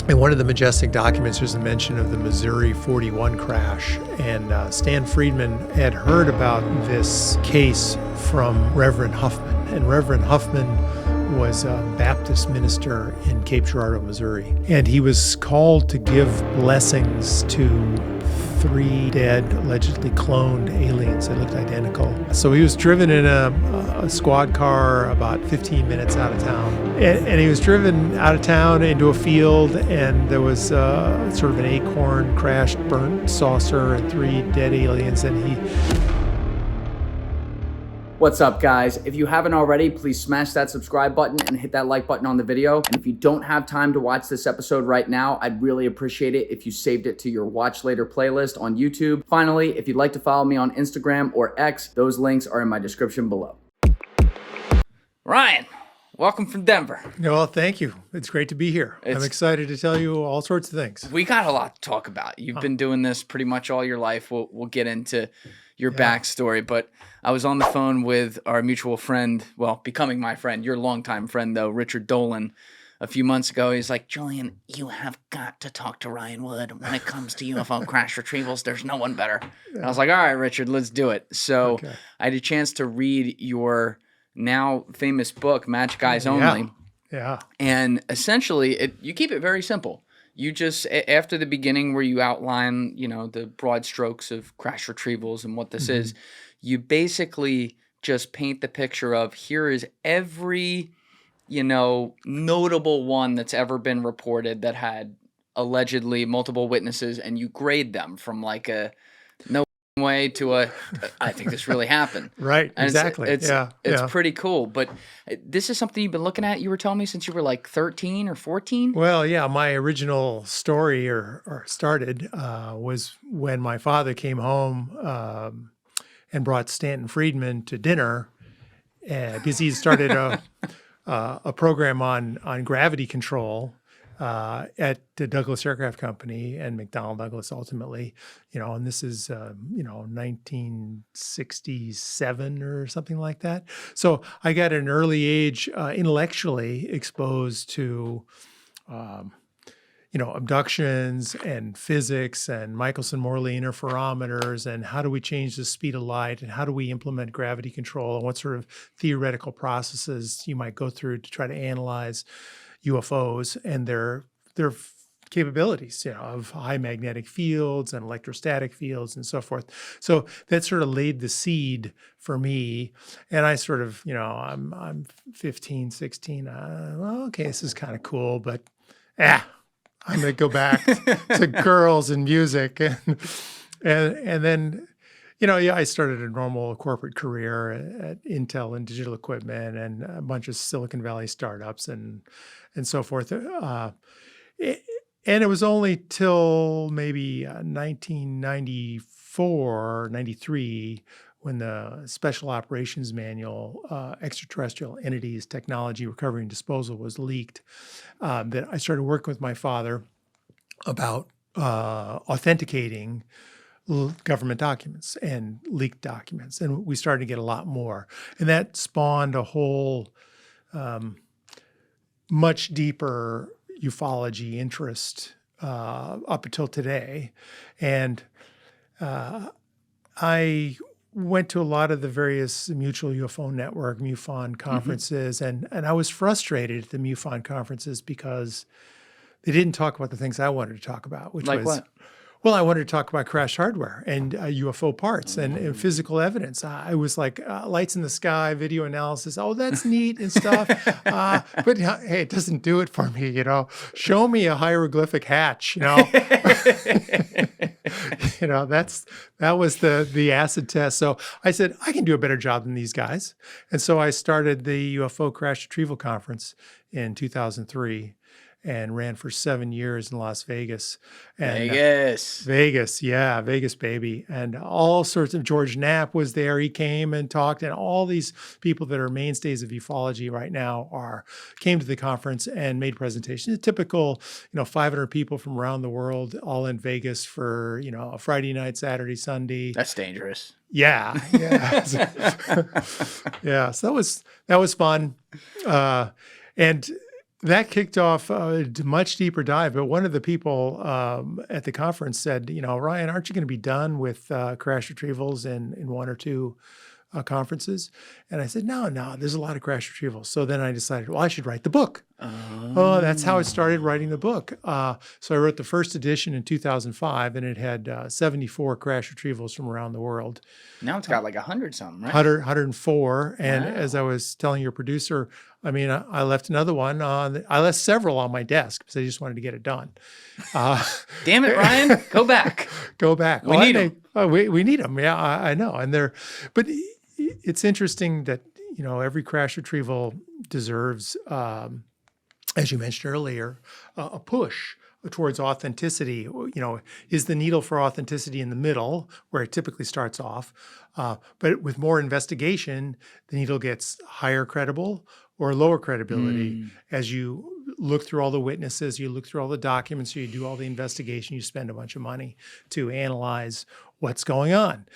In one of the Majestic documents, there's a mention of the Missouri 41 crash, and Stan Friedman had heard about this case from Reverend Huffman, and Reverend Huffman was a Baptist minister in Cape Girardeau, Missouri, and he was called to give blessings to 3 dead, allegedly cloned aliens that looked identical. So he was driven in a squad car about 15 minutes out of town. And he was driven out of town into a field, and there was sort of an acorn crashed, burnt saucer and 3 dead aliens. And he... What's up, guys? If you haven't already, please smash that subscribe button and hit that like button on the video. And if you don't have time to watch this episode right now, I'd really appreciate it if you saved it to your watch later playlist on YouTube. Finally, if you'd like to follow me on Instagram or X, those links are in my description below. Ryan, welcome from Denver. Well, thank you. It's great to be here. I'm excited to tell you all sorts of things. We got a lot to talk about. You've been doing this pretty much all your life. We'll get into your backstory, but I was on the phone with our mutual friend, well, becoming my friend, your longtime friend though, Richard Dolan, a few months ago. He's like, Julian, you have got to talk to Ryan Wood. When it comes to UFO crash retrievals, there's no one better. And I was like, all right, Richard, let's do it. So I had a chance to read your now famous book, Magic Eyes Only. Yeah. And essentially, you keep it very simple. You just, after the beginning where you outline, the broad strokes of crash retrievals and what this is, you basically just paint the picture of here is every, notable one that's ever been reported that had allegedly multiple witnesses, and you grade them from like a no way to a I think this really happened. Right, and exactly. It's pretty cool. But this is something you've been looking at, you were telling me, since you were like 13 or 14? Well, yeah, my original story or started was when my father came home and brought Stanton Friedman to dinner because he started a program on gravity control at the Douglas Aircraft Company and McDonnell Douglas ultimately, and this is, 1967 or something like that. So I got at an early age intellectually exposed to, abductions and physics and Michelson-Morley interferometers and how do we change the speed of light and how do we implement gravity control and what sort of theoretical processes you might go through to try to analyze UFOs and their capabilities, of high magnetic fields and electrostatic fields and so forth. So that sort of laid the seed for me. And I sort of, I'm 15, 16. Okay, this is kind of cool, but I'm going to go back to girls and music. And then, I started a normal corporate career at Intel and digital equipment and a bunch of Silicon Valley startups and so forth. And it was only till maybe 1994, 93, when the Special Operations Manual, Extraterrestrial Entities, Technology, Recovery, and Disposal was leaked, that I started working with my father about authenticating government documents and leaked documents. And we started to get a lot more. And that spawned a whole much deeper ufology interest up until today. And I went to a lot of the various Mutual UFO Network, MUFON conferences, and I was frustrated at the MUFON conferences because they didn't talk about the things I wanted to talk about, which like was... what? Well, I wanted to talk about crash hardware and UFO parts and physical evidence. I was like, lights in the sky, video analysis. Oh, that's neat and stuff. But hey, it doesn't do it for me, Show me a hieroglyphic hatch, that was the acid test. So I said, I can do a better job than these guys. And so I started the UFO Crash Retrieval Conference in 2003. And ran for 7 years in Las Vegas. And, Vegas, baby. And all sorts of, George Knapp was there. He came and talked, and all these people that are mainstays of ufology right now came to the conference and made presentations. A typical, 500 people from around the world, all in Vegas for, a Friday night, Saturday, Sunday. That's dangerous. Yeah. Yeah. So that was fun. And that kicked off a much deeper dive. But one of the people at the conference said, Ryan, aren't you going to be done with crash retrievals in one or two conferences? And I said, no, there's a lot of crash retrievals. So then I decided, well, I should write the book. Oh, that's how I started writing the book. So I wrote the first edition in 2005, and it had 74 crash retrievals from around the world. Now it's got like 100 something, right? 104. And as I was telling your producer, I left another one I left several on my desk because I just wanted to get it done. Damn it, Ryan. Go back. Go back. We need them. We need them. Yeah, I know. And but it's interesting that, every crash retrieval deserves, as you mentioned earlier, a push towards authenticity. Is the needle for authenticity in the middle where it typically starts off? But with more investigation, the needle gets higher credible or lower credibility as you look through all the witnesses, you look through all the documents, you do all the investigation, you spend a bunch of money to analyze what's going on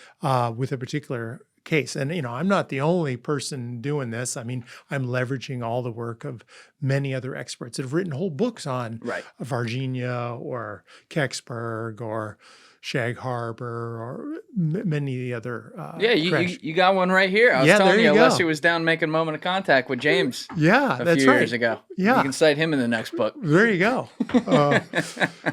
with a particular case. And, I'm not the only person doing this. I'm leveraging all the work of many other experts that have written whole books on Virginia or Kecksburg or Shag Harbor or many of the other. You got one right here. I was telling you, Leslie was down making Moment of Contact with James a few years ago. Yeah. You can cite him in the next book. There you go.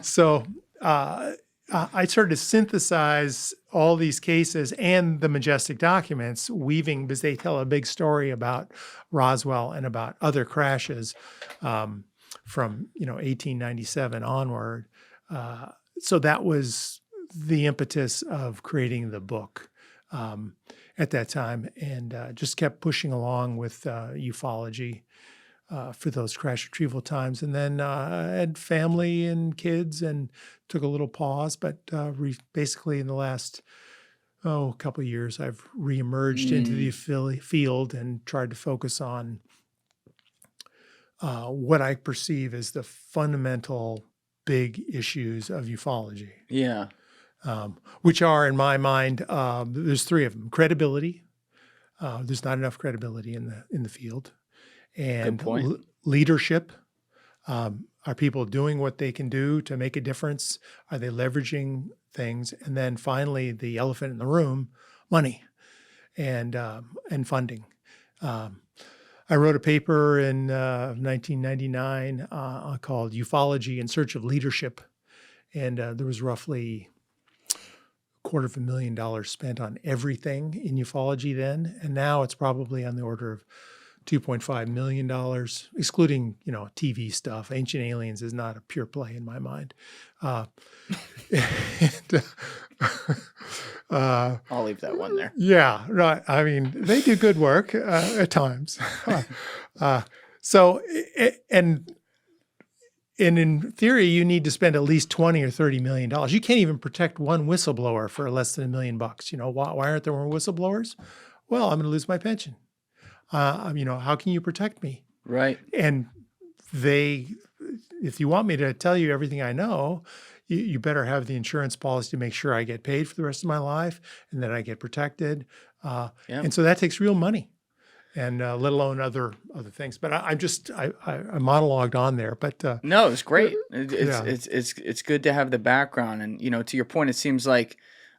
So I started to synthesize all these cases and the Majestic documents, weaving, because they tell a big story about Roswell and about other crashes from 1897 onward. So that was the impetus of creating the book at that time, and just kept pushing along with ufology for those crash retrieval times. And then I had family and kids and took a little pause, but basically in the last couple of years, I've reemerged into the field and tried to focus on what I perceive as the fundamental big issues of ufology. Yeah. Which are, in my mind, there's three of them. Credibility. There's not enough credibility in the field. And leadership. Are people doing what they can do to make a difference? Are they leveraging things? And then finally, the elephant in the room, money and funding. I wrote a paper in 1999 called Ufology in Search of Leadership. And there was roughly $250,000 spent on everything in ufology then. And now it's probably on the order of $2.5 million, excluding, TV stuff. Ancient Aliens is not a pure play in my mind. I'll leave that one there. Yeah, right. They do good work at times. And in theory, you need to spend at least $20 or $30 million. You can't even protect one whistleblower for less than $1 million. Why aren't there more whistleblowers? Well, I'm going to lose my pension. How can you protect me? Right. And if you want me to tell you everything I know, you better have the insurance policy to make sure I get paid for the rest of my life and that I get protected. And so that takes real money, and let alone other things. But I monologued on there. But no, it's great. It's good to have the background, and to your point, it seems like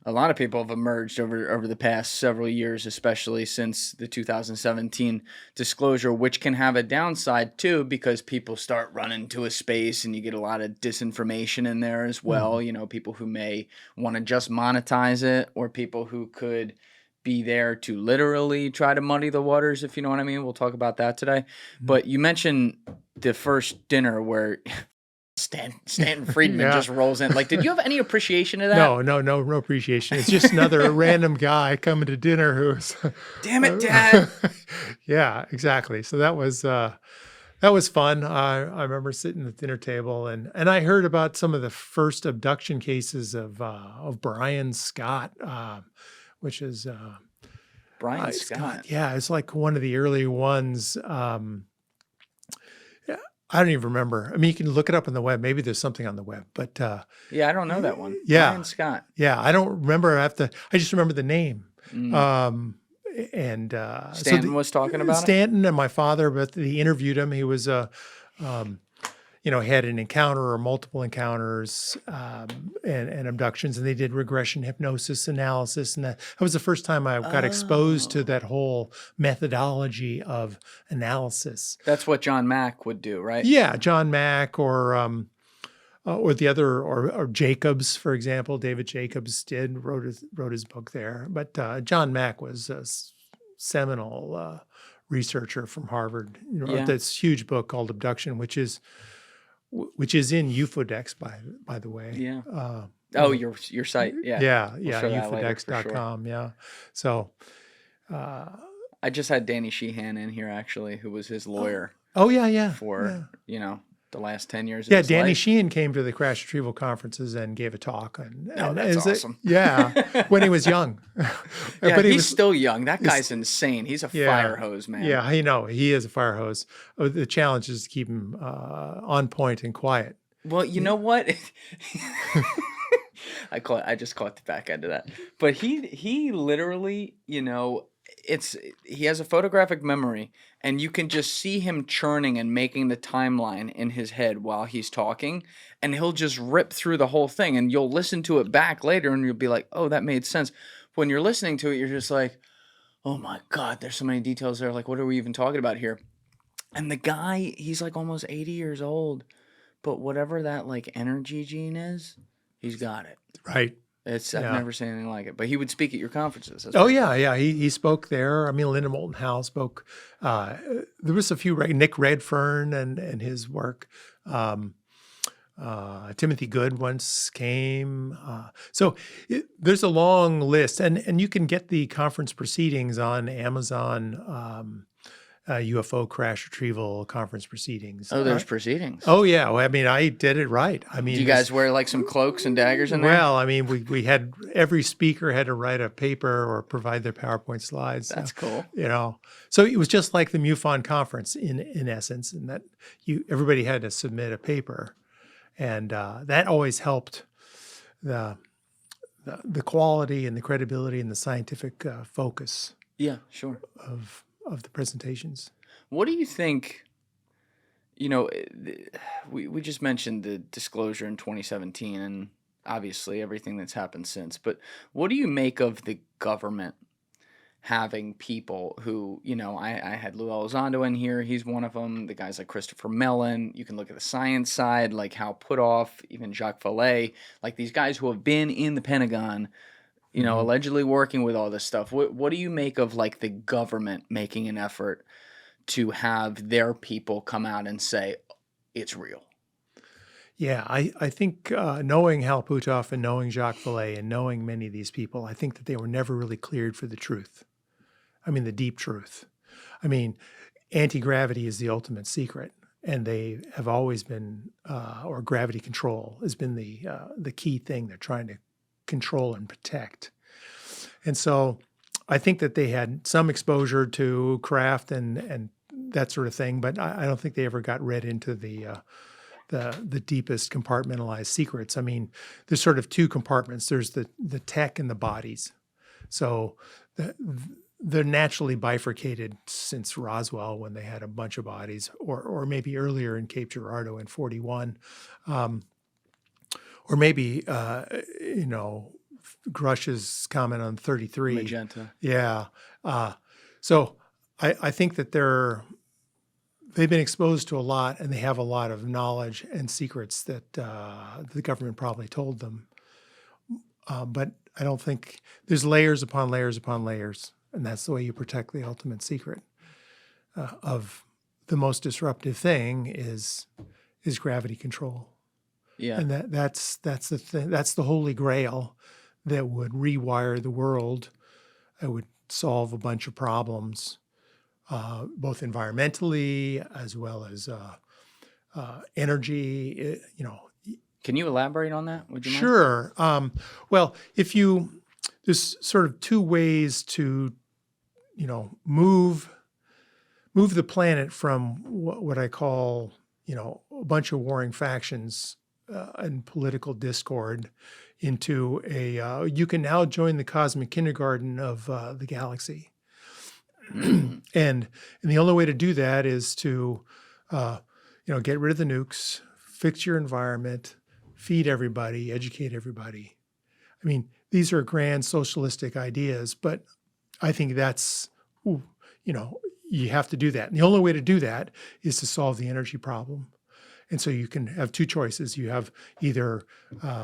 a lot of people have emerged over the past several years, especially since the 2017 disclosure, which can have a downside too, because people start running to a space and you get a lot of disinformation in there as well. People who may want to just monetize it, or people who could be there to literally try to muddy the waters, if you know what I mean. We'll talk about that today. But you mentioned the first dinner where Stanton Friedman just rolls in. Did you have any appreciation of that? No appreciation. It's just another random guy coming to dinner who's damn it, Dad. Yeah, exactly. So that was fun. I remember sitting at the dinner table and I heard about some of the first abduction cases of Brian Scott, which is Brian Scott. Yeah, it's like one of the early ones. I don't even remember. You can look it up on the web. Maybe there's something on the web, but I don't know that one. Yeah, Brian Scott. Yeah, I don't remember. I just remember the name. Stanton was talking about Stanton and my father, but they interviewed him. He was a had an encounter or multiple encounters and abductions, and they did regression hypnosis analysis. And that was the first time I got exposed to that whole methodology of analysis. That's what John Mack would do, right? Yeah, John Mack or the other, or Jacobs, for example. David Jacobs wrote his book there. But John Mack was a seminal researcher from Harvard. He wrote this huge book called Abduction, which is in UFOdex, by the way. Yeah. Your site. Yeah. Yeah. We'll show that later for UFOdex.com. sure. Yeah. So. I just had Danny Sheehan in here, actually, who was his lawyer. Oh, yeah. For, the last 10 years of Yeah, his Danny life. Sheehan came to the crash retrieval conferences and gave a talk. That's awesome. When he was young. Yeah, but he's still young. That guy's insane. He's a fire hose, man. Yeah, I know. He is a fire hose. The challenge is to keep him on point and quiet. Well, you know what? I just caught the back end of that. But he literally, he has a photographic memory, and you can just see him churning and making the timeline in his head while he's talking, and he'll just rip through the whole thing, and you'll listen to it back later and you'll be like, oh, that made sense. When you're listening to it, you're just like, oh my God, there's so many details there. Like, what are we even talking about here? And the guy, he's like almost 80 years old, but whatever that like energy gene is, he's got it. Right. I've never seen anything like it. But he would speak at your conferences. Yeah. He spoke there. I mean, Linda Moulton Howe spoke. There was a few, Nick Redfern and his work. Timothy Good once came. So there's a long list. And you can get the conference proceedings on Amazon. UFO crash retrieval conference proceedings. Oh, there's proceedings. Oh, yeah. Well, I mean, I did it right. I mean, do you guys wear like some cloaks and daggers in there? Well, I mean, we had every speaker had to write a paper or provide their PowerPoint slides. That's cool. So it was just like the MUFON conference in essence, in that everybody had to submit a paper, and that always helped the quality and the credibility and the scientific focus. Yeah, sure. Of the presentations. What do you think, we just mentioned the disclosure in 2017 and obviously everything that's happened since, but what do you make of the government having people who, I had Lou Elizondo in here, he's one of them, the guys like Christopher Mellon, you can look at the science side, like Hal Puthoff, even Jacques Vallée, like these guys who have been in the Pentagon, allegedly working with all this stuff. What do you make of like the government making an effort to have their people come out and say it's real? Yeah, I think knowing Hal Puthoff and knowing Jacques Vallée and knowing many of these people, I think that they were never really cleared for the truth. I mean, the deep truth. I mean, anti-gravity is the ultimate secret, and they have always been, or gravity control has been the key thing they're trying to control and protect. And so I think that they had some exposure to craft and that sort of thing, but I don't think they ever got read into the deepest compartmentalized secrets. I mean, there's sort of two compartments. There's the tech and the bodies. So they're naturally bifurcated since Roswell, when they had a bunch of bodies, or maybe earlier in Cape Girardeau in 41. Or maybe, Grusch's comment on 33. Magenta. Yeah. So I think that they've been exposed to a lot, and they have a lot of knowledge and secrets that the government probably told them. But I don't think there's layers upon layers upon layers, and that's the way you protect the ultimate secret of the most disruptive thing is gravity control. Yeah. And that's the holy grail that would rewire the world. It would solve a bunch of problems, both environmentally as well as energy. Can you elaborate on that? Would you mind? Sure. Well, there's sort of two ways to, move the planet from what I call, a bunch of warring factions and political discord into you can now join the cosmic kindergarten of the galaxy. And the only way to do that is to, get rid of the nukes, fix your environment, feed everybody, educate everybody. I mean, these are grand socialistic ideas, but I think that's, you have to do that. And the only way to do that is to solve the energy problem. And so you can have two choices. You have either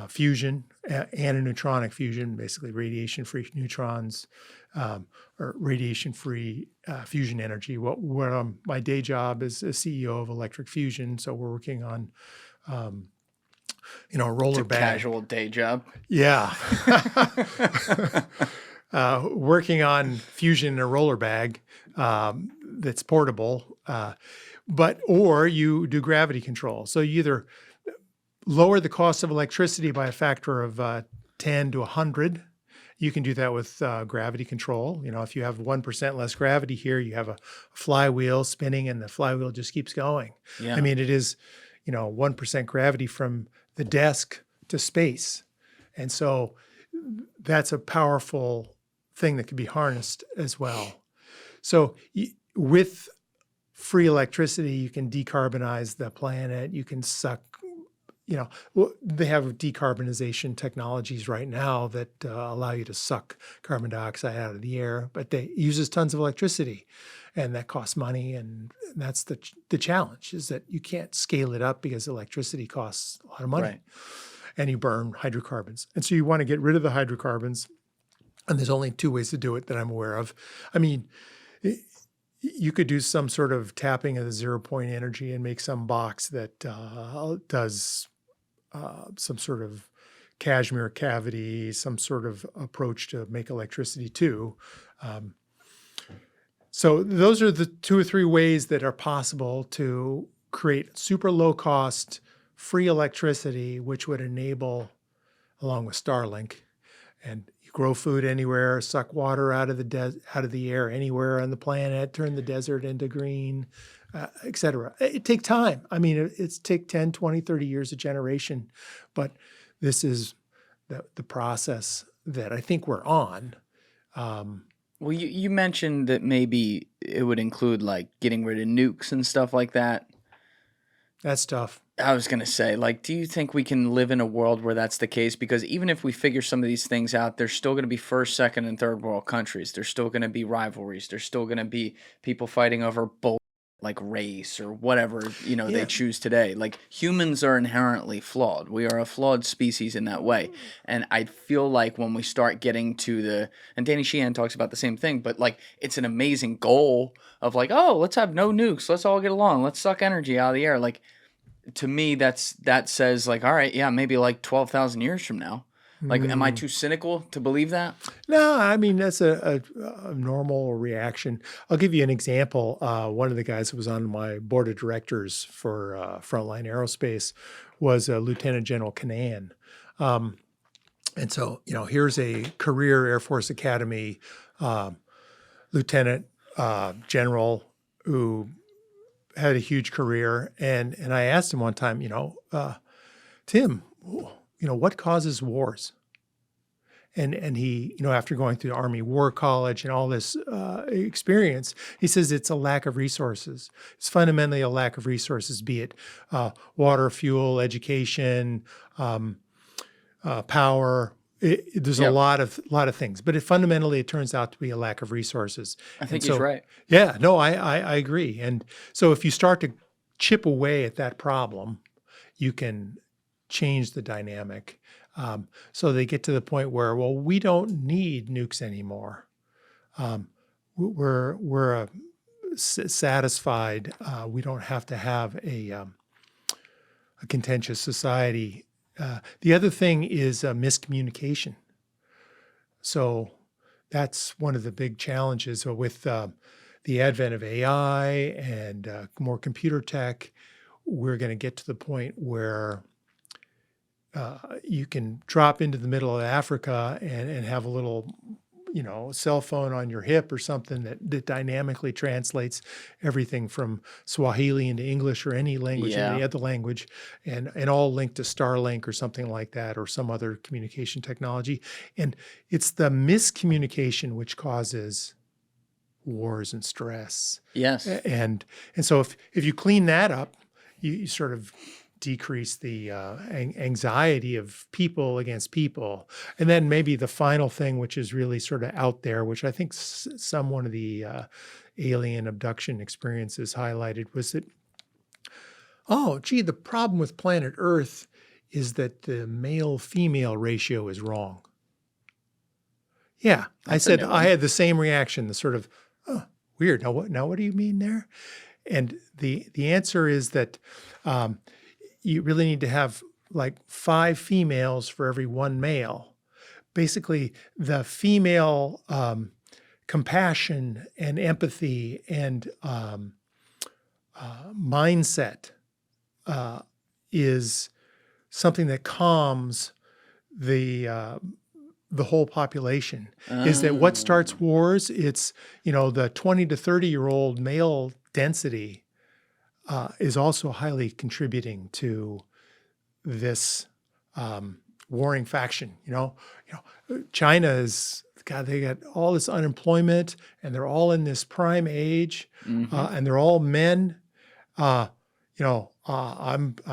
fusion and a neutronic fusion, basically radiation-free neutrons, or radiation-free fusion energy. My day job is a CEO of Electric Fusion, so we're working on, a roller It's a bag. casual day job. Yeah. Working on fusion in a roller bag that's portable. Or you do gravity control. So you either lower the cost of electricity by a factor of 10 to 100. You can do that with gravity control. If you have 1% less gravity here, you have a flywheel spinning and the flywheel just keeps going. Yeah. I mean, it is, 1% gravity from the desk to space. And so that's a powerful thing that can be harnessed as well. So with free electricity, you can decarbonize the planet. You can suck, they have decarbonization technologies right now that allow you to suck carbon dioxide out of the air, but it uses tons of electricity, and that costs money. And that's the challenge, is that you can't scale it up because electricity costs a lot of money. Right. And you burn hydrocarbons. And so you want to get rid of the hydrocarbons. And there's only two ways to do it that I'm aware of. I mean, you could do some sort of tapping of the 0-point energy and make some box that does some sort of Kashmir cavity, some sort of approach to make electricity too. So those are the 2 or 3 ways that are possible to create super low cost, free electricity, which would enable, along with Starlink, and you grow food anywhere, suck water out of the air anywhere on the planet, turn the desert into green, et cetera. It takes time. I mean, it's take 10, 20, 30 years a generation, but this is the process that I think we're on. Well, you mentioned that maybe it would include like getting rid of nukes and stuff like that. That's tough. I was going to say, do you think we can live in a world where that's the case? Because even if we figure some of these things out, there's still going to be first, second, and third world countries. There's still going to be rivalries. There's still going to be people fighting over like race or whatever, they choose today. Like, humans are inherently flawed. We are a flawed species in that way. And I feel like when we start getting to and Danny Sheehan talks about the same thing, but it's an amazing goal of let's have no nukes. Let's all get along. Let's suck energy out of the air. To me, that says all right, yeah, maybe 12,000 years from now. Am I too cynical to believe that? No, I mean, that's a normal reaction. I'll give you an example. One of the guys who was on my board of directors for Frontline Aerospace was Lieutenant General Canan. And so, here's a career Air Force Academy lieutenant general who had a huge career. And I asked him one time, Tim, what causes wars? And he, after going through the Army War College and all this experience, he says it's a lack of resources. It's fundamentally a lack of resources, be it water, fuel, education, power. There's a lot of things, but fundamentally it turns out to be a lack of resources. I think he's right. Yeah, no, I agree. And so if you start to chip away at that problem, you can change the dynamic. So they get to the point where, we don't need nukes anymore. We're satisfied. We don't have to have a contentious society. The other thing is miscommunication. So that's one of the big challenges with the advent of AI and more computer tech. We're going to get to the point where you can drop into the middle of Africa and have a little, cell phone on your hip or something that dynamically translates everything from Swahili into English or any language, any other language, and all linked to Starlink or something like that, or some other communication technology. And it's the miscommunication which causes wars and stress. Yes. And so if you clean that up, you sort of decrease the anxiety of people against people. And then maybe the final thing, which is really sort of out there, which I think one of the alien abduction experiences highlighted, was that, oh, gee, the problem with planet Earth is that the male-female ratio is wrong. Yeah, I said I had the same reaction, the sort of, oh, weird. Now what do you mean there? And the answer is that you really need to have like 5 females for every 1 male. Basically, the female compassion and empathy and mindset is something that calms the whole population. Is that what starts wars? It's, the 20 to 30-year-old male density is also highly contributing to this warring faction. China is, God, they got all this unemployment, and they're all in this prime age, and they're all men. I'm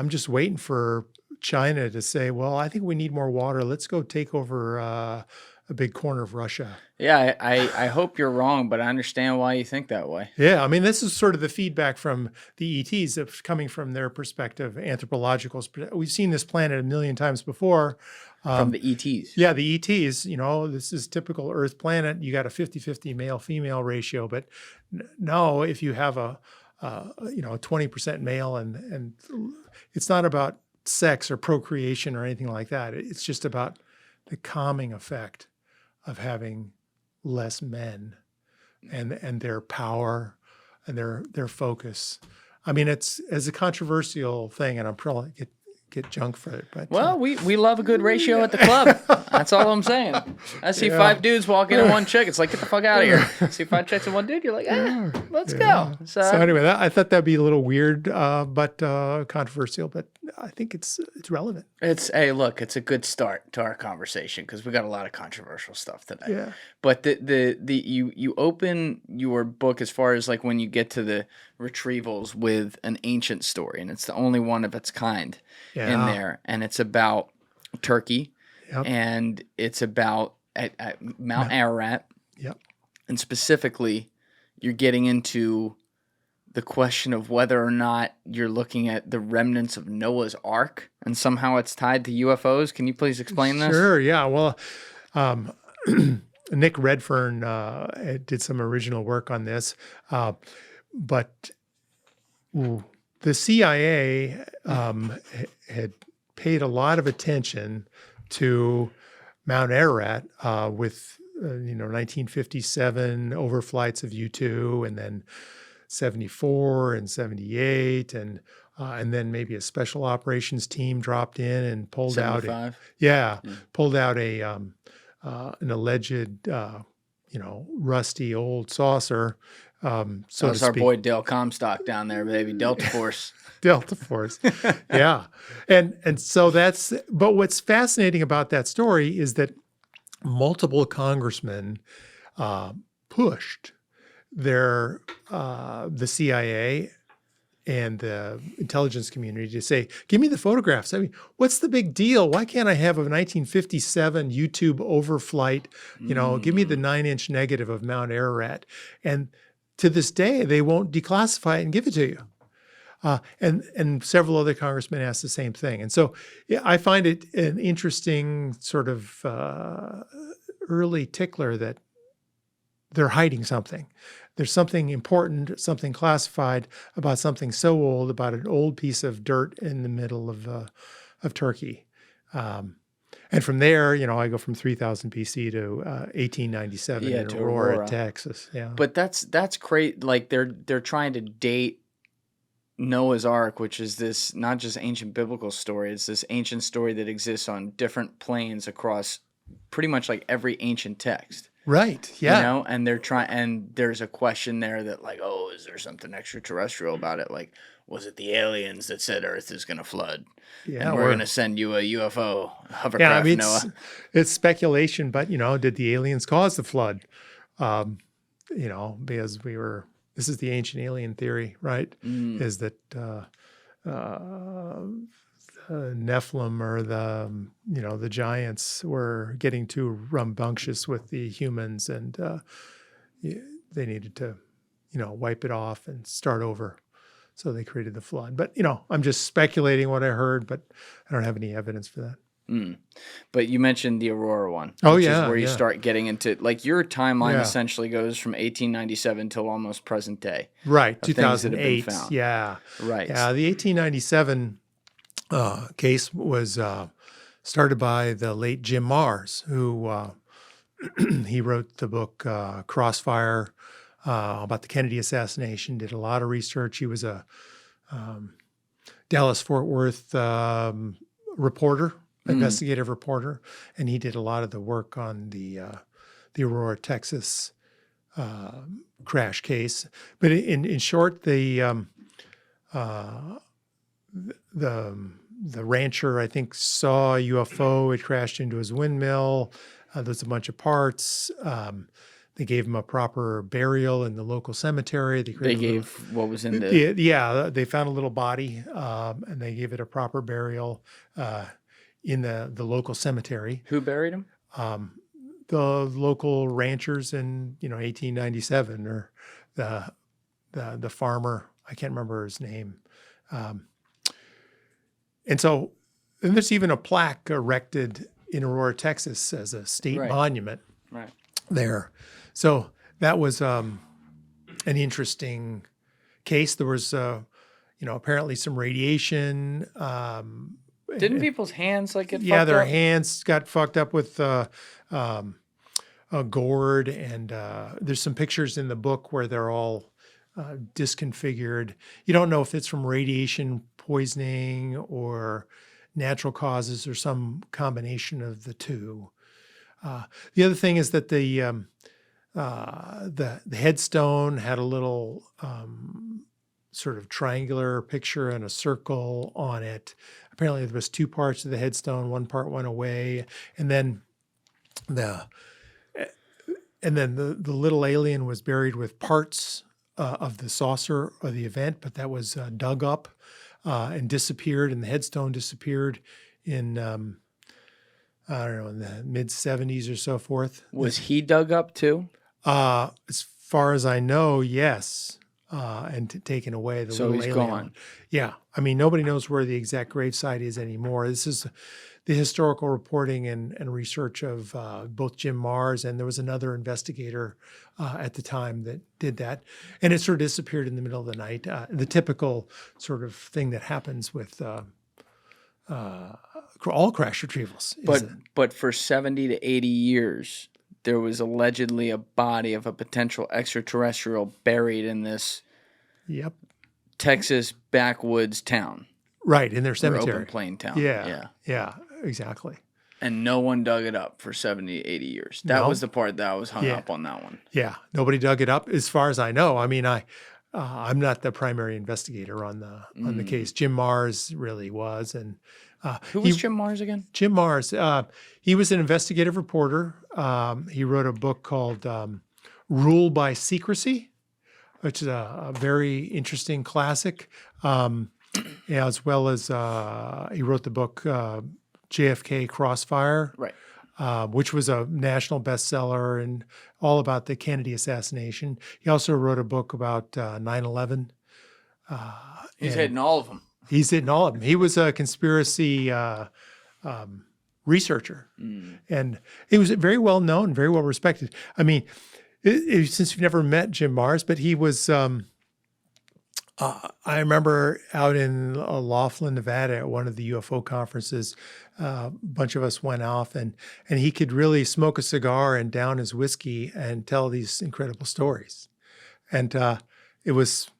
just waiting for China to say, well, I think we need more water. Let's go take over a big corner of Russia. Yeah, I hope you're wrong, but I understand why you think that way. Yeah, I mean, this is sort of the feedback from the ETs coming from their perspective, anthropological. We've seen this planet a million times before. From the ETs. Yeah, the ETs, this is typical Earth planet. You got a 50-50 male-female ratio. But no, if you have a 20% male, and it's not about sex or procreation or anything like that. It's just about the calming effect of having less men and their power and their focus. I mean, it's a controversial thing, and I'm probably get junk for it. But we love a good ratio at the club. That's all I'm saying. I see 5 dudes walking in 1 chick. It's like, get the fuck out of here. See 5 chicks in 1 dude. You're like, let's go. So anyway, I thought that'd be a little weird, but controversial. But I think it's relevant. It's a good start to our conversation, because we got a lot of controversial stuff today. Yeah. But you open your book as far as like when you get to the retrievals with an ancient story, and it's the only one of its kind in there, and it's about Turkey, and it's about at Mount Ararat, and specifically, you're getting into the question of whether or not you're looking at the remnants of Noah's Ark, and somehow it's tied to UFOs. Can you please explain this? Sure. Yeah. Well, Nick Redfern did some original work on this, but the CIA had paid a lot of attention to Mount Ararat with 1957 overflights of U-2, and then 74 and 78, and then maybe a special operations team dropped in and pulled 75. Pulled out an alleged rusty old saucer. So that's our boy Dale Comstock down there, baby. Delta Force. Delta Force. Yeah. And so but what's fascinating about that story is that multiple congressmen pushed the CIA and the intelligence community to say, give me the photographs. I mean, what's the big deal? Why can't I have a 1957 YouTube overflight? Give me the 9-inch negative of Mount Ararat. And to this day, they won't declassify it and give it to you. And several other congressmen asked the same thing. And so I find it an interesting sort of early tickler that they're hiding something. There's something important, something classified about something so old, about an old piece of dirt in the middle of Turkey. And from there, I go from 3000 BC to 1897 in Aurora, Texas. Yeah. But that's great. Like they're trying to date Noah's Ark, which is this not just ancient biblical story. It's this ancient story that exists on different planes across pretty much like every ancient text. Right. Yeah. And they're trying, and there's a question there that like, oh, is there something extraterrestrial about it? Like, was it the aliens that said Earth is going to flood? Yeah. And we're going to send you a UFO hovercraft, Noah. It's speculation, but, did the aliens cause the flood? Because this is the ancient alien theory, right? Is that the Nephilim or the giants were getting too rambunctious with the humans, and they needed to, wipe it off and start over. So they created the flood. But, I'm just speculating what I heard, but I don't have any evidence for that. But you mentioned the Aurora one. Oh, which yeah. is where you yeah. start getting into, like, your timeline Yeah. essentially goes from 1897 till almost present day. Right, of things that have been 2008. found. Yeah. Right. Yeah, the 1897 case was started by the late Jim Mars, who he wrote the book Crossfire about the Kennedy assassination, did a lot of research. He was a Dallas-Fort Worth reporter, investigative reporter, and he did a lot of the work on the Aurora, Texas crash case. But in short, the rancher, I think, saw a UFO. It crashed into his windmill. There's a bunch of parts. They gave him a proper burial in the local cemetery. They gave what was in the... Yeah, they found a little body, and they gave it a proper burial in the local cemetery. Who buried him? The local ranchers in 1897, or the farmer. I can't remember his name. And there's even a plaque erected in Aurora, Texas, as a state monument there. So that was an interesting case. There was, apparently some radiation. Didn't people's hands get fucked Yeah, their up? hands got fucked up with a gourd, and there's some pictures in the book where they're all disconfigured. You don't know if it's from radiation poisoning or natural causes or some combination of the two. The other thing is that the headstone had a little sort of triangular picture and a circle on it. Apparently, there was two parts of the headstone. One part went away, and then the little alien was buried with parts of the saucer or the event, but that was dug up and disappeared, and the headstone disappeared in I don't know, in the mid 70s or so forth. Was he dug up too? As far as I know, yes. And taken away. The So little he's alien. gone. Yeah. I mean, nobody knows where the exact gravesite is anymore. This is the historical reporting and research of both Jim Mars, and there was another investigator at the time that did that. And it sort of disappeared in the middle of the night. The typical sort of thing that happens with all crash retrievals. But for 70 to 80 years, there was allegedly a body of a potential extraterrestrial buried in this Texas backwoods town. Right, in their Or cemetery. open plain town. Yeah, exactly. And no one dug it up for 70, 80 years. That was the part that I was hung up on that one. Yeah, nobody dug it up as far as I know. I mean, I'm not the primary investigator on the case. Jim Mars really was. And who was Jim Mars again? Jim Mars. He was an investigative reporter. He wrote a book called Rule by Secrecy, which is a very interesting classic. As well as he wrote the book JFK Crossfire, which was a national bestseller and all about the Kennedy assassination. He also wrote a book about 9/11. He's hitting all of them. He's hitting all of them. He was a conspiracy researcher, and he was very well known, very well respected. I mean, since you've never met Jim Mars, but he was. I remember out in Laughlin, Nevada, at one of the UFO conferences, a bunch of us went off, and he could really smoke a cigar and down his whiskey and tell these incredible stories, and it was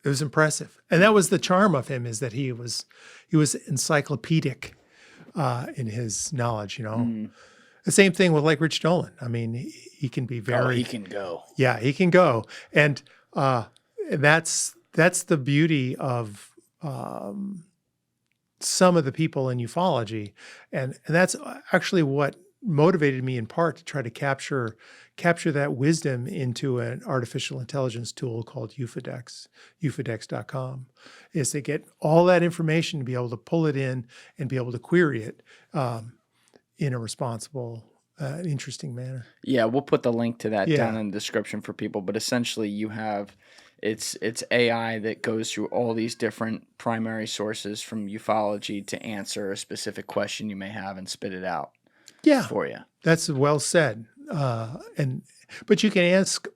impressive. And that was the charm of him, is that he was encyclopedic in his knowledge. The same thing with like Rich Dolan. I mean, he can be very. He can go. Yeah, he can go, and that's the beauty of some of the people in ufology, and that's actually what motivated me in part to try to capture that wisdom into an artificial intelligence tool called UFODEX, ufodex.com, is to get all that information to be able to pull it in and be able to query it in a responsible, interesting manner. Yeah, we'll put the link to that Yeah. down in the description for people. But essentially, you have it's AI that goes through all these different primary sources from ufology to answer a specific question you may have and spit it out. Yeah, For you. that's well said. But you can ask,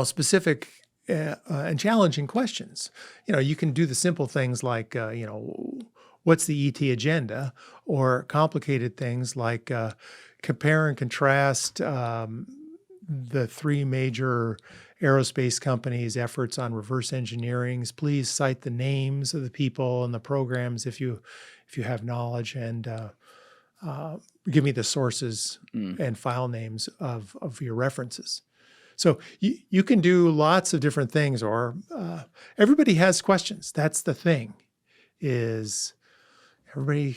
specific and challenging questions. You can do the simple things like, what's the ET agenda, or complicated things like compare and contrast the three major aerospace companies' efforts on reverse engineerings. Please cite the names of the people and the programs if you have knowledge, and give me the sources and file names of your references. So you can do lots of different things, or everybody has questions. That's the thing, is everybody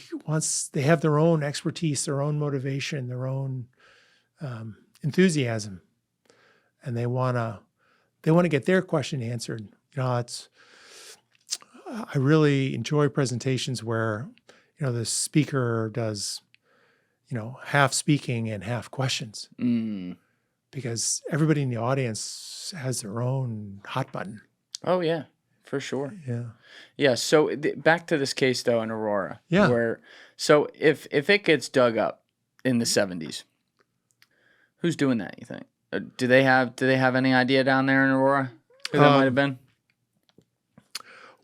they have their own expertise, their own motivation, their own enthusiasm, and they want to get their question answered. I really enjoy presentations where, the speaker does, half speaking and half questions, because everybody in the audience has their own hot button. Oh, yeah, for sure. Yeah. Yeah. So back to this case, though, in Aurora. Yeah. So if it gets dug up in the 70s, who's doing that, you think? Do they have any idea down there in Aurora who that might have been?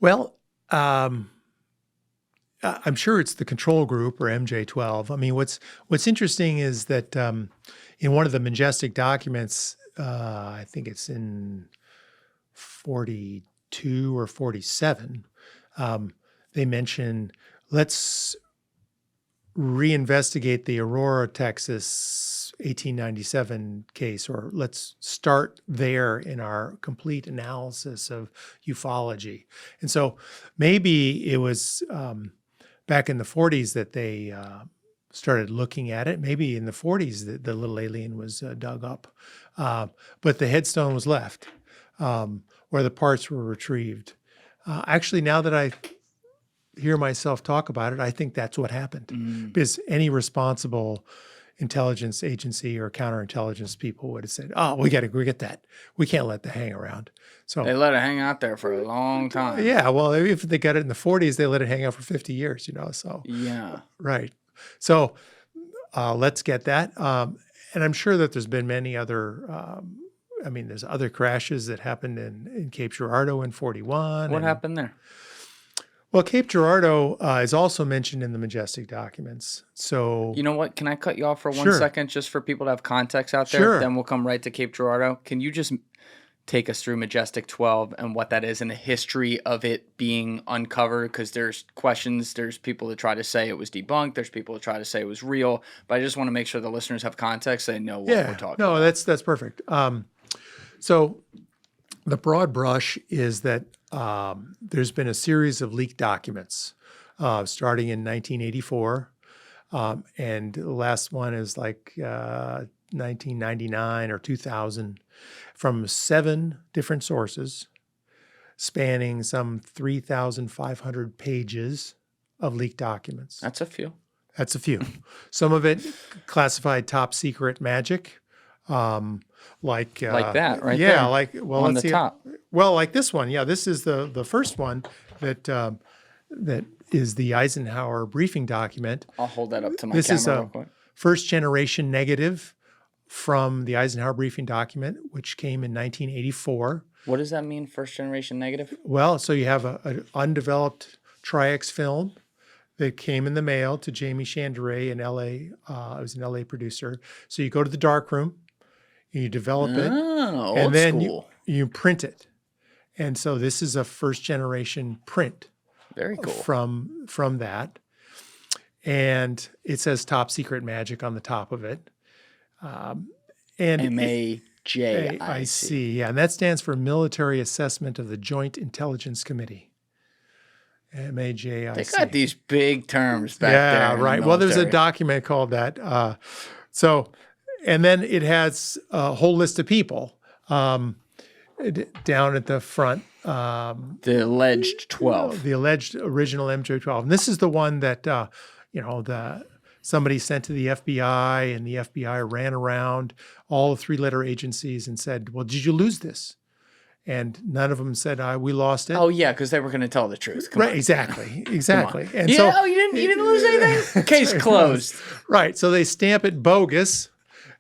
Well, I'm sure it's the control group, or MJ12. I mean, what's interesting is that in one of the Majestic documents, I think it's in 42 or 47, they mention, let's reinvestigate the Aurora, Texas 1897 case, or let's start there in our complete analysis of ufology. And so maybe it was back in the 40s that they started looking at it. Maybe in the 40s the little alien was dug up. But the headstone was left where the parts were retrieved. Actually, now that I hear myself talk about it, I think that's what happened. Because any responsible intelligence agency or counterintelligence people would have said, "Oh, we got to get that. We can't let that hang around." So they let it hang out there for a long time. Yeah, well, if they got it in the 40s, they let it hang out for 50 years. So yeah, right. So let's get that. And I'm sure that there's been many other. There's other crashes that happened in Cape Girardeau in 41. What happened there? Well, Cape Girardeau is also mentioned in the Majestic documents. So, you know what? Can I cut you off for 1 Sure. second, just for people to have context out there? Sure. Then we'll come right to Cape Girardeau. Can you just take us through Majestic 12 and what that is, and the history of it being uncovered? Because there's questions. There's people that try to say it was debunked. There's people that try to say it was real. But I just want to make sure the listeners have context. So they know what we're talking about. That's perfect. So the broad brush is that there's been a series of leaked documents starting in 1984. And the last one is like 1999 or 2000, from 7 different sources spanning some 3,500 pages of leaked documents. That's a few. That's a few. Some of it classified top secret magic. Like that, right? Yeah, there. On the top. Well, like this one. Yeah, this is the first one that is the Eisenhower briefing document. I'll hold that up to my This camera is real a quick. first generation negative from the Eisenhower briefing document, which came in 1984. What does that mean, first generation negative? Well, so you have an undeveloped Tri-X film that came in the mail to Jamie Chandray in L.A. I was an L.A. producer. So you go to the darkroom, you develop it, Oh, and old then school. you print it. And so this is a first generation print. Very cool. From that. And it says top secret magic on the top of it. And MAJIC. Yeah, and that stands for Military Assessment of the Joint Intelligence Committee. MAJIC. They got these big terms back there. Yeah, in the right. Well, there's a military. document called that. And then it has a whole list of people down at the front. The alleged 12. The alleged original MJ12. And this is the one that, somebody sent to the FBI, and the FBI ran around all the 3-letter agencies and said, well, did you lose this? And none of them said, we lost it. Oh, yeah, because they were going to tell the truth. Right, exactly. And Yeah, so, oh, you didn't lose anything? Case closed. Right. So they stamp it bogus,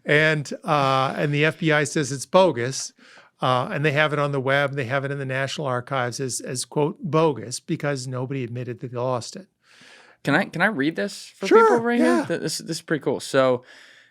and the FBI says it's bogus. And they have it on the web. They have it in the National Archives as quote, bogus, because nobody admitted that they lost it. Can I read this for Sure, people right yeah. here? This is pretty cool. So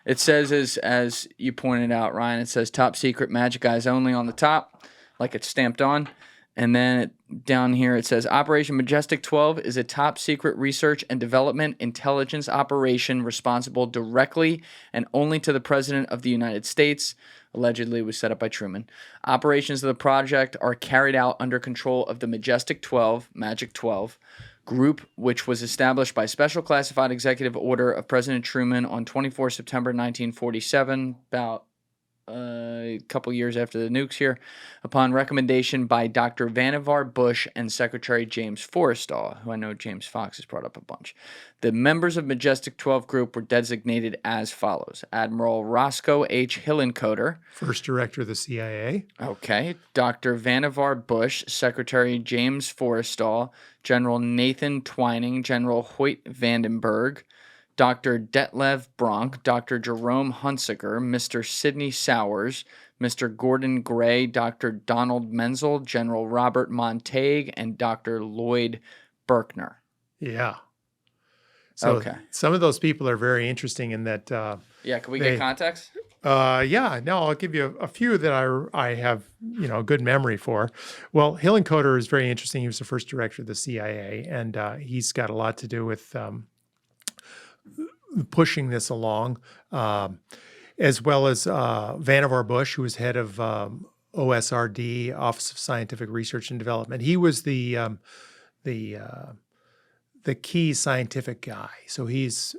it says, as you pointed out, Ryan, it says top secret, magic eyes only on the top, like it's stamped on. And then down here it says Operation Majestic 12 is a top secret research and development intelligence operation responsible directly and only to the President of the United States. Allegedly was set up by Truman. Operations of the project are carried out under control of the Majestic 12, Magic 12, group, which was established by special classified executive order of President Truman on 24 September 1947, about a couple years after the nukes here, upon recommendation by Dr. Vannevar Bush and Secretary James Forrestal, who I know James Fox has brought up a bunch. The members of Majestic 12 group were designated as follows. Admiral Roscoe H. Hillenkoetter. First director of the CIA. Okay. Dr. Vannevar Bush, Secretary James Forrestal, General Nathan Twining, General Hoyt Vandenberg, Dr. Detlev Bronk, Dr. Jerome Hunsaker, Mr. Sidney Sowers, Mr. Gordon Gray, Dr. Donald Menzel, General Robert Montague, and Dr. Lloyd Berkner. Yeah. So Okay. some of those people are very interesting in that. Yeah, can we get context? I'll give you a few that I have, good memory for. Well, Hillenkoetter is very interesting. He was the first director of the CIA, and he's got a lot to do with pushing this along, as well as Vannevar Bush, who was head of OSRD, Office of Scientific Research and Development. He was the key scientific guy. So he's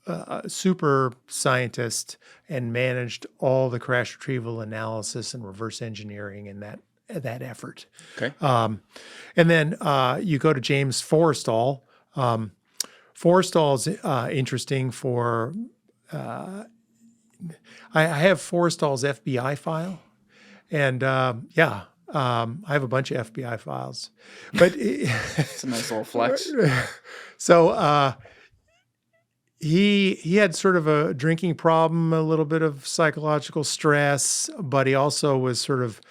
a super scientist and managed all the crash retrieval analysis and reverse engineering in that effort. Okay. And then you go to James Forrestal. Forrestal's interesting for, I have Forrestal's FBI file, and I have a bunch of FBI files, but It's a nice little flex. So he had sort of a drinking problem, a little bit of psychological stress, but he also was sort of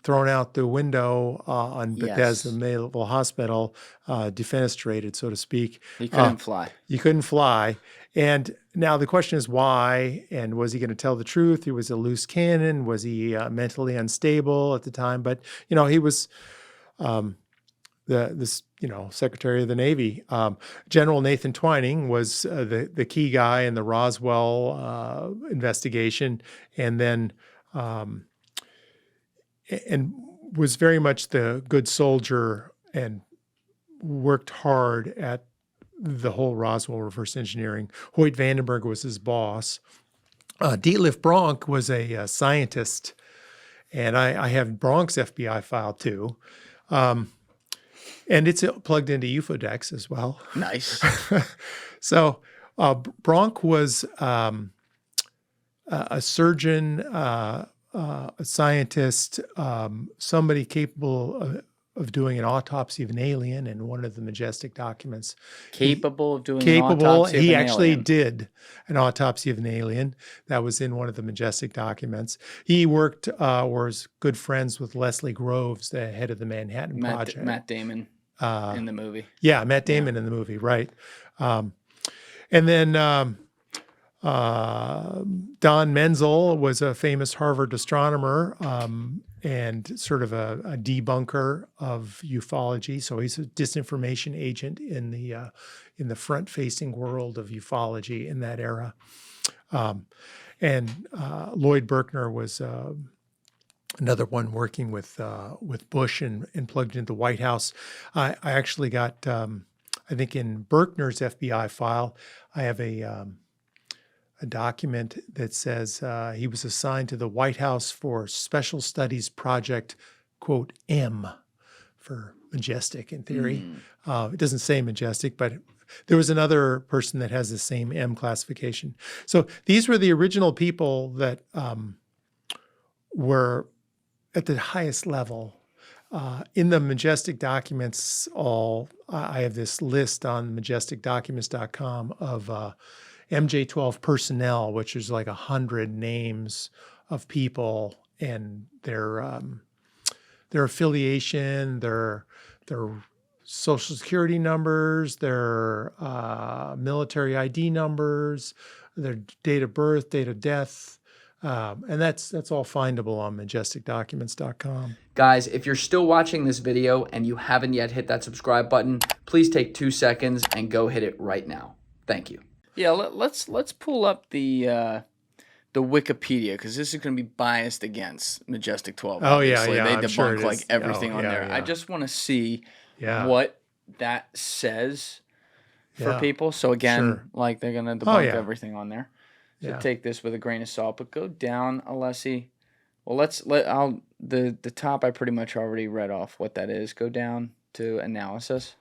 thrown out the window on Bethesda Naval Hospital, defenestrated, so to speak. He couldn't fly. You couldn't fly. And now the question is why, and was he going to tell the truth? He was a loose cannon. Was he mentally unstable at the time? But, he was Secretary of the Navy. General Nathan Twining was the key guy in the Roswell investigation, and then and was very much the good soldier and worked hard at the whole Roswell reverse engineering. Hoyt Vandenberg was his boss. Detlev Bronk was a scientist, and I have Bronk's FBI file too. And it's plugged into UFODEX as well. Nice. So Bronk was a surgeon, a scientist, somebody capable of doing an autopsy of an alien in one of the Majestic documents. Capable of doing an autopsy of He an actually alien. did an autopsy of an alien. That was in one of the Majestic documents. He worked or was good friends with Leslie Groves, the head of the Manhattan Project. Matt Damon in the movie. Yeah, Matt Damon in the movie, right. And then Don Menzel was a famous Harvard astronomer and sort of a debunker of ufology. So he's a disinformation agent in the front-facing world of ufology in that era. And Lloyd Berkner was another one working with Bush and plugged into the White House. I actually got, I think in Berkner's FBI file, I have a document that says he was assigned to the White House for Special Studies Project, quote, M, for Majestic in theory. It doesn't say Majestic, but there was another person that has the same M classification. So these were the original people that were at the highest level. In the Majestic documents, I have this list on majesticdocuments.com of MJ-12 personnel, which is like 100 names of people and their affiliation, their social security numbers, their military ID numbers, their date of birth, date of death. And that's all findable on majesticdocuments.com. Guys, if you're still watching this video and you haven't yet hit that subscribe button, please take 2 seconds and go hit it right now. Thank you. Yeah, let's pull up the Wikipedia, because this is going to be biased against Majestic 12. Oh, obviously. yeah. They I'm debunk sure it like is. everything on there. Yeah. I just want to see Yeah. what that says for Yeah. people. So again, Sure. like they're going to debunk yeah. everything on there. So Yeah. take this with a grain of salt. But go down, Alessi. Well, the top I pretty much already read off what that is. Go down to analysis.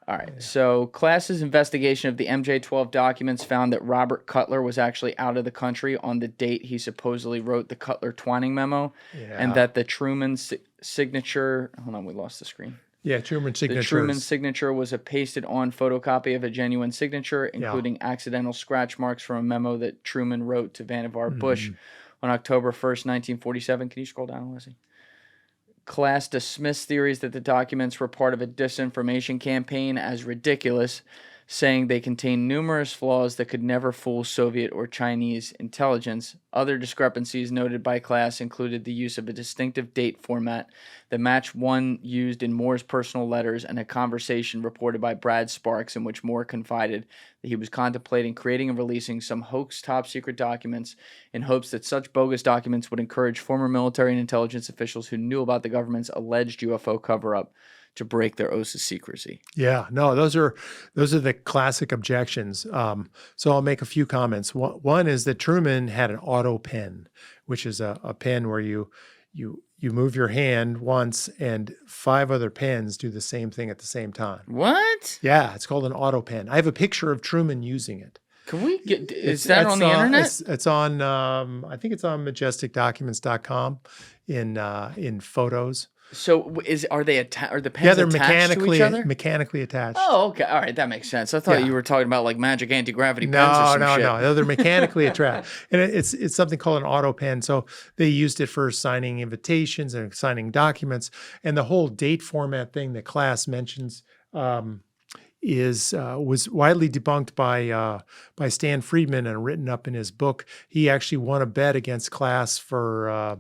All right. So class's investigation of the MJ-12 documents found that Robert Cutler was actually out of the country on the date he supposedly wrote the Cutler-Twining memo, and that the Truman signature. Hold on, we lost the screen. Yeah, Truman signature. The Truman signature was a pasted-on photocopy of a genuine signature, including accidental scratch marks from a memo that Truman wrote to Vannevar Bush on October 1st, 1947. Can you scroll down, Leslie? Class dismissed theories that the documents were part of a disinformation campaign as ridiculous, saying they contain numerous flaws that could never fool Soviet or Chinese intelligence. Other discrepancies noted by class included the use of a distinctive date format that matched one used in Moore's personal letters, and a conversation reported by Brad Sparks in which Moore confided that he was contemplating creating and releasing some hoax top-secret documents in hopes that such bogus documents would encourage former military and intelligence officials who knew about the government's alleged UFO cover-up to break their oaths of secrecy. Yeah, no, those are the classic objections. So I'll make a few comments. One is that Truman had an auto pen, which is a pen where you move your hand once and 5 other pens do the same thing at the same time. What? Yeah, it's called an auto pen. I have a picture of Truman using it. Can we get? Is that on the internet? It's on. I think it's on majesticdocuments.com in photos. So are the pens they're attached to each other? mechanically attached. Oh, okay. All right, that makes sense. I thought you were talking about like magic anti-gravity pens or some shit. No. They're mechanically attached. And it's something called an auto pen. So they used it for signing invitations and signing documents. And the whole date format thing that class mentions was widely debunked by Stan Friedman and written up in his book. He actually won a bet against class for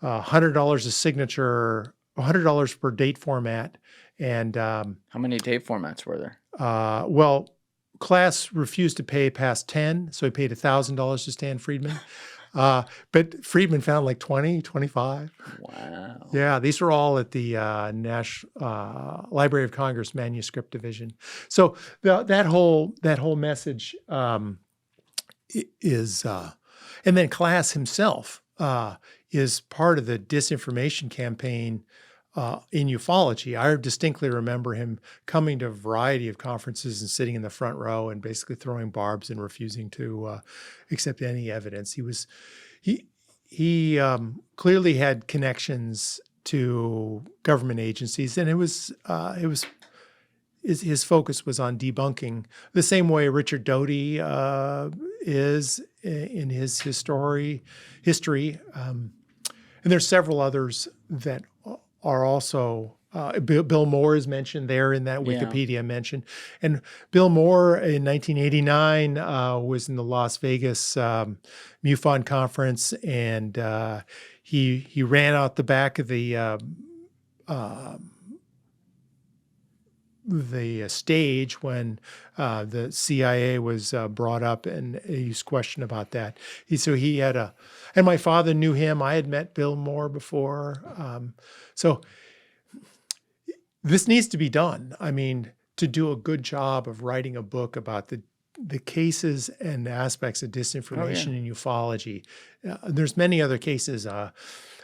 $100 a signature, $100 per date format. And how many date formats were there? Well, class refused to pay past 10, so he paid $1,000 to Stan Friedman. But Friedman found like 20, 25. Wow. Yeah, these were all at the Library of Congress Manuscript Division. So that whole message is, and then class himself is part of the disinformation campaign in ufology. I distinctly remember him coming to a variety of conferences and sitting in the front row and basically throwing barbs and refusing to accept any evidence. He clearly had connections to government agencies, and his focus was on debunking the same way Richard Doty is in his history. And there's several others that are also, Bill Moore is mentioned there in that Wikipedia mention. And Bill Moore in 1989 was in the Las Vegas MUFON conference, and he ran out the back of the the stage when the CIA was brought up, and he was questioned about that. He had and my father knew him. I had met Bill Moore before. So this needs to be done. I mean, to do a good job of writing a book about the cases and aspects of disinformation in ufology. There's many other cases.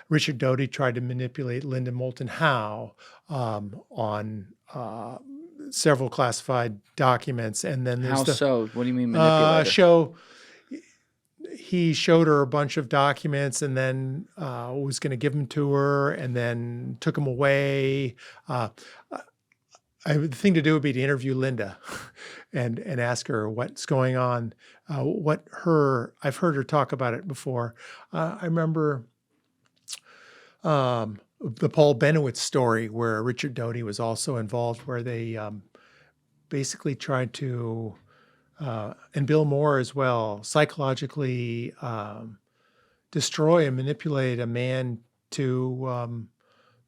Richard Doty tried to manipulate Lyndon Moulton Howe on several classified documents, and then there's What do you mean manipulate? He showed her a bunch of documents, and then was going to give them to her, and then took them away. The thing to do would be to interview Linda, and ask her what's going on. I've heard her talk about it before. I remember the Paul Benowitz story, where Richard Doty was also involved, where they basically tried to, and Bill Moore as well, psychologically destroy and manipulate a man to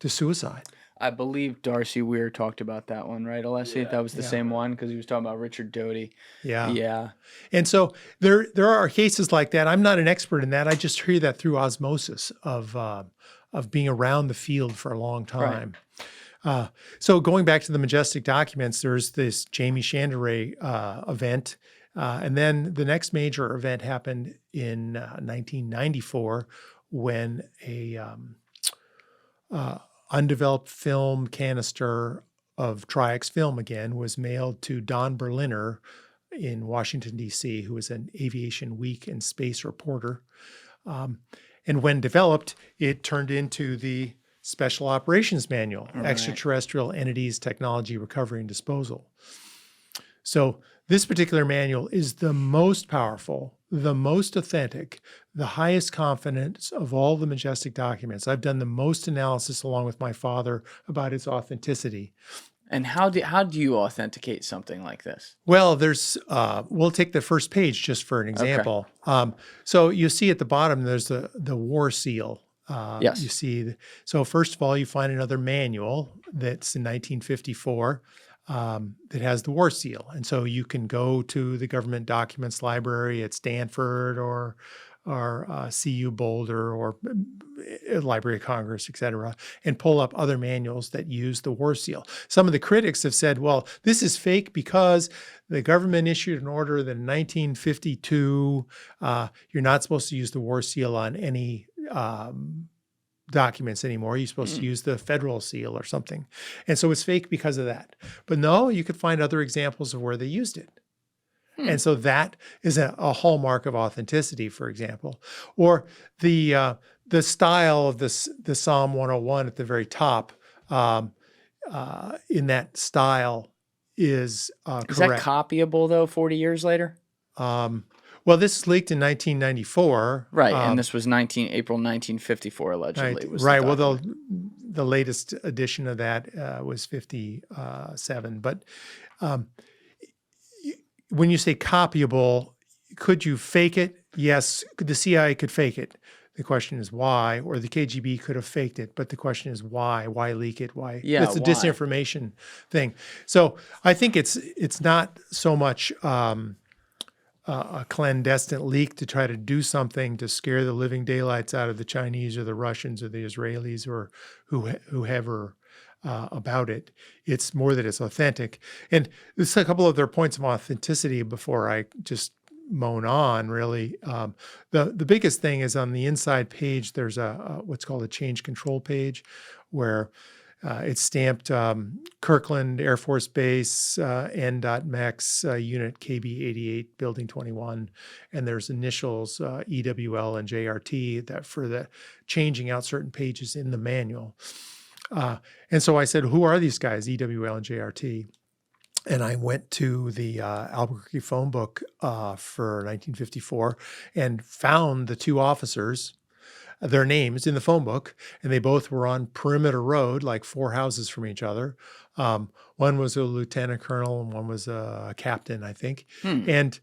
suicide. I believe Darcy Weir talked about that one, right, Alessi? Yeah, that was the same one, because he was talking about Richard Doty. Yeah. And so there are cases like that. I'm not an expert in that. I just hear that through osmosis of being around the field for a long time. Right. So going back to the Majestic documents, there's this Jamie Chandray event. And then the next major event happened in 1994, when a undeveloped film canister of Tri-X film again was mailed to Don Berliner in Washington, D.C., who was an Aviation Week and space reporter. And when developed, it turned into the Special Operations Manual, Extraterrestrial Entities, Technology, Recovery, and Disposal. So this particular manual is the most powerful, the most authentic, the highest confidence of all the Majestic documents. I've done the most analysis along with my father about its authenticity. And how do you authenticate something like this? Well, we'll take the first page just for an example. Okay. So you see at the bottom, there's the war seal. Yes. You see, so first of all, you find another manual that's in 1954 that has the war seal. And so you can go to the government documents library at Stanford or CU Boulder or Library of Congress, et cetera, and pull up other manuals that use the war seal. Some of the critics have said, well, this is fake because the government issued an order that in 1952, you're not supposed to use the war seal on any documents anymore. You're supposed to use the federal seal or something. And so it's fake because of that. But no, you could find other examples of where they used it. And so that is a hallmark of authenticity, for example. Or the style of the Psalm 101 at the very top, in that style is correct. Is that copyable, though, 40 years later? Well, this is leaked in 1994. Right, and this was April 1954, allegedly. Right, well, the latest edition of that was 57. But when you say copyable, could you fake it? Yes, the CIA could fake it. The question is why, or the KGB could have faked it, but the question is why? Why leak it? Why? Yeah, it's a disinformation thing. So I think it's not so much a clandestine leak to try to do something to scare the living daylights out of the Chinese or the Russians or the Israelis or whoever about it. It's more that it's authentic. And there's a couple of other points of authenticity before I just moan on, really. The biggest thing is on the inside page, there's what's called a change control page where it's stamped Kirkland Air Force Base, N.MEX, Unit KB88, Building 21, and there's initials EWL and JRT that for the changing out certain pages in the manual. And so I said, who are these guys, EWL and JRT? And I went to the Albuquerque phone book for 1954 and found the two officers, their names in the phone book, and they both were on Perimeter Road, like 4 houses from each other. One was a lieutenant colonel and one was a captain, I think. And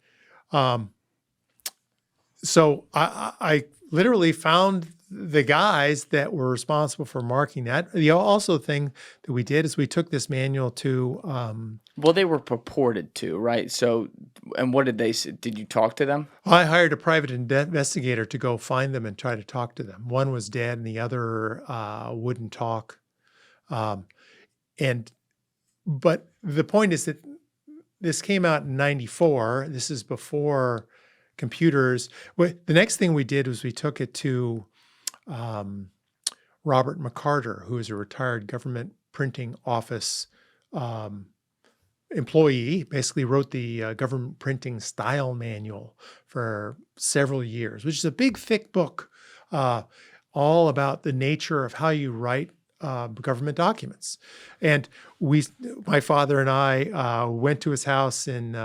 so I literally found the guys that were responsible for marking that, the also thing that we did is we took this manual to. Well, they were purported to, right? So, and what did they say? Did you talk to them? I hired a private investigator to go find them and try to talk to them. One was dead, and the other wouldn't talk. But the point is that this came out in '94. This is before computers. The next thing we did was we took it to Robert McCarter, who is a retired government printing office employee, basically wrote the government printing style manual for several years, which is a big, thick book all about the nature of how you write government documents. And my father and I went to his house in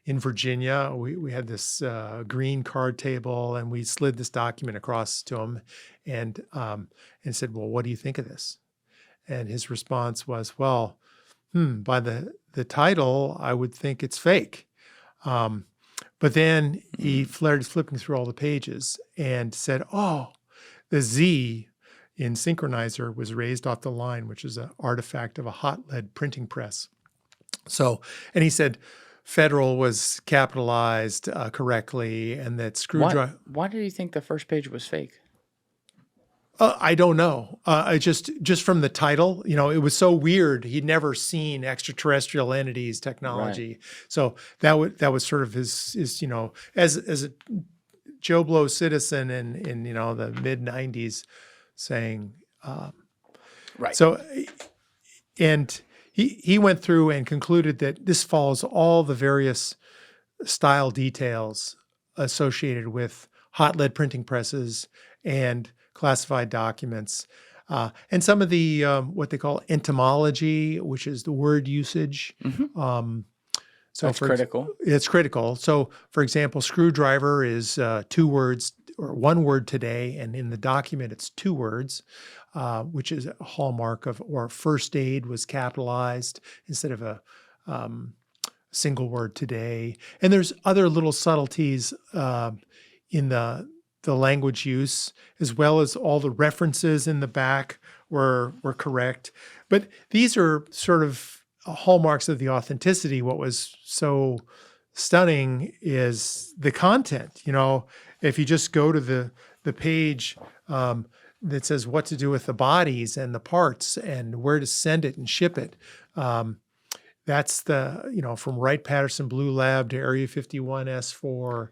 Virginia. We had this green card table, and we slid this document across to him and said, well, what do you think of this? And his response was, well, by the title, I would think it's fake. But then he started flipping through all the pages and said, oh, the Z in synchronizer was raised off the line, which is an artifact of a hot lead printing press. So, and he said Federal was capitalized correctly, and that screwdriver. Why did you think the first page was fake? I don't know. I just from the title, it was so weird. He'd never seen extraterrestrial entities technology, right. So that was sort of his as a Joe Blow citizen in the mid '90s, saying, right. So, and he went through and concluded that this follows all the various style details associated with hot lead printing presses and classified documents, and some of the what they call entomology, which is the word usage. Mm-hmm. So that's critical. It's critical. So, for example, screwdriver is 2 words or 1 word today, and in the document it's 2 words, which is a hallmark of. Or first aid was capitalized instead of a single word today. And there's other little subtleties in the language use, as well as all the references in the back were correct. But these are sort of hallmarks of the authenticity. What was so stunning is the content. If you just go to the page that says what to do with the bodies and the parts and where to send it and ship it, that's the, from Wright-Patterson Blue Lab to Area 51 S4.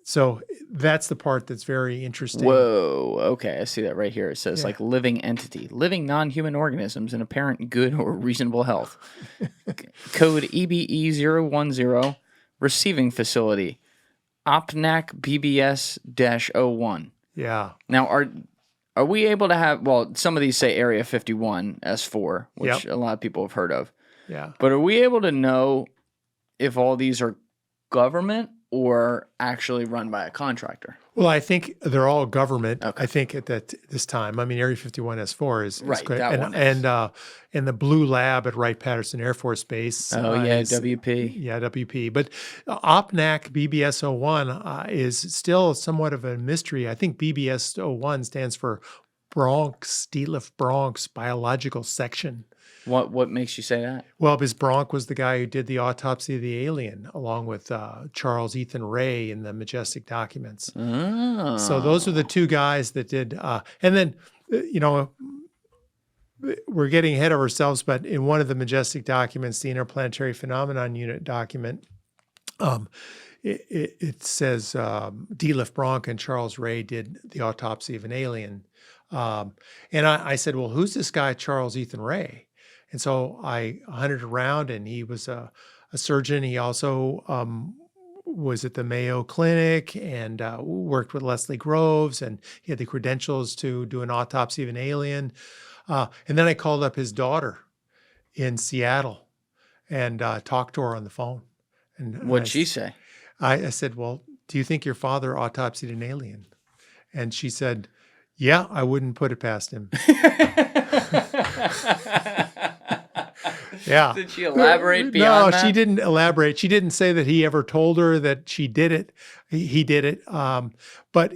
So that's the part that's very interesting. Whoa. Okay. I see that right here. It says like living entity, living non-human organisms in apparent good or reasonable health. Code EBE010, receiving facility, OPNAC BBS-01. Yeah. Now, are we able to have, well, some of these say Area 51 S4, which a lot of people have heard of. Yeah. But are we able to know if all these are government or actually run by a contractor? Well, I think they're all government. Okay. I think at this time. I mean, Area 51 S4 is right. great. That one is. And the Blue Lab at Wright-Patterson Air Force Base. WP. Yeah, WP. But OPNAC BBS-01 is still somewhat of a mystery. I think BBS-01 stands for Bronx, Detlef Bronx Biological Section. What makes you say that? Well, because Bronk was the guy who did the autopsy of the alien, along with Charles Ethan Ray in the Majestic documents. Oh. So those are the 2 guys that did. And then, we're getting ahead of ourselves, but in one of the Majestic documents, the Interplanetary Phenomenon Unit document, it says Detlef Bronk and Charles Ray did the autopsy of an alien. And I said, well, who's this guy, Charles Ethan Ray? And so I hunted around, and he was a surgeon. He also was at the Mayo Clinic and worked with Leslie Groves, and he had the credentials to do an autopsy of an alien. And then I called up his daughter in Seattle and talked to her on the phone. And what'd she say? I said, well, do you think your father autopsied an alien? And she said, yeah, I wouldn't put it past him. Yeah. Did she elaborate No, beyond that? she didn't elaborate. She didn't say that he ever told her that she did it. He did it. But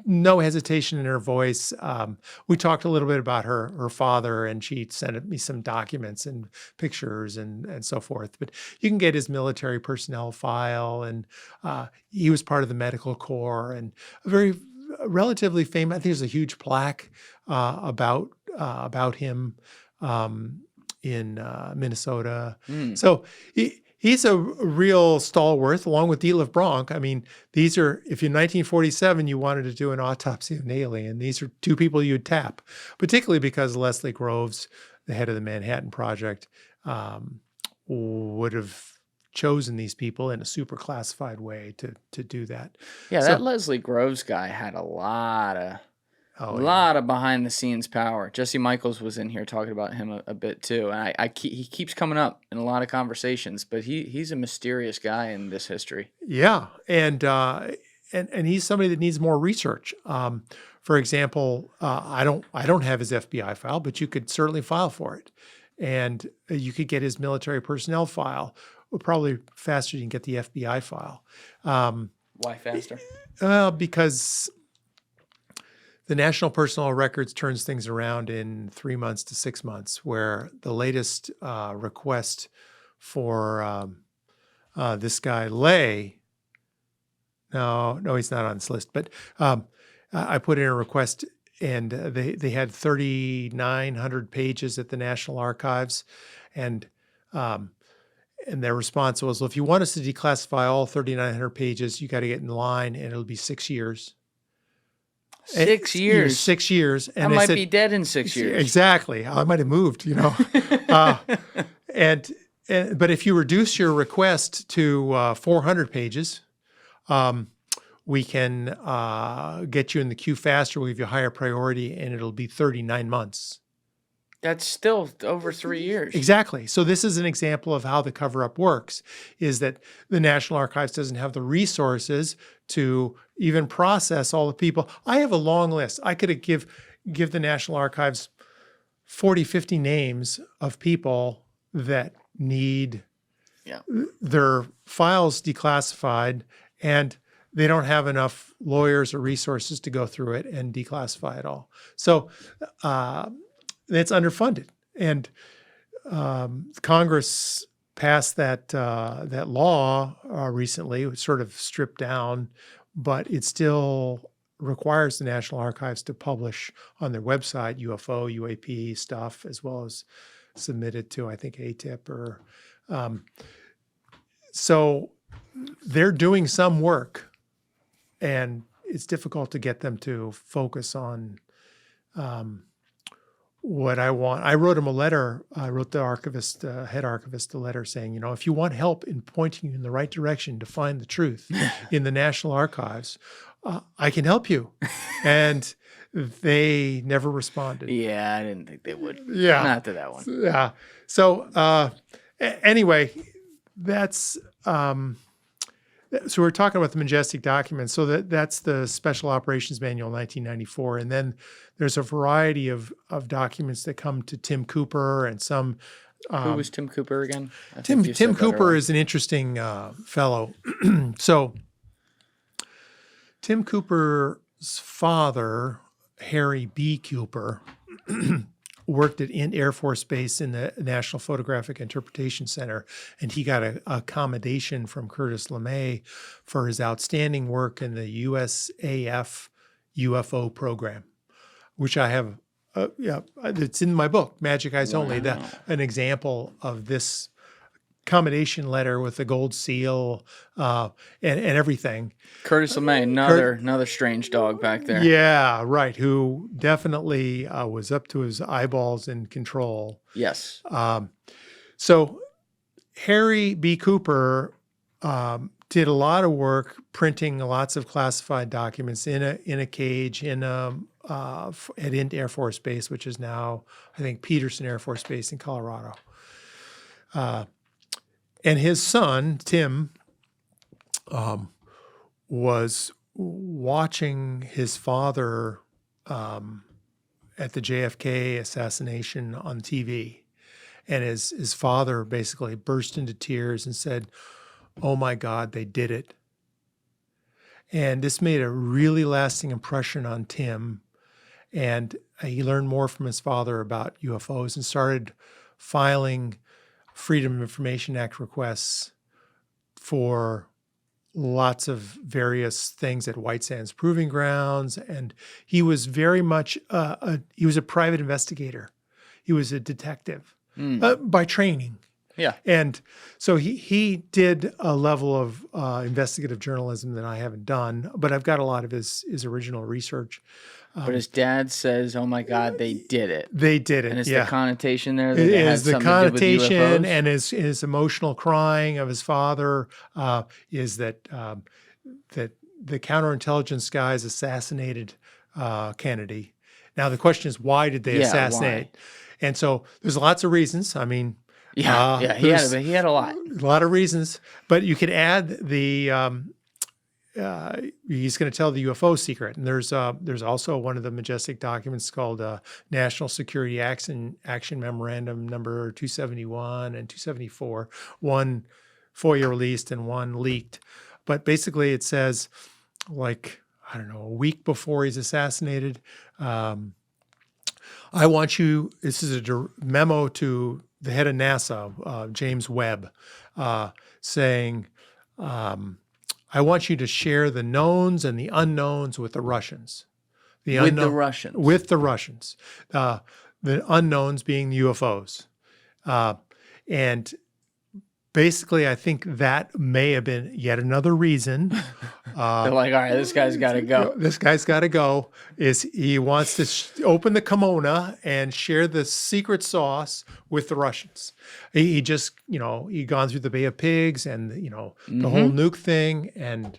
no hesitation in her voice. We talked a little bit about her father, and she sent me some documents and pictures and so forth. But you can get his military personnel file, and he was part of the medical corps, and a very relatively famous. I think there's a huge plaque about him in Minnesota. So he's a real stalwart, along with Detlef Bronk. I mean, these are, if in 1947 you wanted to do an autopsy of an alien, these are two people you'd tap, particularly because Leslie Groves, the head of the Manhattan Project, would have chosen these people in a super classified way to do that. Yeah, So- that Leslie Groves guy had a lot of behind the scenes power. Jesse Michaels was in here talking about him a bit too, and he keeps coming up in a lot of conversations. But he's a mysterious guy in this history. Yeah, and he's somebody that needs more research. For example, I don't have his FBI file, but you could certainly file for it, and you could get his military personnel file. Well, probably faster you can get the FBI file. Why faster? Because the National Personnel Records turns things around in 3 months to 6 months, where the latest request for this guy, Lay, no, he's not on this list, but I put in a request, and they had 3,900 pages at the National Archives, and their response was, well, if you want us to declassify all 3,900 pages, you got to get in line, and it'll be 6 years. 6 years. 6 years. And I might said, be dead in 6 years. Exactly. I might have moved, but if you reduce your request to 400 pages, we can get you in the queue faster. We'll give you a higher priority, and it'll be 39 months. That's still over 3 years. Exactly. So this is an example of how the cover-up works, is that the National Archives doesn't have the resources to even process all the people. I have a long list. I could give the National Archives 40, 50 names of people that need their files declassified, and they don't have enough lawyers or resources to go through it and declassify it all. So it's underfunded, and Congress passed that law recently. It was sort of stripped down, but it still requires the National Archives to publish on their website UFO, UAP stuff, as well as submit it to, I think, ATIP or. So they're doing some work, and it's difficult to get them to focus on what I want. I wrote him a letter. I wrote the archivist, head archivist, a letter saying, if you want help in pointing you in the right direction to find the truth in the National Archives, I can help you. And they never responded. Yeah, I didn't think they would. Yeah. Not to that one. Yeah. So anyway, that's so we're talking about the Majestic documents. So that's the Special Operations Manual 1994. And then there's a variety of documents that come to Tim Cooper and some. Who was Tim Cooper again? Tim Cooper is an interesting fellow. So Tim Cooper's father, Harry B. Cooper, worked at Air Force Base in the National Photographic Interpretation Center, and he got a accommodation from Curtis LeMay for his outstanding work in the USAF UFO program, which I have, it's in my book, Magic Eyes Only, an example of this accommodation letter with the gold seal and everything. Curtis LeMay, another strange dog back there. Yeah, right. Who definitely was up to his eyeballs in control. Yes. So Harry B. Cooper did a lot of work printing lots of classified documents in a cage at Air Force Base, which is now, I think, Peterson Air Force Base in Colorado. And his son, Tim, was watching his father at the JFK assassination on TV. And his father basically burst into tears and said, "Oh my God, they did it." And this made a really lasting impression on Tim. And he learned more from his father about UFOs and started filing Freedom of Information Act requests for lots of various things at White Sands Proving Grounds. And he was very much, he was a private investigator. He was a detective by training. Yeah. And so he did a level of investigative journalism that I haven't done, but I've got a lot of his original research. But his dad says, "Oh my God, they did it." They did it. And it's yeah. the connotation there that It it had is the something to do with connotation UFOs? and his emotional crying of his father is that that the counterintelligence guys assassinated Kennedy. Now the question is, why did they assassinate? Why? And so there's lots of reasons. I mean, he had a lot. A lot of reasons, but you could add the he's going to tell the UFO secret, and there's also one of the Majestic documents called National Security Action Memorandum number 271 and 274, one FOIA released and one leaked. But basically, it says, like, I don't know, a week before he's assassinated, I want you. This is a memo to the head of NASA, James Webb, saying, I want you to share the knowns and the unknowns with the Russians. With the Russians. The unknowns being the UFOs. And basically, I think that may have been yet another reason. They're like, all right, this guy's got to go. This guy's got to go. Is he wants to open the kimono and share the secret sauce with the Russians. He just, he'd gone through the Bay of Pigs and, the whole nuke thing. And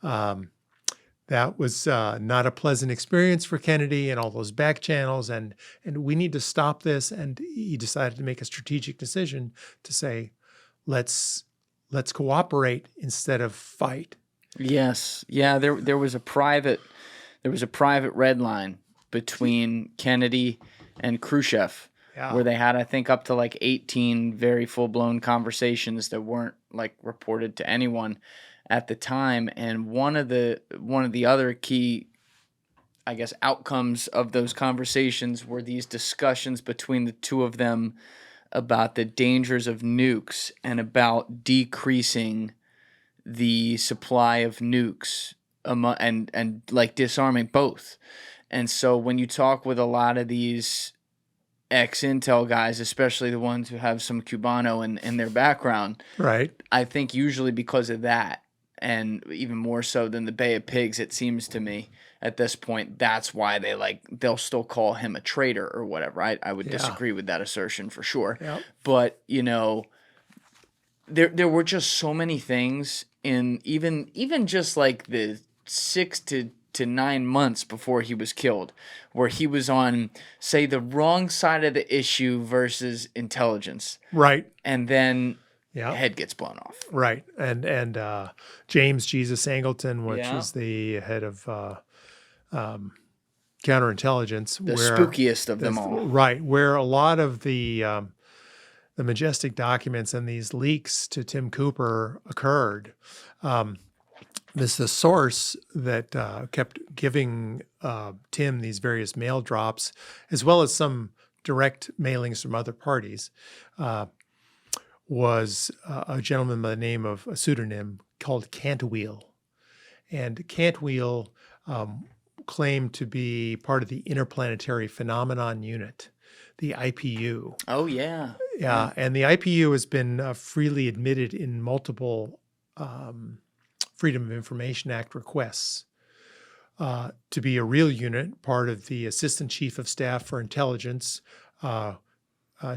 that was not a pleasant experience for Kennedy and all those back channels. And we need to stop this. And he decided to make a strategic decision to say, let's cooperate instead of fight. Yes. Yeah, there was a private red line between Kennedy and Khrushchev where they had, I think, up to like 18 very full-blown conversations that weren't like reported to anyone at the time. And one of the other key, I guess, outcomes of those conversations were these discussions between the two of them about the dangers of nukes and about decreasing the supply of nukes and like disarming both. And so when you talk with a lot of these ex-Intel guys, especially the ones who have some Cubano in their background, right? I think usually because of that, and even more so than the Bay of Pigs, it seems to me at this point, that's why they'll still call him a traitor or whatever. I would disagree with that assertion for sure. Yep. But there were just so many things in even just like the 6 to 9 months before he was killed, where he was on, say, the wrong side of the issue versus intelligence. Right. And then head gets blown off. Right. And James Jesus Angleton, which is the head of counterintelligence. The spookiest of them all. Right. Where a lot of the Majestic documents and these leaks to Tim Cooper occurred. This the source that kept giving Tim these various mail drops, as well as some direct mailings from other parties, was a gentleman by the name of a pseudonym called Cantwheel. And Cantwheel claimed to be part of the Interplanetary Phenomenon Unit, the IPU. Oh, yeah. Yeah, and the IPU has been freely admitted in multiple Freedom of Information Act requests to be a real unit, part of the Assistant Chief of Staff for Intelligence,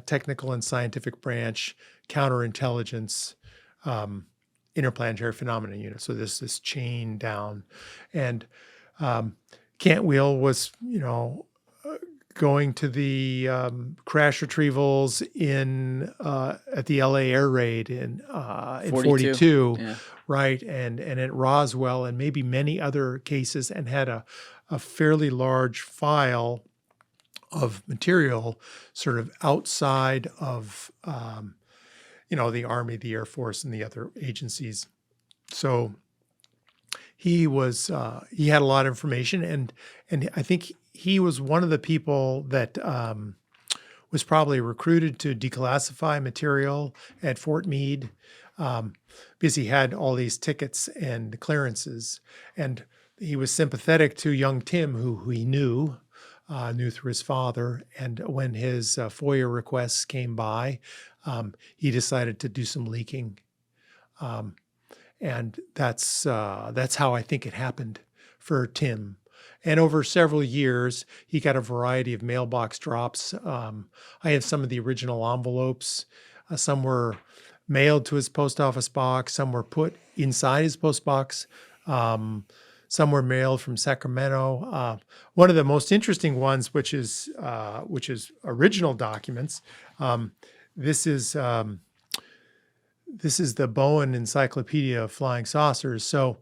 Technical and Scientific Branch, Counterintelligence, Interplanetary Phenomena Unit. So there's this chain down. And Cantwheel was, going to the crash retrievals at the LA air raid in 42, right, and at Roswell and maybe many other cases, and had a fairly large file of material sort of outside of, the Army, the Air Force, and the other agencies. So he had a lot of information, and I think he was one of the people that was probably recruited to declassify material at Fort Meade, because he had all these tickets and clearances, and he was sympathetic to young Tim, who he knew through his father. And when his FOIA requests came by, he decided to do some leaking. And that's how I think it happened for Tim. And over several years, he got a variety of mailbox drops. I have some of the original envelopes. Some were mailed to his post office box. Some were put inside his post box. Some were mailed from Sacramento. One of the most interesting ones, which is original documents. This is the Bowen Encyclopedia of Flying Saucers. So,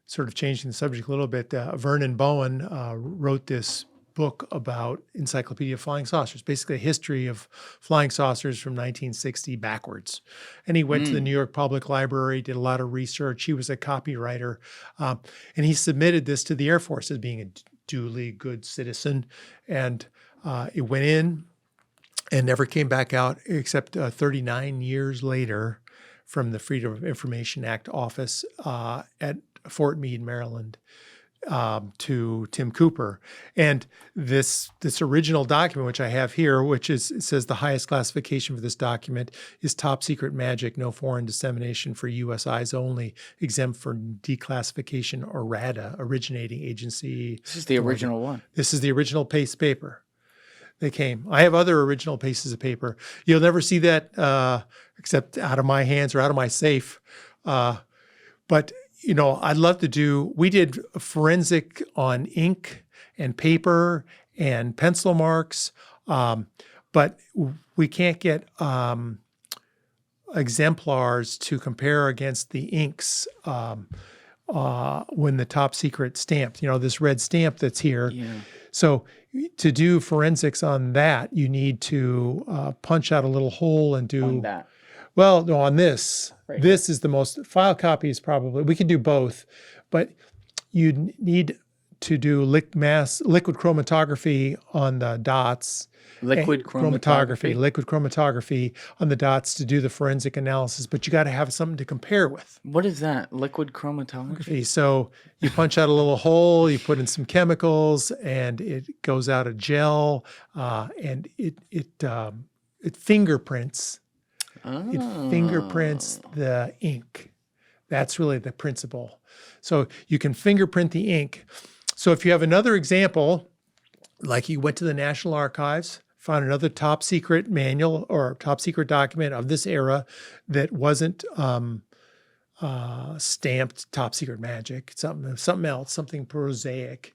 sort of changing the subject a little bit, Vernon Bowen wrote this book about Encyclopedia of Flying Saucers, basically a history of flying saucers from 1960 backwards. And he went to the New York Public Library, did a lot of research. He was a copywriter. And he submitted this to the Air Force as being a duly good citizen. And it went in and never came back out, except 39 years later from the Freedom of Information Act office at Fort Meade, Maryland, to Tim Cooper. And this original document, which I have here, it says the highest classification for this document is top secret magic, no foreign dissemination, for U.S. eyes only, exempt for declassification or RADA, originating agency. This is the original one. This is the original paper. They came. I have other original pieces of paper. You'll never see that except out of my hands or out of my safe. But I'd love to do, we did a forensic on ink and paper and pencil marks, but we can't get exemplars to compare against the inks when the top secret stamped, this red stamp that's here. Yeah. So to do forensics on that, you need to punch out a little hole and do... On that. Well, no, on this. Right. This is the most, file copies probably, we can do both, but you need to do liquid chromatography on the dots. Liquid chromatography on the dots to do the forensic analysis, but you got to have something to compare with. What is that? Liquid chromatography? So you punch out a little hole, you put in some chemicals, and it goes out a gel, and it fingerprints. It fingerprints the ink. That's really the principle. So you can fingerprint the ink. So if you have another example, like you went to the National Archives, found another top secret manual or top secret document of this era that wasn't stamped top secret magic, something else, something prosaic,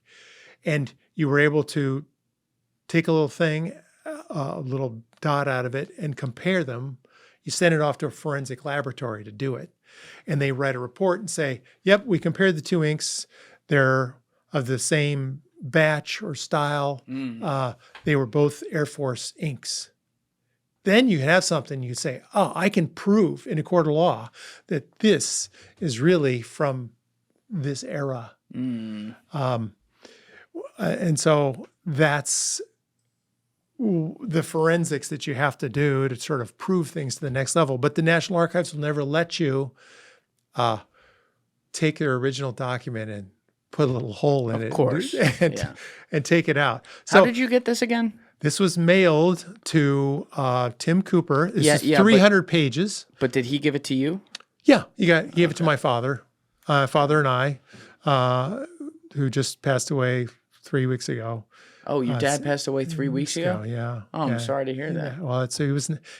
and you were able to take a little thing, a little dot out of it, and compare them. You send it off to a forensic laboratory to do it. And they write a report and say, yep, we compared the two inks. They're of the same batch or style. They were both Air Force inks. Then you have something you say, oh, I can prove in a court of law that this is really from this era. And so that's the forensics that you have to do to sort of prove things to the next level. But the National Archives will never let you take their original document and put a little hole in it. Of course. And take it out. So how did you get this again? This was mailed to Tim Cooper. This is 300 pages. But did he give it to you? Yeah, he gave it to my father and I, who just passed away 3 weeks ago. Oh, your dad passed away 3 weeks ago? Yeah. Oh, I'm sorry to hear that. Well, so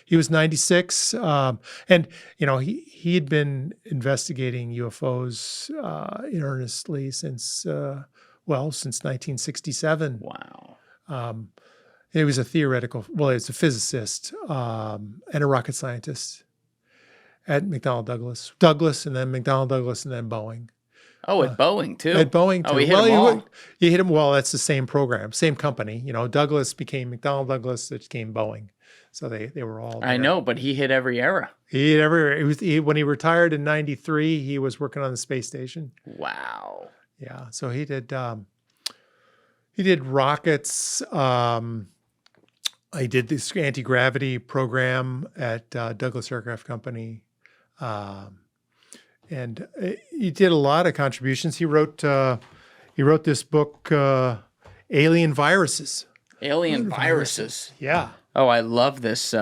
he was 96, and he had been investigating UFOs earnestly since 1967. Wow. He was a he's a physicist and a rocket scientist at McDonnell Douglas, and then McDonnell Douglas, and then Boeing. Oh, at Boeing too. At Boeing too. Oh, he hit them all. You hit him. Well, that's the same program, same company. Douglas became McDonnell Douglas, it became Boeing. So they were all there. I know, but he hit every era. He hit every. When he retired in '93, he was working on the space station. Wow. Yeah. So he did rockets. I did this anti-gravity program at Douglas Aircraft Company. And he did a lot of contributions. He wrote this book, Alien Viruses. Alien Viruses. Yeah. Oh, I love this.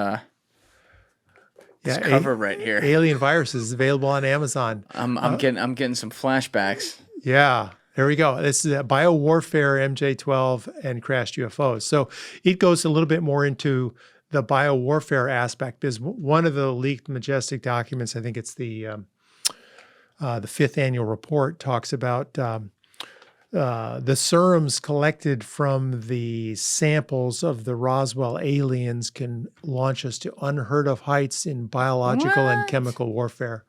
This cover right here. Alien Viruses is available on Amazon. I'm getting some flashbacks. Yeah. There we go. This is Biowarfare, MJ-12, and Crashed UFOs. So it goes a little bit more into the biowarfare aspect. Because one of the leaked Majestic documents, I think it's the 5th annual report, talks about the serums collected from the samples of the Roswell aliens can launch us to unheard of heights in biological and chemical warfare.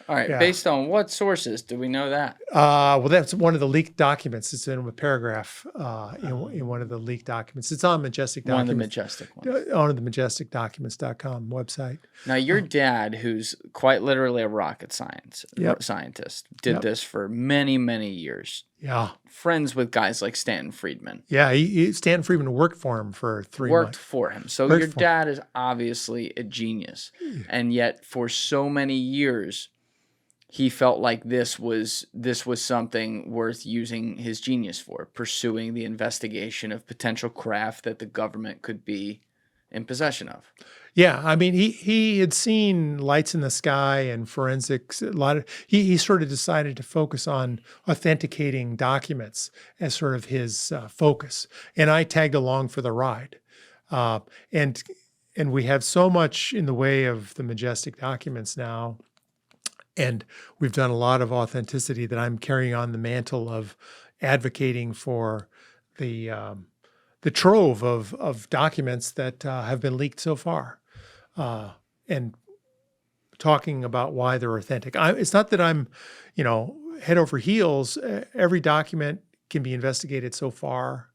All right. Yeah. Based on what sources do we know that? Well, that's one of the leaked documents. It's in a paragraph in one of the leaked documents. It's on Majestic Documents. One of the Majestic ones. On the majesticdocuments.com website. Now, your dad, who's quite literally a rocket scientist, did this for many, many years. Yeah. Friends with guys like Stanton Friedman. Yeah, Stanton Friedman worked for him for 3 months. Worked for him. So your dad is obviously a genius. And yet, for so many years, he felt like this was something worth using his genius for, pursuing the investigation of potential craft that the government could be in possession of. Yeah, I mean, he had seen lights in the sky and forensics. He sort of decided to focus on authenticating documents as sort of his focus, and I tagged along for the ride. And we have so much in the way of the Majestic documents now. And we've done a lot of authenticity that I'm carrying on the mantle of advocating for the trove of documents that have been leaked so far, and talking about why they're authentic. It's not that I'm, head over heels. Every document can be investigated so far,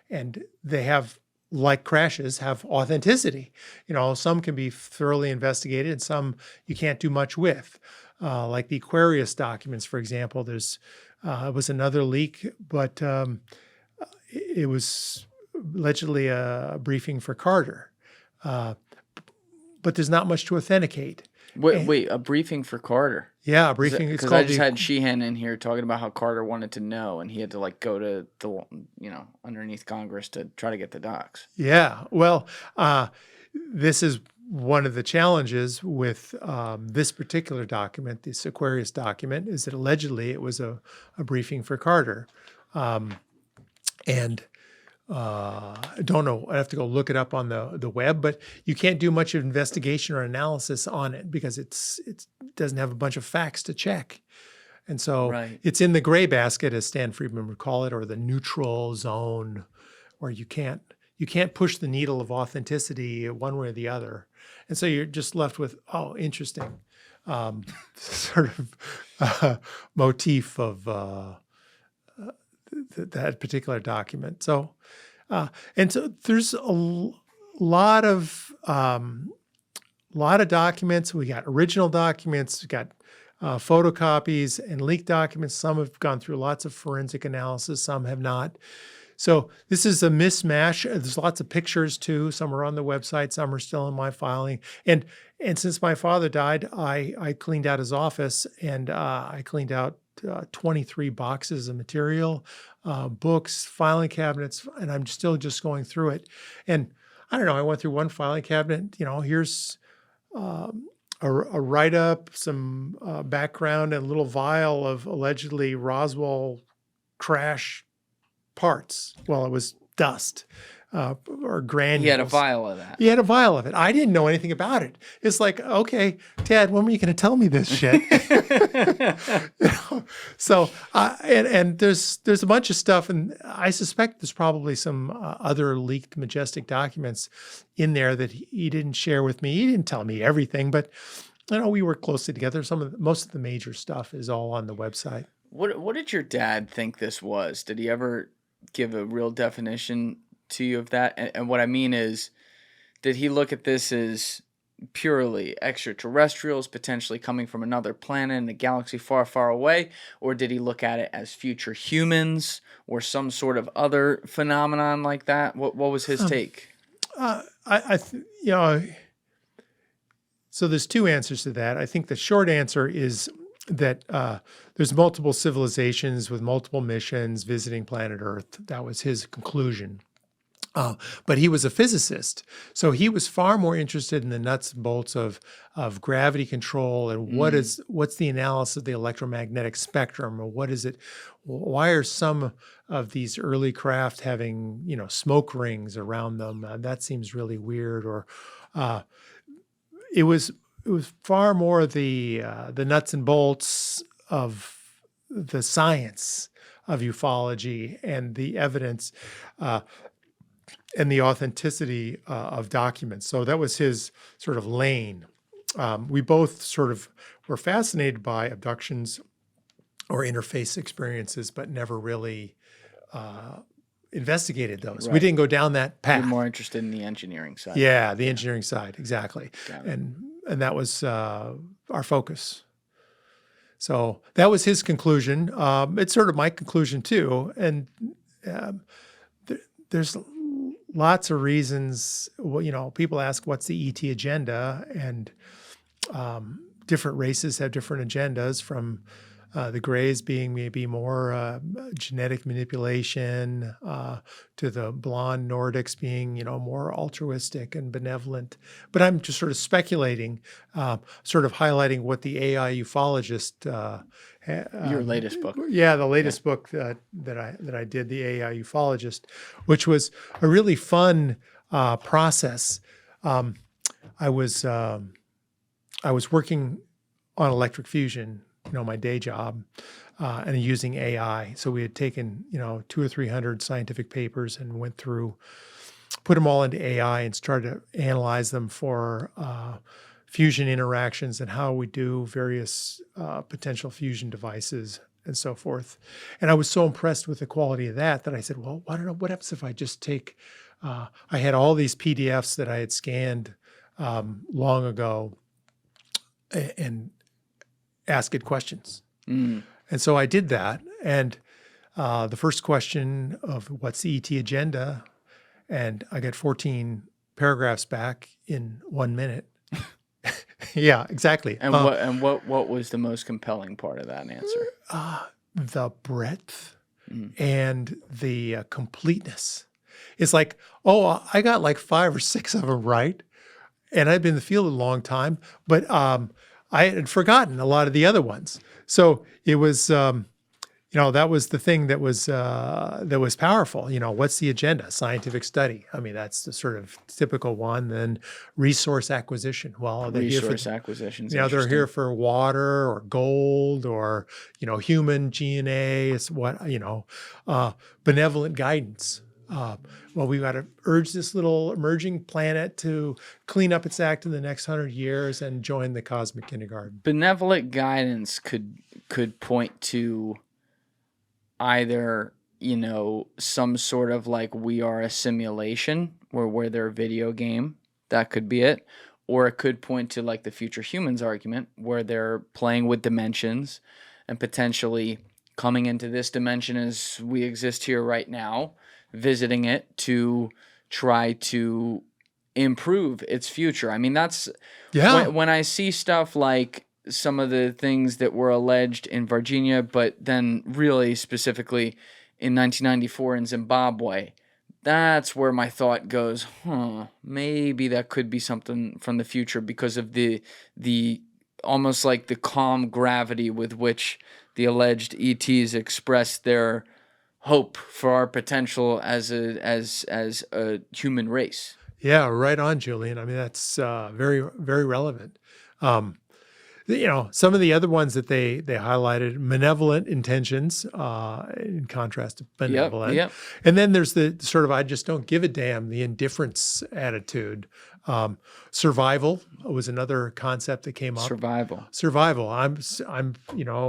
and they have, like crashes, have authenticity. Some can be thoroughly investigated, and some you can't do much with. Like the Aquarius documents, for example, it was another leak, but it was allegedly a briefing for Carter. But there's not much to authenticate. Wait, a briefing for Carter? Yeah, a briefing. Because I just had Sheehan in here talking about how Carter wanted to know, and he had to go to the underneath Congress to try to get the docs. Yeah, well, this is one of the challenges with this particular document, this Aquarius document, is that allegedly it was a briefing for Carter. And I don't know, I'd have to go look it up on the web, but you can't do much of investigation or analysis on it because it doesn't have a bunch of facts to check. And so It's in the gray basket, as Stan Friedman would call it, or the neutral zone, where you can't push the needle of authenticity one way or the other. And so you're just left with, interesting, sort of motif of that particular document. So, and so there's a lot of documents. We got original documents. We got photocopies and leaked documents. Some have gone through lots of forensic analysis. Some have not. So this is a mismatch. There's lots of pictures too. Some are on the website. Some are still in my filing. And since my father died, I cleaned out his office, and I cleaned out 23 boxes of material, books, filing cabinets, and I'm still just going through it. And I don't know, I went through one filing cabinet. Here's a write-up, some background, and a little vial of allegedly Roswell crash parts. Well, it was dust or granules. He had a vial of that. He had a vial of it. I didn't know anything about it. It's like, okay, Dad, when were you going to tell me this shit? So, and there's a bunch of stuff, and I suspect there's probably some other leaked Majestic documents in there that he didn't share with me. He didn't tell me everything, but we work closely together. Most of the major stuff is all on the website. What did your dad think this was? Did he ever give a real definition to you of that? And what I mean is, did he look at this as purely extraterrestrials potentially coming from another planet in a galaxy far, far away? Or did he look at it as future humans or some sort of other phenomenon like that? What was his take? So there's two answers to that. I think the short answer is that there's multiple civilizations with multiple missions visiting planet Earth. That was his conclusion. But he was a physicist, so he was far more interested in the nuts and bolts of gravity control and what's the analysis of the electromagnetic spectrum, or what is it? Why are some of these early craft having smoke rings around them? That seems really weird. Or it was far more the nuts and bolts of the science of ufology and the evidence. And the authenticity of documents. So that was his sort of lane. We both sort of were fascinated by abductions or interface experiences, but never really investigated those. Right. We didn't go down that path. You're more interested in the engineering side. Yeah, the engineering side, exactly. And that was our focus. So that was his conclusion. It's sort of my conclusion too. And there's lots of reasons. People ask, what's the ET agenda? And different races have different agendas, from the Greys being maybe more genetic manipulation, to the blonde Nordics being, more altruistic and benevolent. But I'm just sort of speculating, sort of highlighting what the AI ufologist your latest book. Yeah, the latest book that I did, the AI ufologist, which was a really fun process. I was working on electric fusion, my day job, and using AI. So we had taken 200 or 300 scientific papers and went through, put them all into AI and started to analyze them for fusion interactions and how we do various potential fusion devices and so forth. And I was so impressed with the quality of that I said, well, I don't know, what happens if I just take, I had all these PDFs that I had scanned long ago and ask it questions. And so I did that. And the first question of what's the ET agenda? And I got 14 paragraphs back in 1 minute. Yeah, exactly. And what was the most compelling part of that answer? The breadth and the completeness. It's like, oh, I got like 5 or 6 of them right, and I've been in the field a long time, but I had forgotten a lot of the other ones. So it was, that was the thing that was powerful. What's the agenda? Scientific study. I mean, that's the sort of typical one. Then resource acquisition. Well, they're acquisitions. They're here for water or gold or human GNA. It's what benevolent guidance. Well, we've got to urge this little emerging planet to clean up its act in the next 100 years and join the cosmic kindergarten. Benevolent guidance could point to either, some sort of like we are a simulation or we're their video game. That could be it. Or it could point to like the future humans argument where they're playing with dimensions and potentially coming into this dimension as we exist here right now, visiting it to try to improve its future. I mean, that's when I see stuff like some of the things that were alleged in Virginia, but then really specifically in 1994 in Zimbabwe, that's where my thought goes, maybe that could be something from the future because of the almost like the calm gravity with which the alleged ETs express their hope for our potential as a human race. Yeah, right on, Julian. I mean, that's very, very relevant. Some of the other ones that they highlighted, malevolent intentions, in contrast to benevolent. Yep. And then there's the sort of, I just don't give a damn, the indifference attitude. Survival was another concept that came up. Survival. I'm,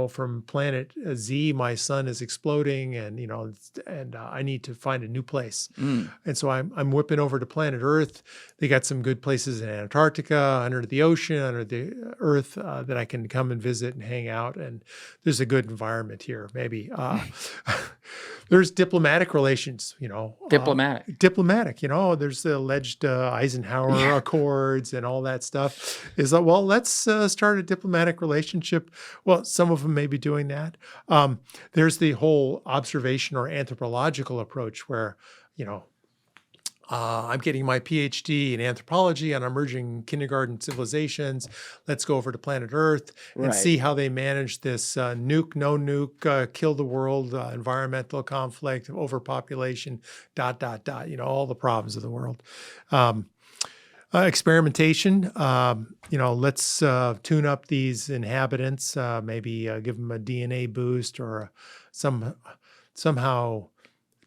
from planet Z. My sun is exploding, and I need to find a new place. And so I'm whipping over to planet Earth. They got some good places in Antarctica, under the ocean, under the Earth that I can come and visit and hang out. And there's a good environment here. Maybe there's diplomatic relations. Diplomatic. There's the alleged Eisenhower Accords and all that stuff. Is that, well, let's start a diplomatic relationship. Well, some of them may be doing that. There's the whole observation or anthropological approach where, I'm getting my PhD in anthropology on emerging kindergarten civilizations. Let's go over to planet Earth and see how they manage this nuke, no nuke, kill the world, environmental conflict, overpopulation, ... all the problems of the world. Experimentation, let's tune up these inhabitants, maybe give them a DNA boost or somehow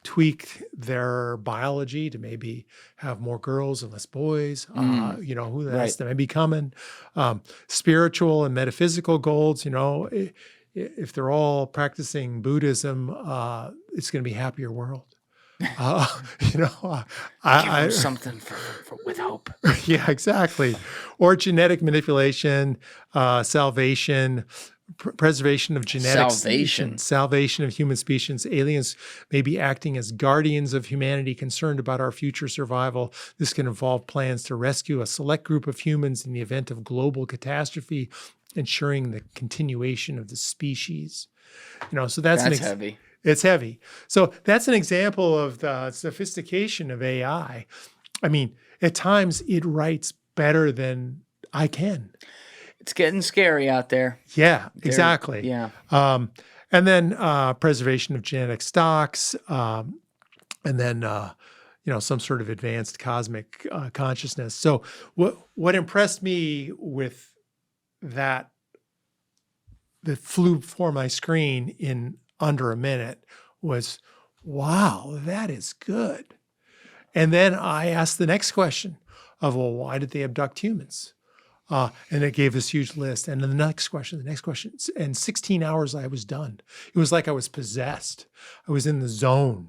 tweak their biology to maybe have more girls and less boys, who that's may be coming. Spiritual and metaphysical goals, if they're all practicing Buddhism, it's going to be a happier world. Give them something with hope. Yeah, exactly. Or genetic manipulation, salvation, preservation of genetics, salvation of human species. Aliens may be acting as guardians of humanity, concerned about our future survival. This can involve plans to rescue a select group of humans in the event of global catastrophe, ensuring the continuation of the species. So that's heavy. It's heavy. So that's an example of the sophistication of AI. I mean, at times it writes better than I can. It's getting scary out there. Yeah, exactly. Yeah. And then preservation of genetic stocks, and then some sort of advanced cosmic consciousness. So what impressed me with that flew before my screen in under a minute was, wow, that is good. And then I asked the next question of, well, why did they abduct humans? And it gave this huge list. And then the next question. And 16 hours I was done. It was like I was possessed. I was in the zone,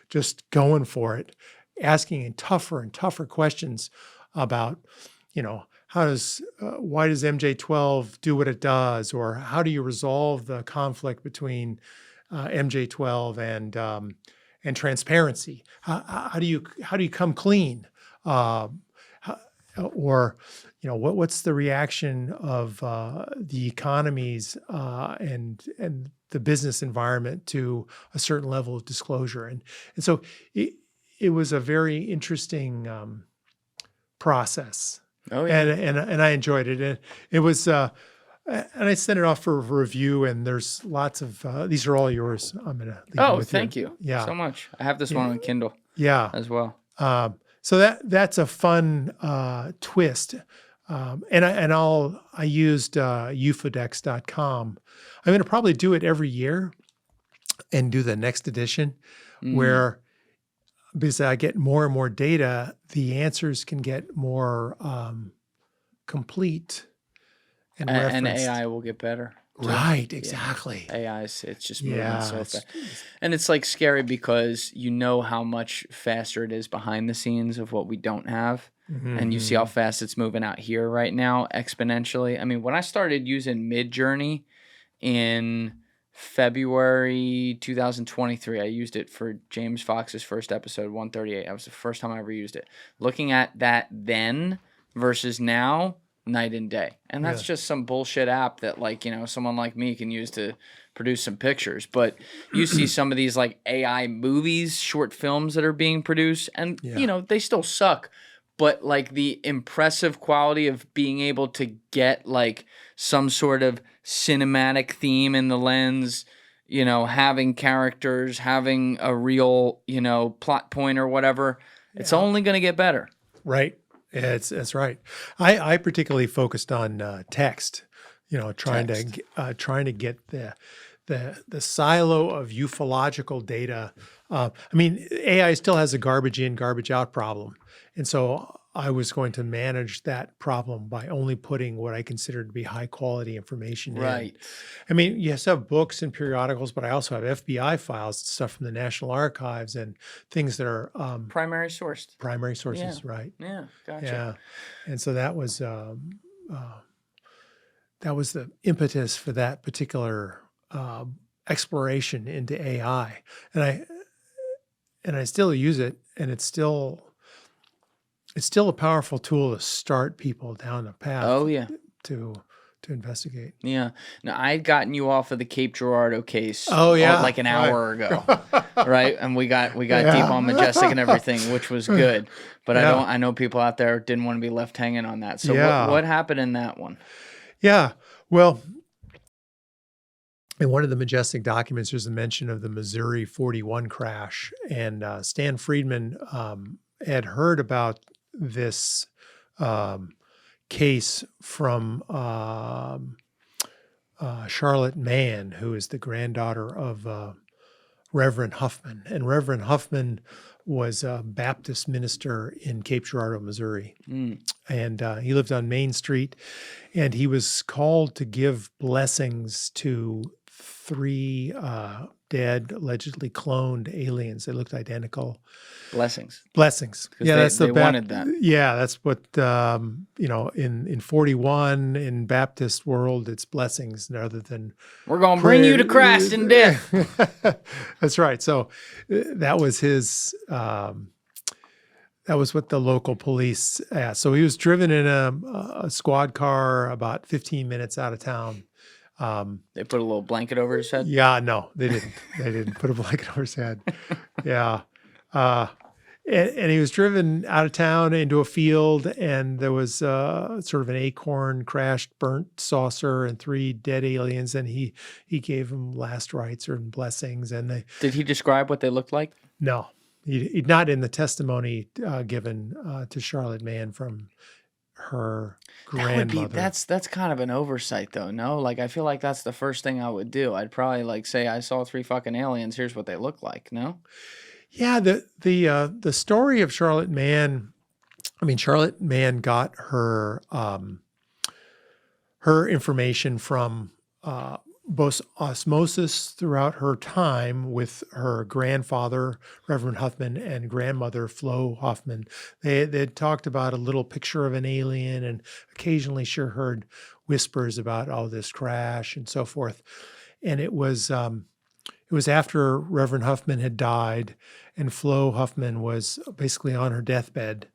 just going for it, asking tougher and tougher questions about, why does MJ-12 do what it does? Or how do you resolve the conflict between MJ-12 and transparency? How do you come clean? What's the reaction of the economies and the business environment to a certain level of disclosure? And so it was a very interesting process. Oh yeah, and I enjoyed it. And it was. And I sent it off for review, and there's lots of these are all yours. I'm gonna leave them with thank you so much. I have this one on Kindle as well. So that's a fun twist. And I used ufodex.com. I'm going to probably do it every year and do the next edition where, because I get more and more data, the answers can get more complete and AI will get better. Right, exactly. AI it's just moving so fast. And it's like scary because you know how much faster it is behind the scenes of what we don't have. Mm-hmm. And you see how fast it's moving out here right now exponentially. I mean, when I started using Midjourney in February 2023, I used it for James Fox's first episode, 138. That was the first time I ever used it. Looking at that then versus now, night and day. And that's just some bullshit app that someone like me can use to produce some pictures. But you see some of these like AI movies, short films that are being produced, and they still suck. But like the impressive quality of being able to get like some sort of cinematic theme in the lens, having characters, having a real, plot point or whatever, it's only going to get better. Right. That's right. I particularly focused on text, trying to get the silo of ufological data. I mean, AI still has a garbage in, garbage out problem. And so I was going to manage that problem by only putting what I considered to be high quality information in. Right. I mean, yes, I have books and periodicals, but I also have FBI files and stuff from the National Archives and things that are Primary sourced. primary sources, right? Yeah. Gotcha. Yeah, and so that was the impetus for that particular exploration into AI, and I still use it, and it's still a powerful tool to start people down a path. Oh yeah. To investigate. Yeah. Now I had gotten you off of the Cape Girardeau case. Oh yeah, like an hour ago, right? And we got Yeah. deep on Majestic and everything, which was good. But Yeah. I know people out there didn't want to be left hanging on that. So Yeah. what happened in that one? Yeah. Well, in one of the Majestic documents, there's a mention of the Missouri 41 crash, and Stan Friedman had heard about this case from Charlotte Mann, who is the granddaughter of Reverend Huffman. And Reverend Huffman was a Baptist minister in Cape Girardeau, Missouri. And he lived on Main Street, and he was called to give blessings to 3 dead, allegedly cloned aliens. They looked identical. Blessings. Yeah, that's they wanted that. Yeah, that's what in 41 in Baptist world, it's blessings rather than We're gonna bring you to Christ in death. That's right. So that was his. That was what the local police asked. So he was driven in a squad car about 15 minutes out of town. They put a little blanket over his head. Yeah, no, they didn't. They didn't put a blanket over his head. Yeah. And he was driven out of town into a field, and there was sort of an acorn crashed burnt saucer and 3 dead aliens, and he gave them last rites or blessings. And Did he describe what they looked like? No, he not in the testimony given to Charlotte Mann from her grandmother. That's kind of an oversight, though. No, like I feel like that's the first thing I would do. I'd probably say I saw 3 fucking aliens. Here's what they look like. No. Yeah, the story of Charlotte Mann. I mean, Charlotte Mann got her her information from both osmosis throughout her time with her grandfather, Reverend Huffman, and grandmother, Flo Huffman. They talked about a little picture of an alien, and occasionally she heard whispers about this crash and so forth. And it was after Reverend Huffman had died, and Flo Huffman was basically on her deathbed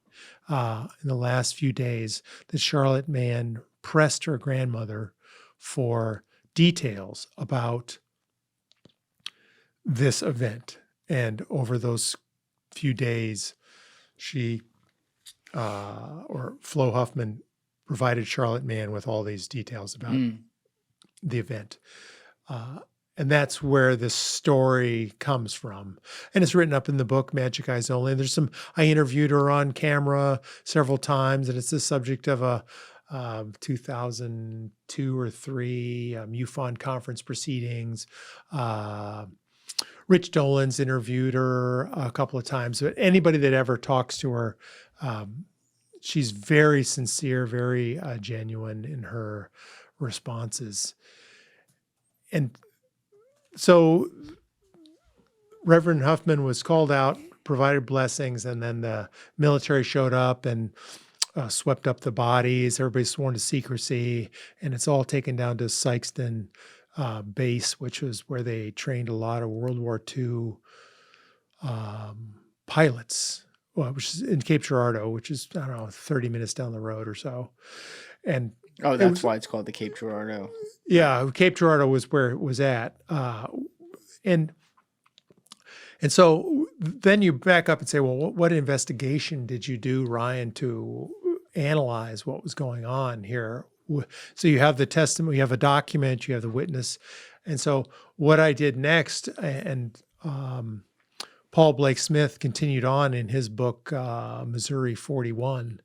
in the last few days, that Charlotte Mann pressed her grandmother for details about this event. And over those few days, she or Flo Huffman provided Charlotte Mann with all these details about the event. And that's where this story comes from. And it's written up in the book, Magic Eyes Only. And I interviewed her on camera several times, and it's the subject of a 2002 or 3 MUFON conference proceedings. Rich Dolan's interviewed her a couple of times. But anybody that ever talks to her, she's very sincere, very genuine in her responses. And so Reverend Huffman was called out, provided blessings, and then the military showed up and swept up the bodies. Everybody's sworn to secrecy, and it's all taken down to Sykeston base, which was where they trained a lot of World War II pilots, which is in Cape Girardeau, which is, 30 minutes down the road or so. And that's why it's called the Cape Girardeau. Yeah, Cape Girardeau was where it was at. And so then you back up and say, well, what investigation did you do, Ryan, to analyze what was going on here? So you have the testimony, you have a document, you have the witness. And so what I did next, and Paul Blake Smith continued on in his book, Missouri 41,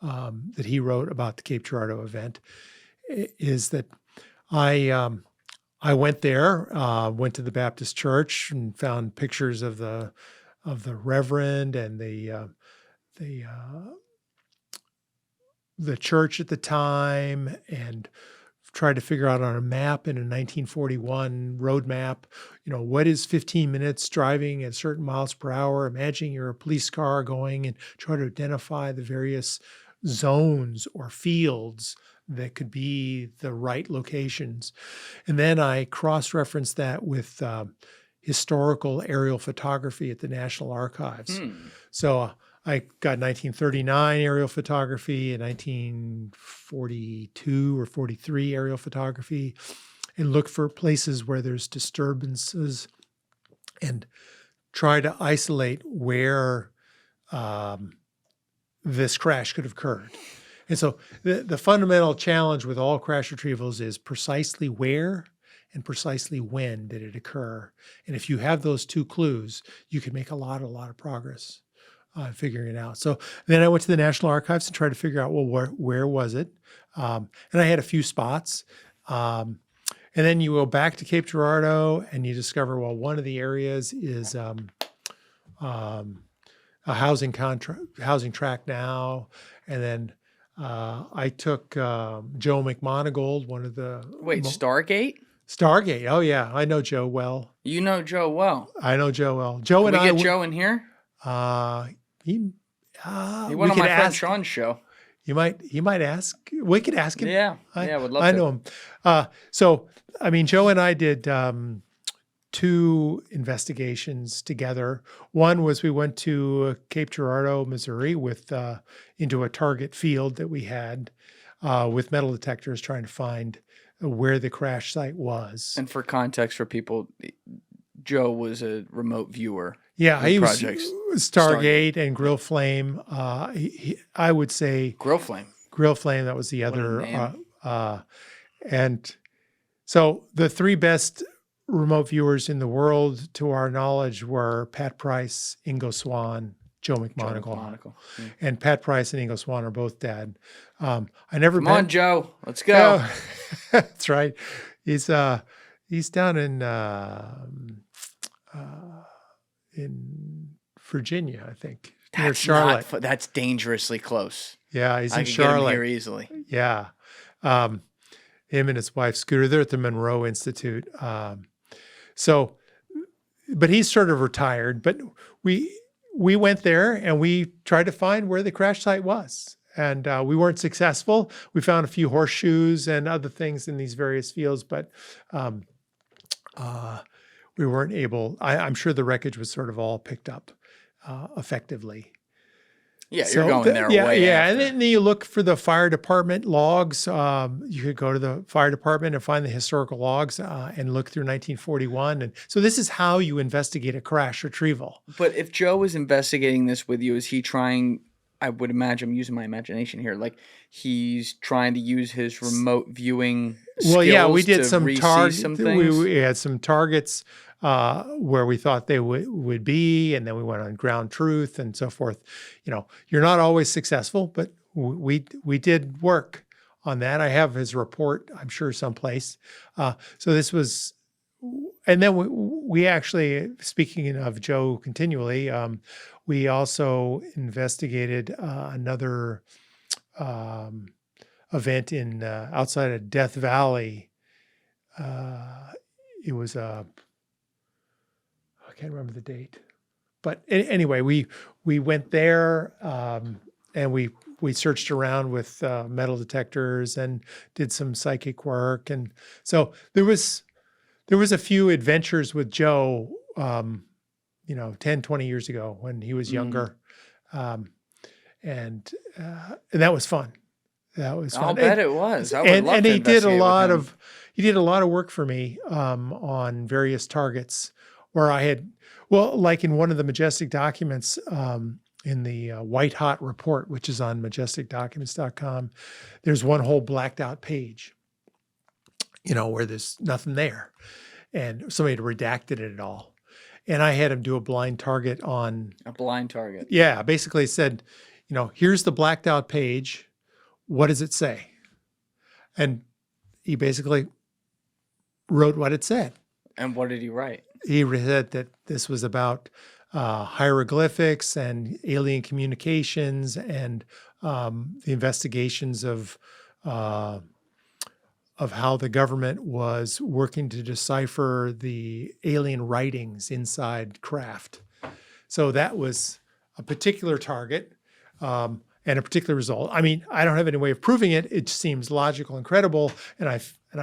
that he wrote about the Cape Girardeau event, is that I went there, went to the Baptist church and found pictures of the Reverend and the the church at the time and tried to figure out on a map in a 1941 road map, what is 15 minutes driving at certain miles per hour? Imagine you're a police car going and try to identify the various zones or fields that could be the right locations. And then I cross-referenced that with historical aerial photography at the National Archives. So I got 1939 aerial photography and 1942 or 43 aerial photography, and look for places where there's disturbances and try to isolate where this crash could have occurred. And so the fundamental challenge with all crash retrievals is precisely where and precisely when did it occur. And if you have those two clues, you can make a lot of progress figuring it out. So then I went to the National Archives and tried to figure out, well, where was it? And I had a few spots. And then you go back to Cape Girardeau and you discover, well, one of the areas is a housing tract now. And then I took Joe McMonagle, one of the... Wait, Stargate? Stargate. Oh, yeah. I know Joe well. You know Joe well. I know Joe well. Joe Can and we I... get Joe in here? He went on my friend Sean's show. He might ask. We could ask him. Yeah, would love to. I know him. So, I mean, Joe and I did 2 investigations together. One was we went to Cape Girardeau, Missouri, into a target field that we had with metal detectors trying to find where the crash site was. And for context for people, Joe was a remote viewer. Yeah, he was Stargate and Grill Flame. I would say Grill Flame. Grill Flame. That was the other. And so the 3 best remote viewers in the world, to our knowledge, were Pat Price, Ingo Swan, Joe McMonagle. And Pat Price and Ingo Swan are both dead. Come on, Joe. Let's go. Oh, that's right. He's down in Virginia, I think, near Charlotte. That's dangerously close. Yeah, he's in Charlotte. Charlotte. Get him here easily. Yeah. Him and his wife, Scooter, they're at the Monroe Institute. But he's sort of retired. But we went there and we tried to find where the crash site was. And we weren't successful. We found a few horseshoes and other things in these various fields, but we weren't able. I'm sure the wreckage was sort of all picked up effectively. Yeah, you're going there way after. And then you look for the fire department logs. You could go to the fire department and find the historical logs and look through 1941. And so this is how you investigate a crash retrieval. But if Joe was investigating this with you, is he trying... I would imagine, I'm using my imagination here, like he's trying to use his remote viewing skills. Well, yeah, we did some targets. We had some targets where we thought they would be, and then we went on ground truth and so forth. You're not always successful, but we did work on that. I have his report, I'm sure, someplace. So this was... And then we actually, speaking of Joe continually, we also investigated another event in outside of Death Valley. It was I can't remember the date, but anyway, we went there and we searched around with metal detectors and did some psychic work, and so there was a few adventures with Joe, 10, 20 years ago when he was younger. And that was fun. That was fun. I'll bet it was. And he did a lot of work for me on various targets where I had, like in one of the Majestic documents, in the White Hot report, which is on majesticdocuments.com, there's one whole blacked out page, where there's nothing there. And somebody had redacted it at all. And I had him do a blind target on... A blind target. Yeah, basically said, here's the blacked out page. What does it say? And he basically wrote what it said. And what did he write? He said that this was about hieroglyphics and alien communications and the investigations of how the government was working to decipher the alien writings inside craft. So that was a particular target and a particular result. I mean, I don't have any way of proving it. It seems logical and credible, and I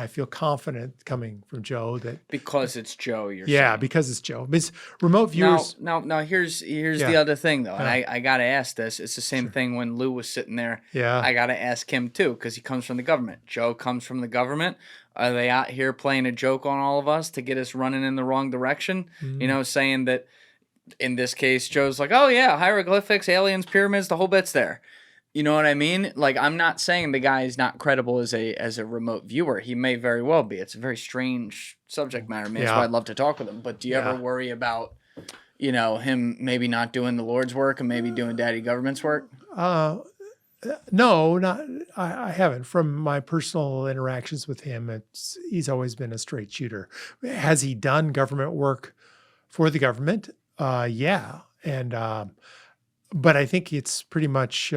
feel confident coming from Joe that because it's Joe. You're yeah, saying. because it's Joe. It's remote viewers. Now here's the other thing though, and I gotta ask this. It's the same thing when Lou was sitting there. Yeah, I gotta ask him too because he comes from the government. Joe comes from the government. Are they out here playing a joke on all of us to get us running in the wrong direction? You know, saying that in this case, Joe's like, oh yeah, hieroglyphics, aliens, pyramids, the whole bit's there. You know what I mean? Like, I'm not saying the guy is not credible as a remote viewer. He may very well be. It's a very strange subject matter. I mean, that's why I'd love to talk with him. But do you ever worry about, you know, him maybe not doing the Lord's work and maybe doing daddy government's work? No, not. I haven't. From my personal interactions with him, he's always been a straight shooter. Has he done government work for the government? Yeah, and but I think it's pretty much.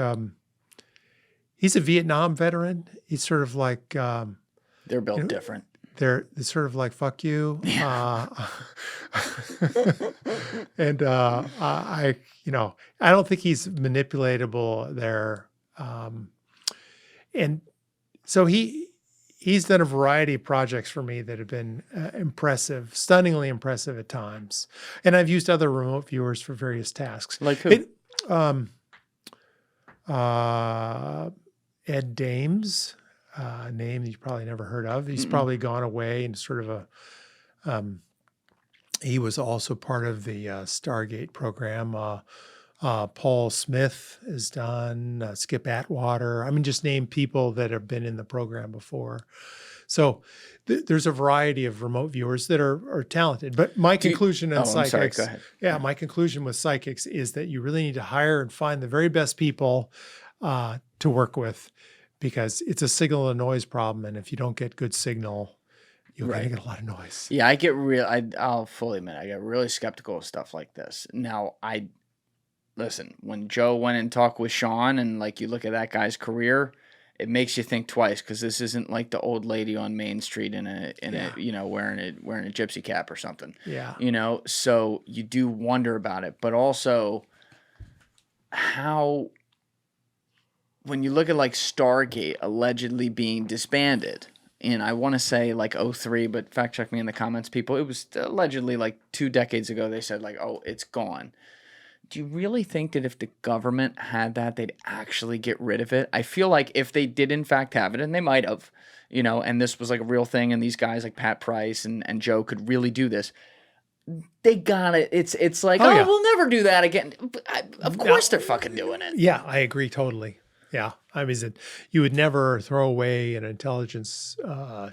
He's a Vietnam veteran. He's sort of like they're built different. They're sort of like fuck you. Yeah. And I don't think he's manipulatable there. And so he's done a variety of projects for me that have been impressive, stunningly impressive at times. And I've used other remote viewers for various tasks. Like who? Ed Dames, a name that you probably never heard of. He's probably gone away and sort of he was also part of the Stargate program. Paul Smith is done, Skip Atwater. I mean, just name people that have been in the program before. So there's a variety of remote viewers that are talented. But my conclusion on psychics, I'm sorry, go ahead. Yeah, my conclusion with psychics is that you really need to hire and find the very best people to work with, because it's a signal and noise problem. And if you don't get good signal, you're going to get a lot of noise. Yeah, I'll fully admit, I get really skeptical of stuff like this. Now, listen, when Joe went and talked with Sean and like you look at that guy's career, it makes you think twice, because this isn't like the old lady on Main Street in a you know, wearing a gypsy cap or something. Yeah. You know, so you do wonder about it, but also how, when you look at like Stargate allegedly being disbanded, and I want to say like 03, but fact check me in the comments, people, it was allegedly like 2 decades ago they said like, oh, it's gone. Do you really think that if the government had that, they'd actually get rid of it? I feel like if they did in fact have it, and they might have, you know, and this was like a real thing, and these guys like Pat Price and Joe could really do this, they got it. It's like, yeah. We'll never do that again. Of course they're fucking doing it. Yeah, I agree totally. Yeah, I mean, you would never throw away an intelligence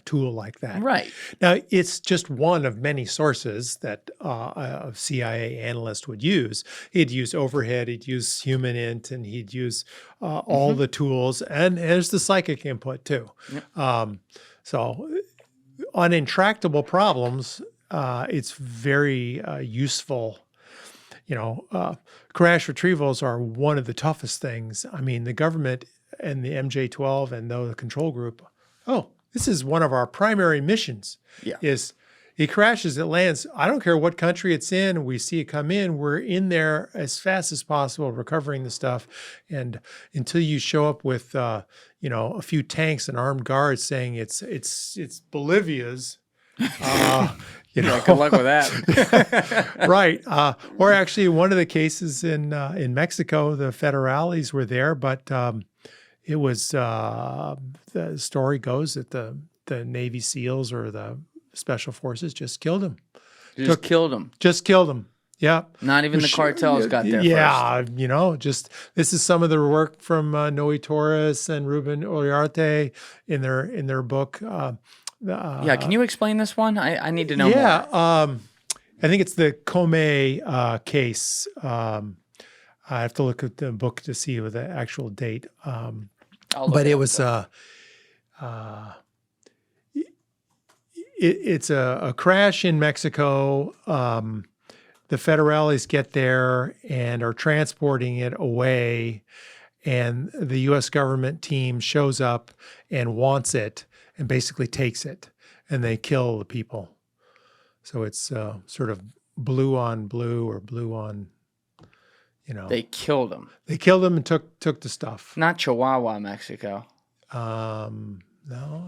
tool like that. Right. Now, it's just one of many sources that a CIA analyst would use. He'd use overhead, he'd use human int, and he'd use all the tools, and there's the psychic input too. Yep. So on intractable problems, it's very useful. You know, crash retrievals are one of the toughest things. I mean, the government and the MJ-12 and the control group, this is one of our primary missions. Yeah. Is it crashes, it lands. I don't care what country it's in. We see it come in. We're in there as fast as possible, recovering the stuff. And until you show up with, a few tanks and armed guards saying it's Bolivia's, good luck with that. Right. Or actually, one of the cases in Mexico, the federales were there, but it was the story goes that the Navy SEALs or the Special Forces just killed him. Just killed him. Just killed him. Yeah. Not even the cartels got there first. This is some of the work from Noe Torres and Ruben Uriarte in their book. Can you explain this one? I need to know more. I think it's the Comey case. I have to look at the book to see the actual date. But it was it's a crash in Mexico. The federales get there and are transporting it away, and the U.S. government team shows up and wants it and basically takes it, and they kill the people. So it's sort of blue on blue or blue on, They killed him. They killed him and took the stuff. Not Chihuahua, Mexico. No,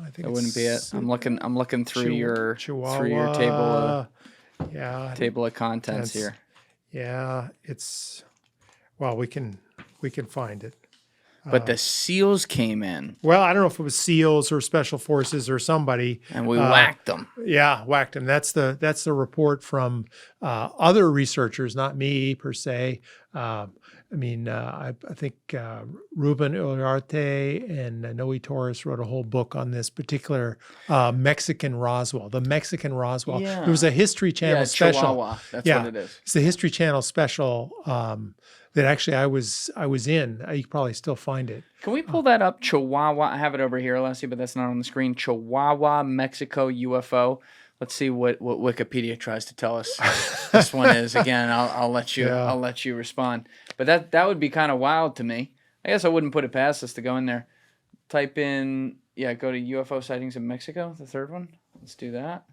I think That wouldn't be it. I'm looking through your Chihuahua. through your table of contents That's- here. Yeah, it's we can find it. But the SEALs came in Well, I don't know if it was SEALs or Special Forces or somebody. and we whacked them. Yeah, whacked him. That's the report from other researchers, not me per se. I think Ruben Uriarte and Noe Torres wrote a whole book on this particular Mexican Roswell. The Mexican Roswell. Yeah. It was a History Channel special. Chihuahua. That's what it is. It's the History Channel special that actually I was in. You can probably still find it. Can we pull that up? Chihuahua. I have it over here, Leslie, but that's not on the screen. Chihuahua, Mexico UFO. Let's see what Wikipedia tries to tell us. This one is. Again, I'll let you Yeah. I'll let you respond. But that would be kind of wild to me. I guess I wouldn't put it past us to go in there. Type in go to UFO sightings in Mexico, the third one. Let's do that.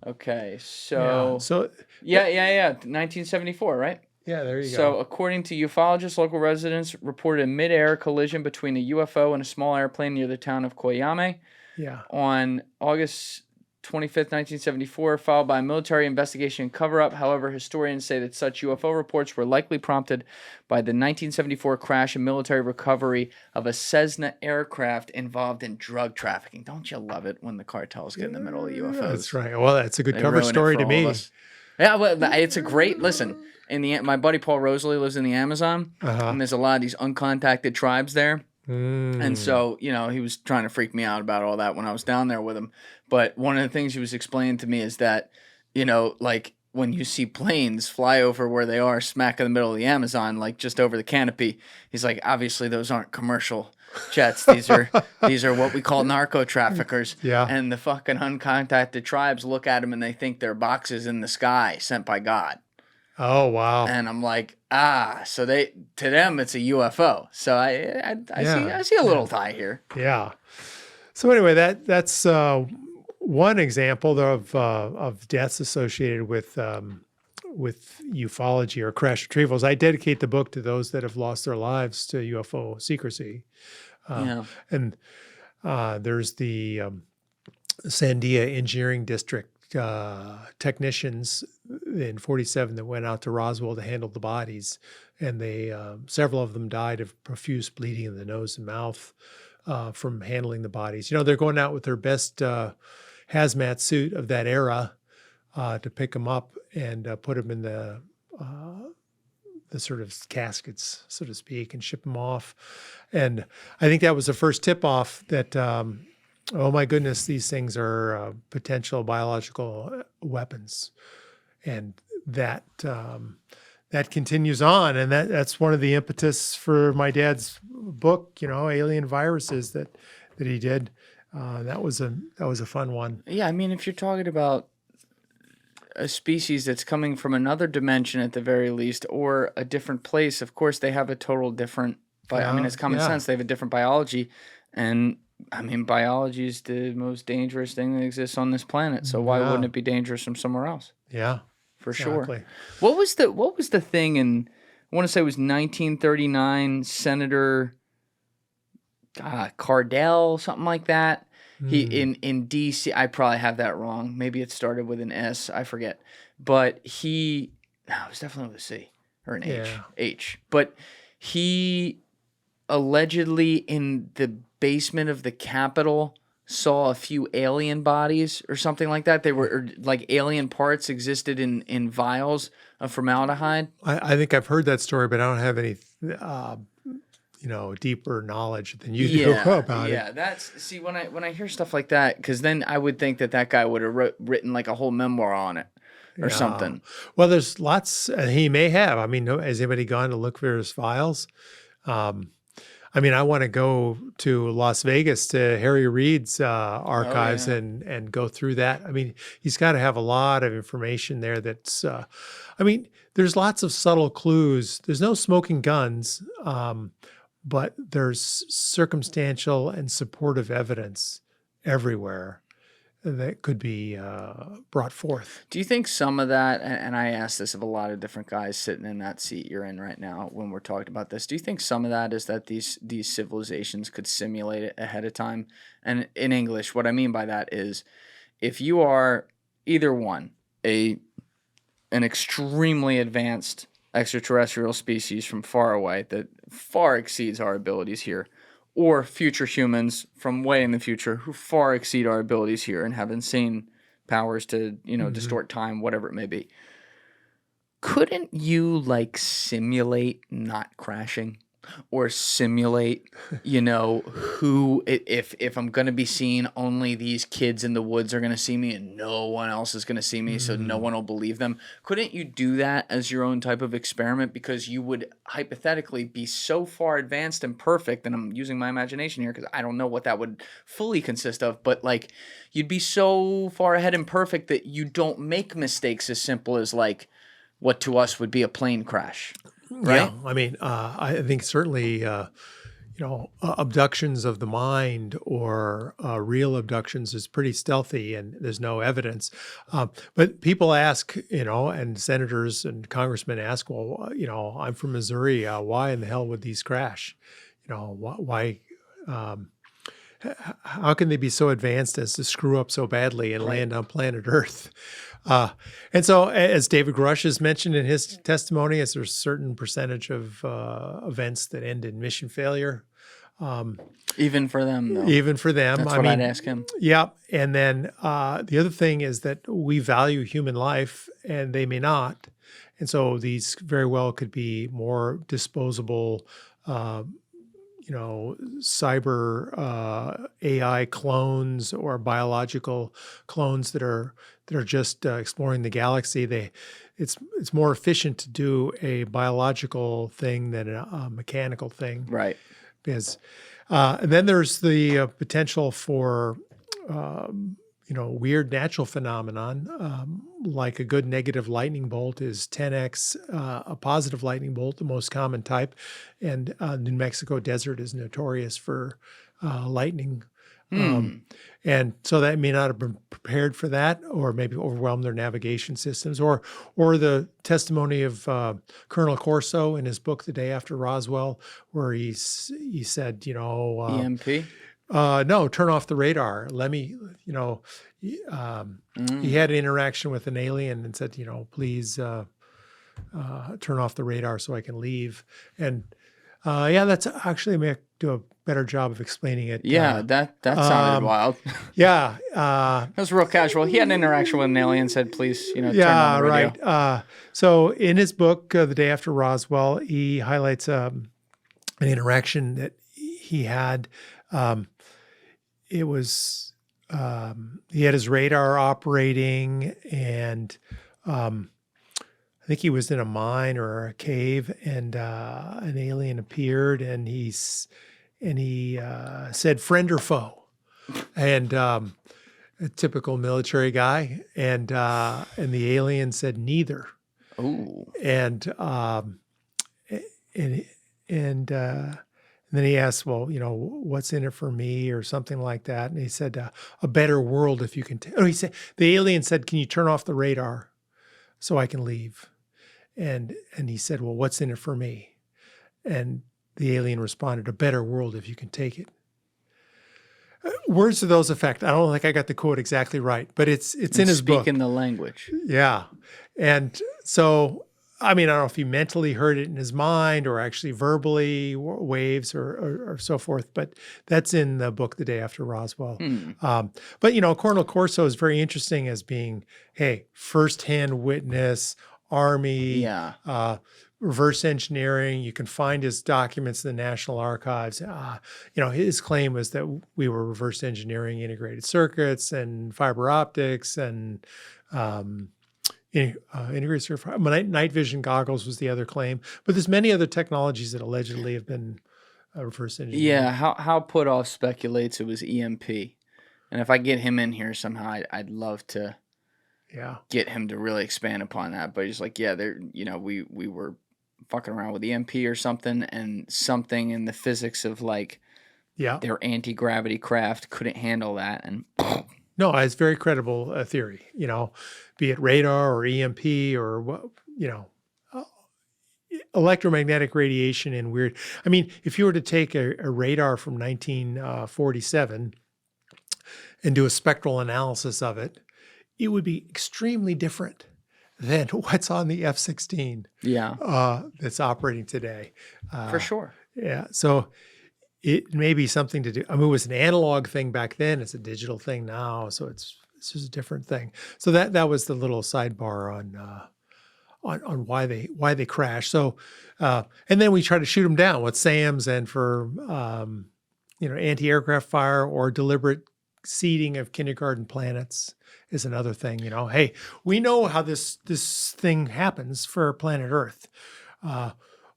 Okay, so 1974, right? Yeah, there you go. So, according to ufologists, local residents reported a mid-air collision between a UFO and a small airplane near the town of Coyame Yeah. on August 25th, 1974, followed by a military investigation and cover-up. However, historians say that such UFO reports were likely prompted by the 1974 crash and military recovery of a Cessna aircraft involved in drug trafficking. Don't you love it when the cartels get in the middle of UFOs? That's right. Well, that's a good They cover ruin it story for to all of me. us. Yeah, well, it's a great listen. My buddy Paul Rosalie lives in the Amazon, and there's a lot of these uncontacted tribes there. And so, he was trying to freak me out about all that when I was down there with him. But one of the things he was explaining to me is that, like when you see planes fly over where they are, smack in the middle of the Amazon, like just over the canopy, he's like, obviously those aren't commercial jets. These are what we call narco traffickers. Yeah. And the fucking uncontacted tribes look at them and they think they're boxes in the sky sent by God. Oh, wow. And I'm like, so to them it's a UFO. So I see a little tie here. Yeah. So anyway, that's one example of deaths associated with ufology or crash retrievals. I dedicate the book to those that have lost their lives to UFO secrecy. And there's the Sandia Engineering District technicians in 47 that went out to Roswell to handle the bodies, and they several of them died of profuse bleeding in the nose and mouth from handling the bodies. They're going out with their best hazmat suit of that era to pick them up and put them in the sort of caskets, so to speak, and ship them off. And I think that was the first tip-off that oh my goodness, these things are potential biological weapons, and that continues on, and that's one of the impetus for my dad's book, Alien Viruses that he did. That was a fun one. Yeah, I mean, if you're talking about a species that's coming from another dimension at the very least, or a different place, of course they have a total different. It's common sense. They have a different biology, and biology is the most dangerous thing that exists on this planet. So why wouldn't it be dangerous from somewhere else? Yeah, for exactly. sure. What was the thing in? I want to say it was 1939. Senator Cardell, something like that. He in D.C. I probably have that wrong. Maybe it started with an S. I forget. But it was definitely with a C or an H. H. But he allegedly in the basement of the Capitol saw a few alien bodies or something like that. They were like alien parts existed in vials of formaldehyde. I think I've heard that story, but I don't have any deeper knowledge than you do about it. Yeah, when I hear stuff like that, because then I would think that guy would have written like a whole memoir on it or something. Well, there's lots. He may have. Has anybody gone to look for his files? I want to go to Las Vegas to Harry Reid's archives and go through that. He's got to have a lot of information there that's, there's lots of subtle clues. There's no smoking guns, but there's circumstantial and supportive evidence everywhere that could be brought forth. Do you think some of that, and I asked this of a lot of different guys sitting in that seat you're in right now when we're talking about this, do you think some of that is that these civilizations could simulate it ahead of time? And in English, what I mean by that is if you are either one, an extremely advanced extraterrestrial species from far away that far exceeds our abilities here, or future humans from way in the future who far exceed our abilities here and have insane powers to, distort time, whatever it may be. Couldn't you simulate not crashing or simulate, who, if I'm going to be seen, only these kids in the woods are going to see me and no one else is going to see me, so no one will believe them? Couldn't you do that as your own type of experiment? Because you would hypothetically be so far advanced and perfect, and I'm using my imagination here because I don't know what that would fully consist of, but you'd be so far ahead and perfect that you don't make mistakes as simple as what to us would be a plane crash. Right? Yeah, I mean, I think certainly, abductions of the mind or real abductions is pretty stealthy, and there's no evidence. But people ask, and senators and congressmen ask, well, I'm from Missouri. Why in the hell would these crash? Why? How can they be so advanced as to screw up so badly and land on planet Earth? And so, as David Grusch has mentioned in his testimony, there's a certain percentage of events that end in mission failure. Even for them, though. Even for them. That's what I'd ask him. Yeah. And then the other thing is that we value human life and they may not. And so these very well could be more disposable, cyber AI clones or biological clones that are just exploring the galaxy. It's more efficient to do a biological thing than a mechanical thing, right? Because and then there's the potential for weird natural phenomenon, like a good negative lightning bolt is 10x a positive lightning bolt, the most common type. And New Mexico desert is notorious for lightning. And so that may not have been prepared for that, or maybe overwhelmed their navigation systems, or the testimony of Colonel Corso in his book, The Day After Roswell, where he said, EMP? No, turn off the radar. Let me, he had an interaction with an alien and said, please turn off the radar so I can leave. And that's actually, I may do a better job of explaining it. Yeah, that sounded wild. Yeah. That was real casual. He had an interaction with an alien, said, please, turn on the radio. Right. So in his book, The Day After Roswell, he highlights an interaction that he had. It was, he had his radar operating, and I think he was in a mine or a cave, and an alien appeared, and he said, "Friend or foe?" And a typical military guy, and the alien said, "Neither." Ooh. And then he asked, well, what's in it for me or something like that. And he said, a better world if you can. He said, the alien said, can you turn off the radar so I can leave? And he said, well, what's in it for me? And the alien responded, a better world if you can take it. Words to those effect. I don't think I got the quote exactly right, but it's in his book. Speaking the language. Yeah. And so, I don't know if he mentally heard it in his mind or actually verbally, waves or so forth, but that's in the book, The Day After Roswell. But, Colonel Corso is very interesting as being, firsthand witness, Army, reverse engineering. You can find his documents in the National Archives. His claim was that we were reverse engineering integrated circuits and fiber optics and integrated circuit. Night vision goggles was the other claim. But there's many other technologies that allegedly have been reverse engineered. Yeah, how Putoff speculates it was EMP. And if I get him in here somehow, I'd love to get him to really expand upon that. But he's like, we were fucking around with EMP or something, and something in the physics of like Yeah. their anti-gravity craft couldn't handle that, and No, it's very credible theory, be it radar or EMP or what, uh, electromagnetic radiation and weird. I mean, if you were to take a radar from 1947 and do a spectral analysis of it, it would be extremely different than what's on the F-16 that's operating today. for sure. Yeah. So it may be something to do. I mean, it was an analog thing back then. It's a digital thing now. So it's just a different thing. So that was the little sidebar on why they crash. So, and then we try to shoot them down with SAMs and for, anti-aircraft fire or deliberate seeding of kindergarten planets is another thing. Hey, we know how this thing happens for planet Earth.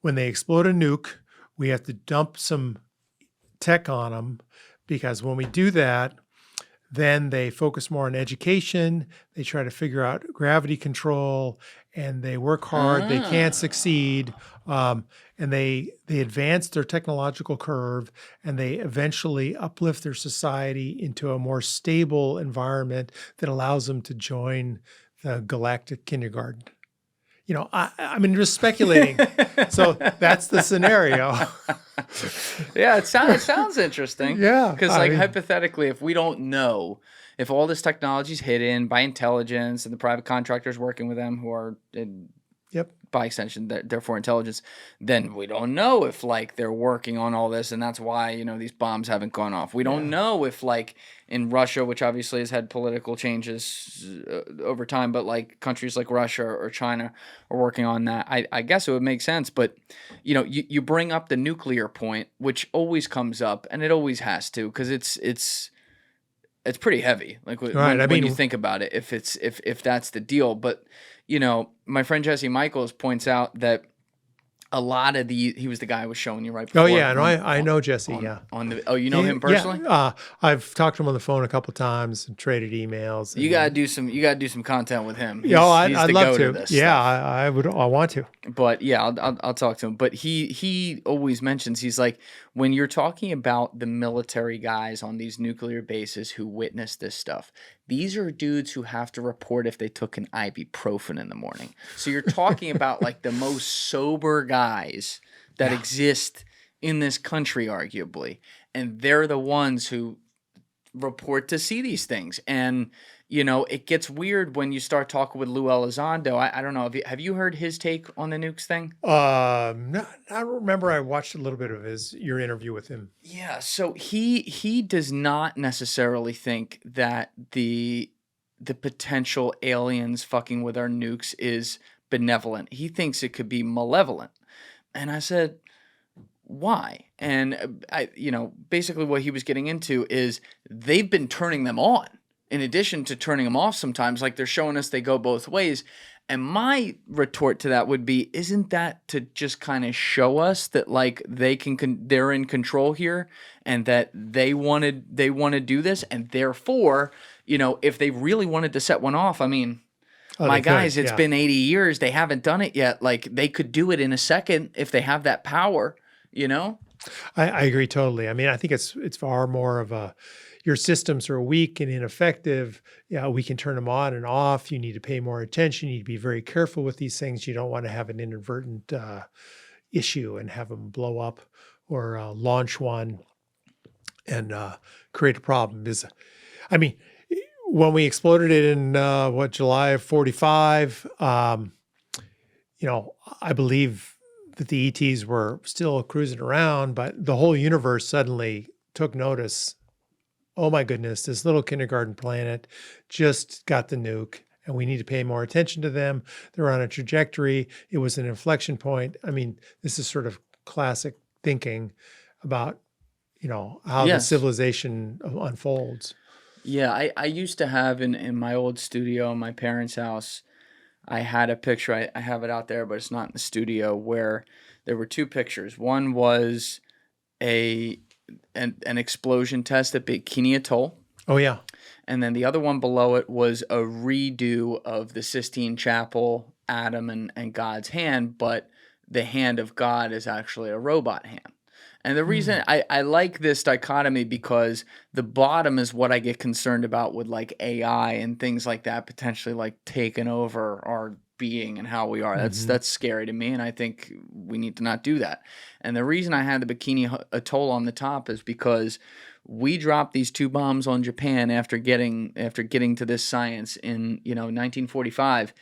When they explode a nuke, we have to dump some tech on them, because when we do that, then they focus more on education. They try to figure out gravity control, and they work hard. They can't succeed, and they advance their technological curve, and they eventually uplift their society into a more stable environment that allows them to join the galactic kindergarten. I mean, just speculating. So that's the scenario. Yeah, it sounds interesting. Yeah, because hypothetically, if we don't know, if all this technology is hidden by intelligence and the private contractors working with them who are by extension therefore intelligence, then we don't know if like they're working on all this, and that's why these bombs haven't gone off. We don't know if like in Russia, which obviously has had political changes over time, but like countries like Russia or China are working on that. I guess it would make sense, but you bring up the nuclear point, which always comes up, and it always has to, because it's pretty heavy. Like when you think about it, if that's the deal. But my friend Jesse Michaels points out that a lot of he was the guy I was showing you right before. Oh yeah, I know Jesse. You know him personally? Yeah, I've talked to him on the phone a couple times and traded emails. You gotta do some content with him. I'd love to. Yeah, I would. I want to. But yeah, I'll talk to him. But he always mentions, he's like, when you're talking about the military guys on these nuclear bases who witness this stuff, these are dudes who have to report if they took an ibuprofen in the morning. So you're talking about like the most sober guys that exist in this country, arguably, and they're the ones who report to see these things. And it gets weird when you start talking with Lou Elizondo. I don't know. Have you heard his take on the nukes thing? No, I remember I watched a little bit of your interview with him. Yeah. So he does not necessarily think that the potential aliens fucking with our nukes is benevolent. He thinks it could be malevolent. And I said, why? And basically what he was getting into is they've been turning them on, in addition to turning them off sometimes. Like, they're showing us they go both ways. And my retort to that would be, isn't that to just kind of show us that like they're in control here, and that they want to do this, and therefore, if they really wanted to set one off, I mean, my guys, it's been 80 years, they haven't done it yet. Like, they could do it in a second if they have that power. I agree totally. I mean, I think it's far more of your systems are weak and ineffective. Yeah, we can turn them on and off. You need to pay more attention. You need to be very careful with these things. You don't want to have an inadvertent issue and have them blow up or launch one and create a problem. I mean, when we exploded it in July of 45, I believe that the ETs were still cruising around, but the whole universe suddenly took notice. Oh my goodness, this little kindergarten planet just got the nuke, and we need to pay more attention to them. They're on a trajectory. It was an inflection point. I mean, this is sort of classic thinking about, how the civilization unfolds. Yeah, I used to have in my old studio in my parents' house, I had a picture. I have it out there, but it's not in the studio, where there were two pictures. One was an explosion test at Bikini Atoll. Oh, yeah. And then the other one below it was a redo of the Sistine Chapel, Adam and God's hand, but the hand of God is actually a robot hand. And the reason I like this dichotomy, because the bottom is what I get concerned about with like AI and things like that, potentially like taking over our being and how we are. That's scary to me, and I think we need to not do that. And the reason I had the Bikini Atoll on the top is because we dropped these 2 bombs on Japan after getting to this science in 1945,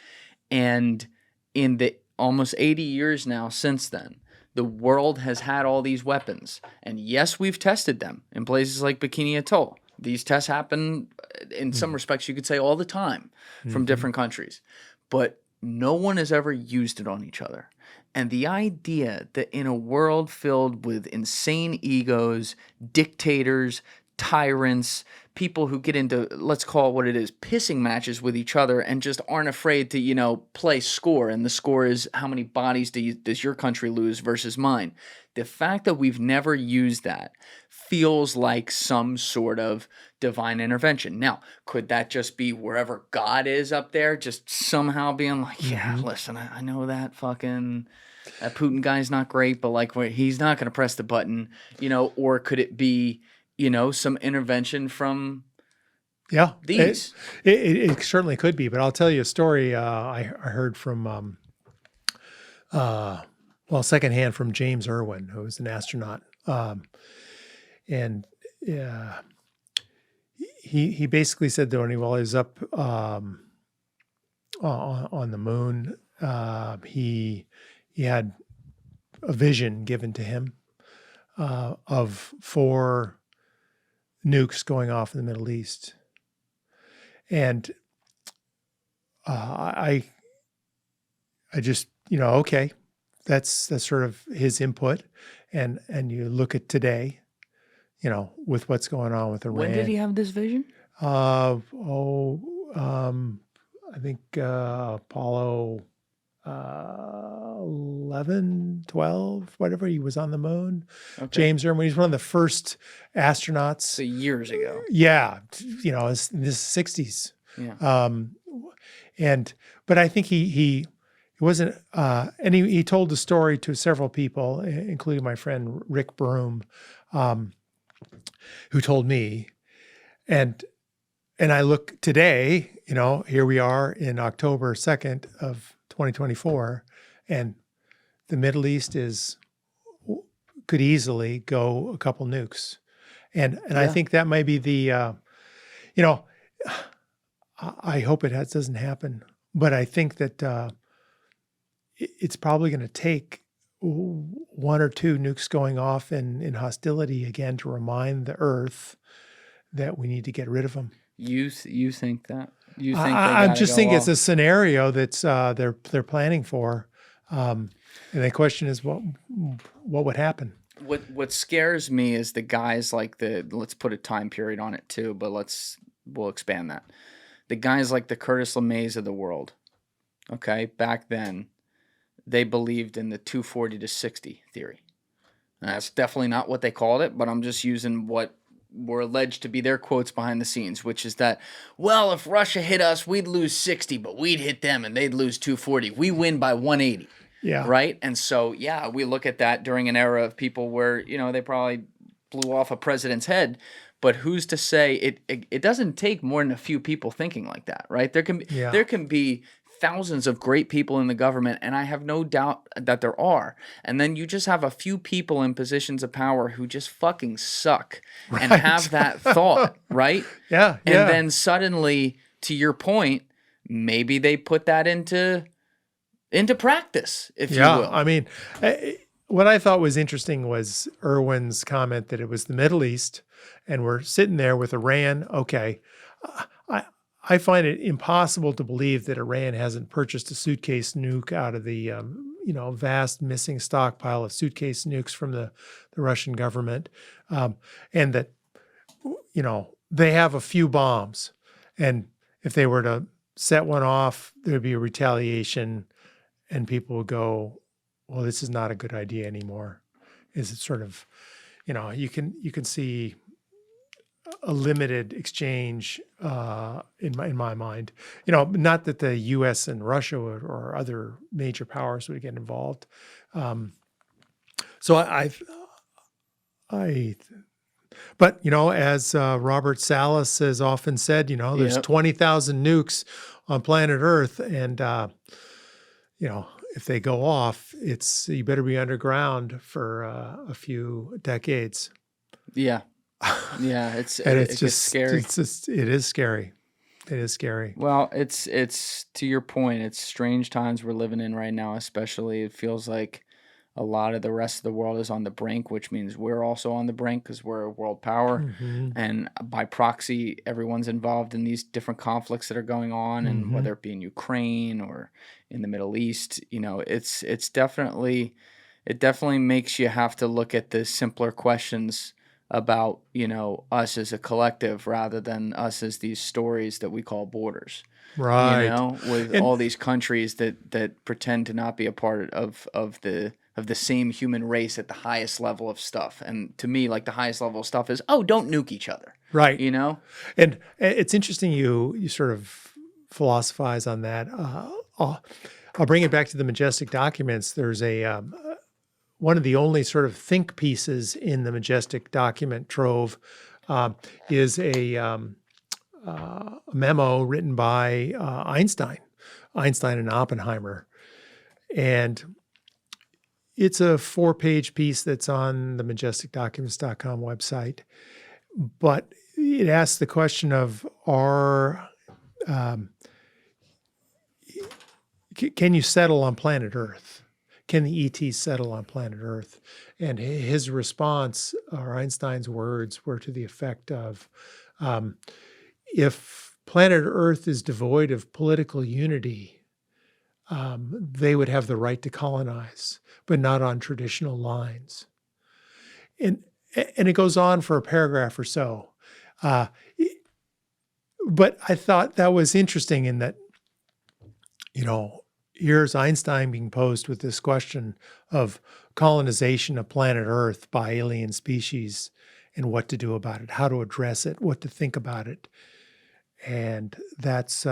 and in the almost 80 years now since then, the world has had all these weapons. And yes, we've tested them in places like Bikini Atoll. These tests happen, in some respects, you could say, all the time from different countries. But no one has ever used it on each other. And the idea that in a world filled with insane egos, dictators, tyrants, people who get into, let's call it what it is, pissing matches with each other and just aren't afraid to, play score. And the score is how many bodies does your country lose versus mine. The fact that we've never used that feels like some sort of divine intervention. Now, could that just be wherever God is up there, just somehow being like, yeah, listen, I know that fucking... that Putin guy's not great, but like he's not going to press the button, or could it be, some intervention from these? It certainly could be, but I'll tell you a story I heard from, secondhand from James Erwin, who was an astronaut. And he basically said that while he was up on the moon, he had a vision given to him of 4 nukes going off in the Middle East. And I just, okay, that's sort of his input. And you look at today, with what's going on with Iran. When did he have this vision? I think Apollo 11, 12, whatever, he was on the moon. Okay. James Erwin, he's one of the first astronauts. So years ago. Yeah, in the 60s. Yeah. But I think he wasn't, and he told the story to several people, including my friend Rick Broom, who told me, and I look today, here we are in October 2nd of 2024, and the Middle East could easily go a couple nukes. And I think that might be the, I hope it doesn't happen, but I think that it's probably going to take 1 or 2 nukes going off in hostility again to remind the Earth that we need to get rid of them. You think that? You think I just think it's a scenario that's they're planning for, and the question is what would happen. What scares me is the guys like let's put a time period on it too, but we'll expand that. The guys like the Curtis LeMays of the world, okay, back then, they believed in the 240 to 60 theory. And that's definitely not what they called it, but I'm just using what were alleged to be their quotes behind the scenes, which is that, well, if Russia hit us, we'd lose 60, but we'd hit them and they'd lose 240. We win by 180. Yeah. Right? And so, yeah, we look at that during an era of people where, they probably blew off a president's head. But who's to say it doesn't take more than a few people thinking like that, right? There can be thousands of great people in the government, and I have no doubt that there are. And then you just have a few people in positions of power who just fucking suck and have that thought, right? Yeah. And then suddenly, to your point, maybe they put that into practice, if you will. I mean, what I thought was interesting was Erwin's comment that it was the Middle East, and we're sitting there with Iran. Okay. I find it impossible to believe that Iran hasn't purchased a suitcase nuke out of the, vast missing stockpile of suitcase nukes from the Russian government, and that, they have a few bombs, and if they were to set one off, there'd be a retaliation, and people would go, well, this is not a good idea anymore. Is it sort of, you can see a limited exchange in my mind. Not that the U.S. and Russia or other major powers would get involved. So but as Robert Salas has often said, there's 20,000 nukes on planet Earth, and if they go off, you better be underground for a few decades. Yeah. Yeah, it's just scary. It is scary. It is scary. Well, it's to your point. It's strange times we're living in right now. Especially, it feels like a lot of the rest of the world is on the brink, which means we're also on the brink because we're a world power, and by proxy, everyone's involved in these different conflicts that are going on, and whether it be in Ukraine or in the Middle East, it definitely makes you have to look at the simpler questions about us as a collective rather than us as these stories that we call borders, right? With all these countries that pretend to not be a part of the same human race at the highest level of stuff. And to me, like, the highest level of stuff is, don't nuke each other, right? And it's interesting you sort of philosophize on that. I'll bring it back to the Majestic documents. There's one of the only sort of think pieces in the Majestic document trove is a memo written by Einstein and Oppenheimer. And it's a 4-page piece that's on the majesticdocuments.com website. But it asks the question of, can you settle on planet Earth? Can the ETs settle on planet Earth? And his response, or Einstein's words, were to the effect of, if planet Earth is devoid of political unity, they would have the right to colonize, but not on traditional lines. And it goes on for a paragraph or so. But I thought that was interesting in that, here's Einstein being posed with this question of colonization of planet Earth by alien species and what to do about it, how to address it, what to think about it. And that's,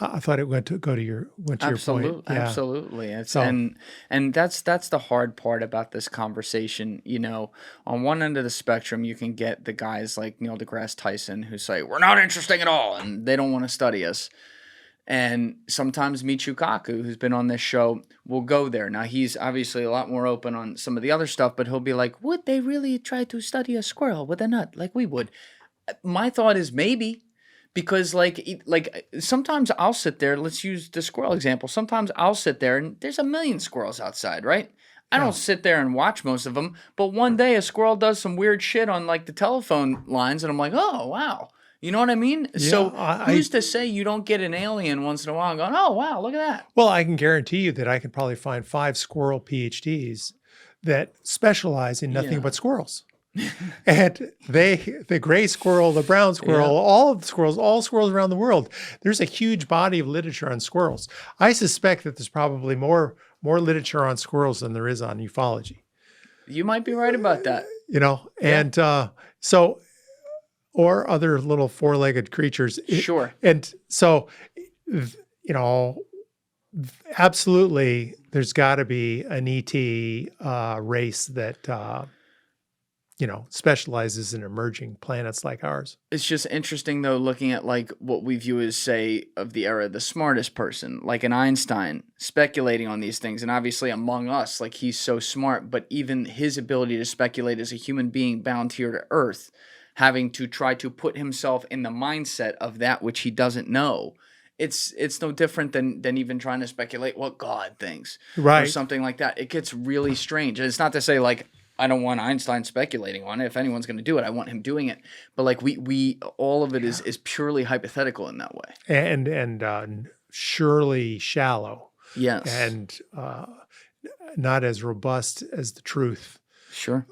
I thought it went to your point. Yeah. Absolutely. And that's the hard part about this conversation. On one end of the spectrum, you can get the guys like Neil deGrasse Tyson who say, we're not interesting at all, and they don't want to study us. And sometimes Michio Kaku, who's been on this show, will go there. Now, he's obviously a lot more open on some of the other stuff, but he'll be like, would they really try to study a squirrel with a nut like we would? My thought is maybe. Because like sometimes I'll sit there, let's use the squirrel example. Sometimes I'll sit there and there's a million squirrels outside, right? I don't sit there and watch most of them, but one day a squirrel does some weird shit on like the telephone lines and I'm like, oh, wow. You know what I mean? Yeah, so who's to say you don't get an alien once in a while going, oh, wow, look at that. Well, I can guarantee you that I can probably find 5 squirrel PhDs that specialize in nothing but squirrels. And the gray squirrel, the brown squirrel, all squirrels around the world, there's a huge body of literature on squirrels. I suspect that there's probably more literature on squirrels than there is on ufology. You might be right about that. And so, or other little 4-legged creatures. Sure. And so, absolutely, there's got to be an ET race that specializes in emerging planets like ours. It's just interesting, though, looking at like what we view as, say, of the era, the smartest person, like an Einstein, speculating on these things. And obviously among us, like, he's so smart, but even his ability to speculate as a human being bound here to Earth, having to try to put himself in the mindset of that which he doesn't know. It's no different than even trying to speculate what God thinks. Right. Or something like that. It gets really strange. And it's not to say, like, I don't want Einstein speculating on it. If anyone's going to do it, I want him doing it. But like we all of it is purely hypothetical in that way. And surely shallow. Yes. And not as robust as the truth. Sure.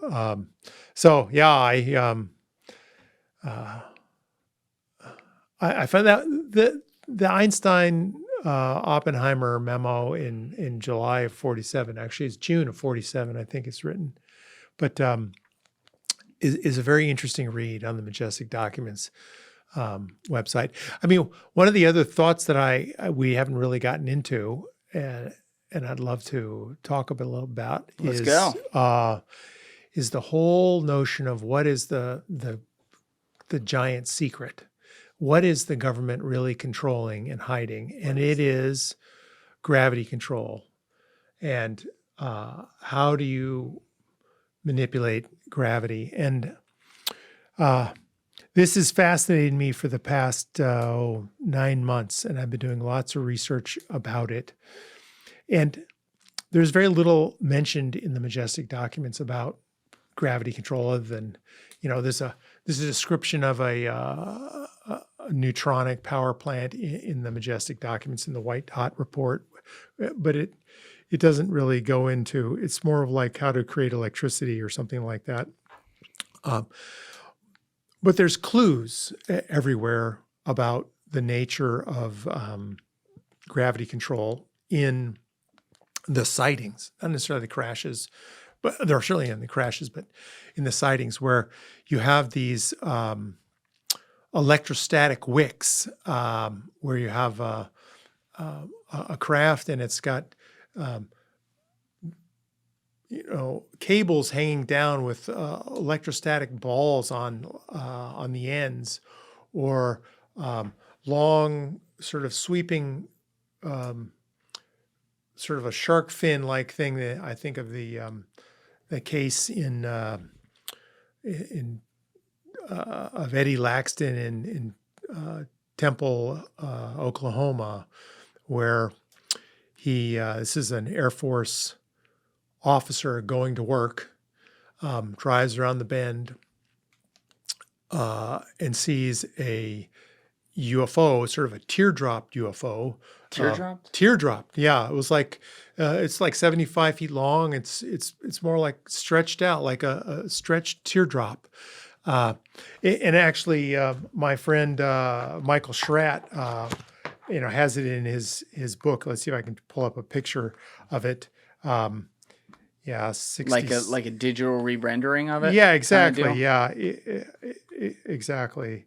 So yeah, I found that the Einstein Oppenheimer memo in July of 47, actually it's June of 47, I think it's written, but is a very interesting read on the Majestic Documents website. I mean, one of the other thoughts that we haven't really gotten into, and I'd love to talk a little about, Let's go. Is the whole notion of what is the giant secret. What is the government really controlling and hiding? And it is gravity control. And how do you manipulate gravity? And this has fascinated me for the past 9 months, and I've been doing lots of research about it. And there's very little mentioned in the Majestic Documents about gravity control, other than, there's a description of a neutronic power plant in the Majestic Documents in the White Hot Report, but it doesn't really go into. It's more of like how to create electricity or something like that. But there's clues everywhere about the nature of gravity control in the sightings, not necessarily the crashes, but they're certainly in the crashes, but in the sightings where you have these electrostatic wicks, where you have a craft and it's got cables hanging down with electrostatic balls on the ends, or long sort of sweeping sort of a shark fin like thing that I think of the case in of Eddie Laxton in Temple, Oklahoma, where this is an Air Force officer going to work, drives around the bend, and sees a UFO, sort of a teardrop UFO. Teardrop, yeah. It was like it's like 75 feet long. It's more like stretched out, like a stretched teardrop. And actually, my friend Michael Schratt, has it in his book. Let's see if I can pull up a picture of it. 60s. Like a digital re-rendering of it. Yeah, exactly. Yeah, exactly.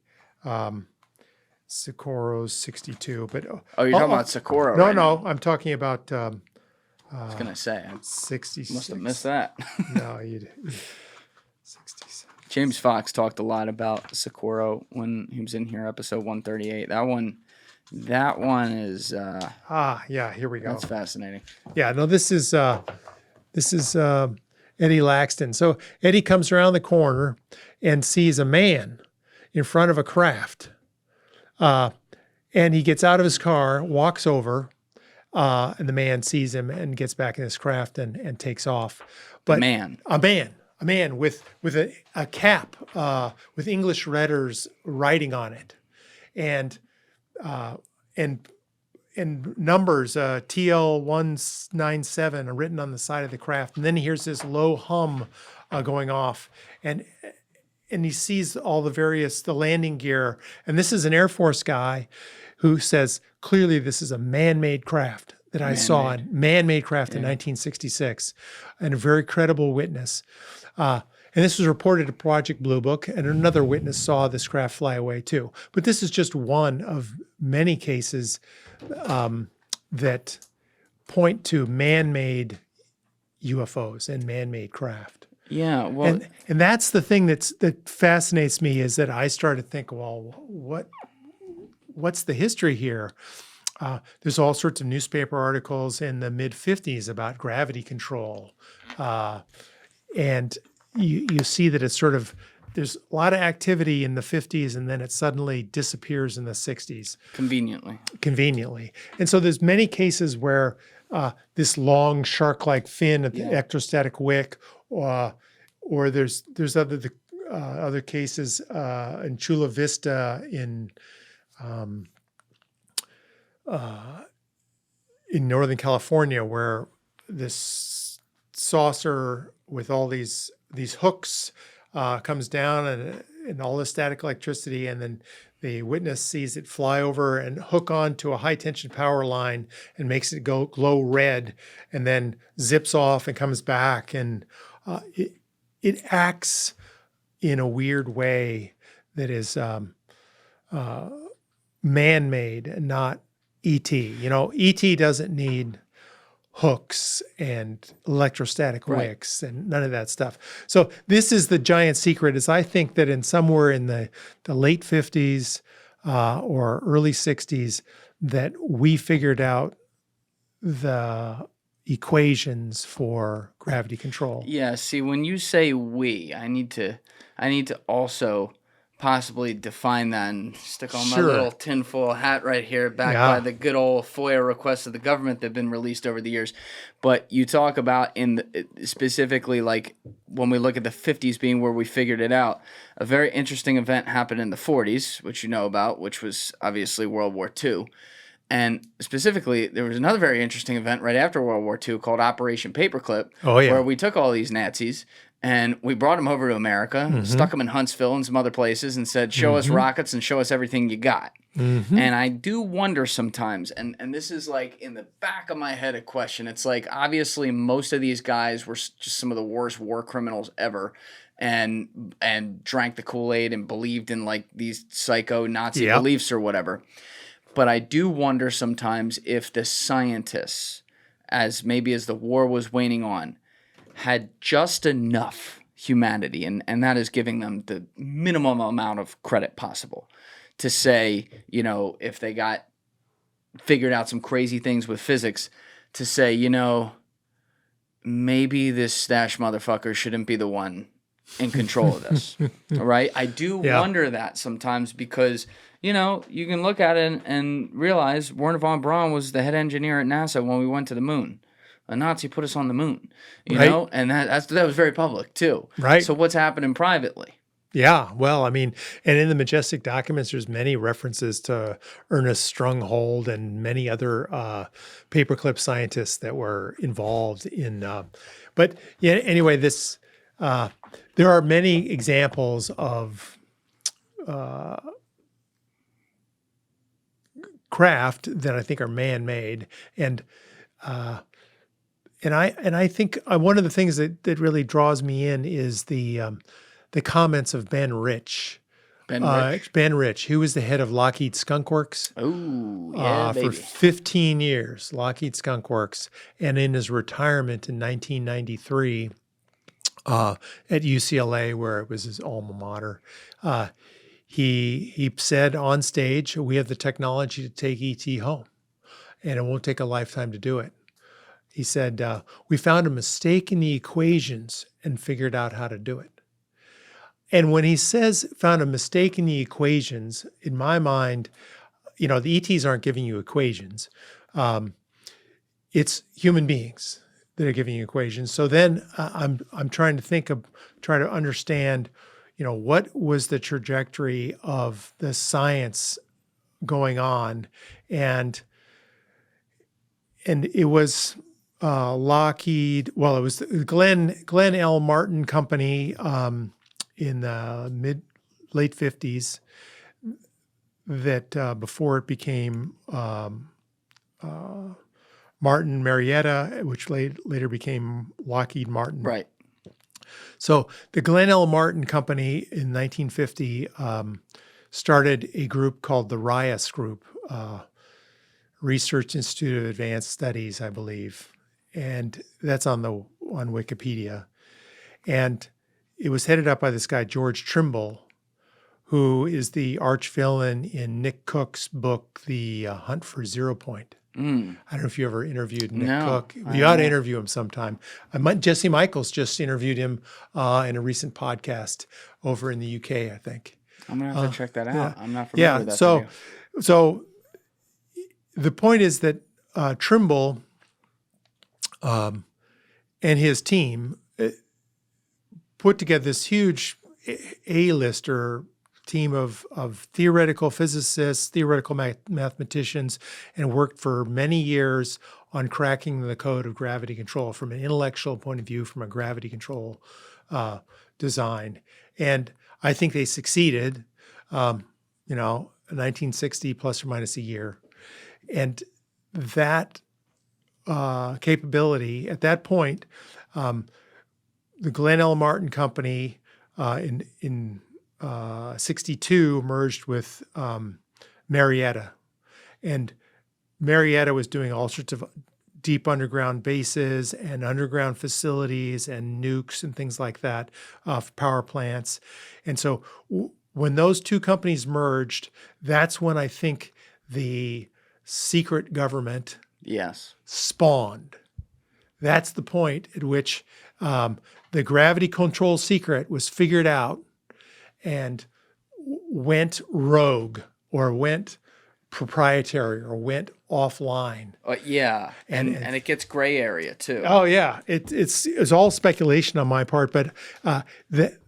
Socorro's 62, but you're talking about Socorro? No, I'm talking about. I was gonna say 66. Must have missed that. No, you 66. James Fox talked a lot about Socorro when he was in here, episode 138. That one is. Yeah, here we go. That's fascinating. Yeah, no, this is Eddie Laxton. So Eddie comes around the corner and sees a man in front of a craft. And he gets out of his car, walks over, and the man sees him and gets back in his craft and takes off. But a man with a cap with English letters writing on it, and numbers TL197 are written on the side of the craft. And then he hears this low hum going off, and he sees all the landing gear. And this is an Air Force guy who says, clearly this is a man-made craft that I saw, man-made craft in 1966, and a very credible witness. And this was reported to Project Blue Book, and another witness saw this craft fly away too. But this is just one of many cases that point to man-made UFOs and man-made craft. Yeah, well, and that's the thing that fascinates me, is that I started to think, well, what's the history here? There's all sorts of newspaper articles in the mid-50s about gravity control, and you see that it's sort of, there's a lot of activity in the 50s, and then it suddenly disappears in the 60s. Conveniently. And so there's many cases where this long shark-like fin at the electrostatic wick, or there's other cases in Chula Vista in Northern California, where this saucer with all these hooks comes down and all the static electricity, and then the witness sees it fly over and hook onto a high tension power line and makes it glow red, and then zips off and comes back. And it acts in a weird way that is man-made and not ET. ET doesn't need hooks and electrostatic wicks and none of that stuff. So this is the giant secret, is I think that in somewhere in the late 50s or early 60s that we figured out the equations for gravity control. Yeah, see, when you say we, I need to also possibly define that and stick on my little tinfoil hat right here, backed by the good old FOIA requests of the government that have been released over the years. But you talk about specifically, like, when we look at the 50s being where we figured it out, a very interesting event happened in the 40s, which you know about, which was obviously World War II. And specifically, there was another very interesting event right after World War II called Operation Paperclip, where we took all these Nazis and we brought them over to America, stuck them in Huntsville and some other places, and said, show us rockets and show us everything you got. And I do wonder sometimes, and this is like in the back of my head a question. It's like, obviously, most of these guys were just some of the worst war criminals ever. And drank the Kool-Aid and believed in like these psycho Nazi beliefs or whatever. But I do wonder sometimes if the scientists, as the war was waning on, had just enough humanity, and that is giving them the minimum amount of credit possible, to say, if they got figured out some crazy things with physics, to say, maybe this Stash motherfucker shouldn't be the one in control of this. All right? I do wonder that sometimes because, you can look at it and realize Werner von Braun was the head engineer at NASA when we went to the moon. A Nazi put us on the moon, you know? And that was very public, too. Right. So what's happening privately? Yeah, well, I mean, and in the Majestic documents, there's many references to Ernest Strunghold and many other paperclip scientists that were involved in. But yeah, anyway, there are many examples of craft that I think are man-made, and I think one of the things that really draws me in is the comments of Ben Rich. Ben Rich, who was the head of Lockheed Skunk Works. Oh, yeah, for 15 years, Lockheed Skunk Works, and in his retirement in 1993 at UCLA, where it was his alma mater, he said on stage, "We have the technology to take ET home, and it won't take a lifetime to do it." He said, "We found a mistake in the equations and figured out how to do it." And when he says found a mistake in the equations, in my mind, the ETs aren't giving you equations. It's human beings that are giving you equations. So then I'm trying to understand, what was the trajectory of the science going on, and it was Lockheed. Well, it was the Glenn L. Martin Company in the late 50s that before it became Martin Marietta, which later became Lockheed Martin. Right. So the Glenn L. Martin Company in 1950 started a group called the RIAS Group, Research Institute of Advanced Studies, I believe, and that's on Wikipedia. And it was headed up by this guy, George Trimble, who is the arch villain in Nick Cook's book, The Hunt for Zero Point. I don't know if you ever interviewed Nick Cook. You ought to interview him sometime. Jesse Michaels just interviewed him in a recent podcast over in the UK, I think. I'm going to have to check that out. Yeah. I'm not familiar with that. So the point is that Trimble and his team put together this huge A-lister team of theoretical physicists, theoretical mathematicians, and worked for many years on cracking the code of gravity control from an intellectual point of view, from a gravity control design. And I think they succeeded, 1960 plus or minus a year. And that capability at that point the Glenn L. Martin Company in 62 merged with Marietta. And Marietta was doing all sorts of deep underground bases and underground facilities and nukes and things like that, power plants. And so when those two companies merged, that's when I think the secret government spawned. That's the point at which the gravity control secret was figured out and went rogue or went proprietary or went offline. And it gets gray area too. Oh yeah, it's all speculation on my part, but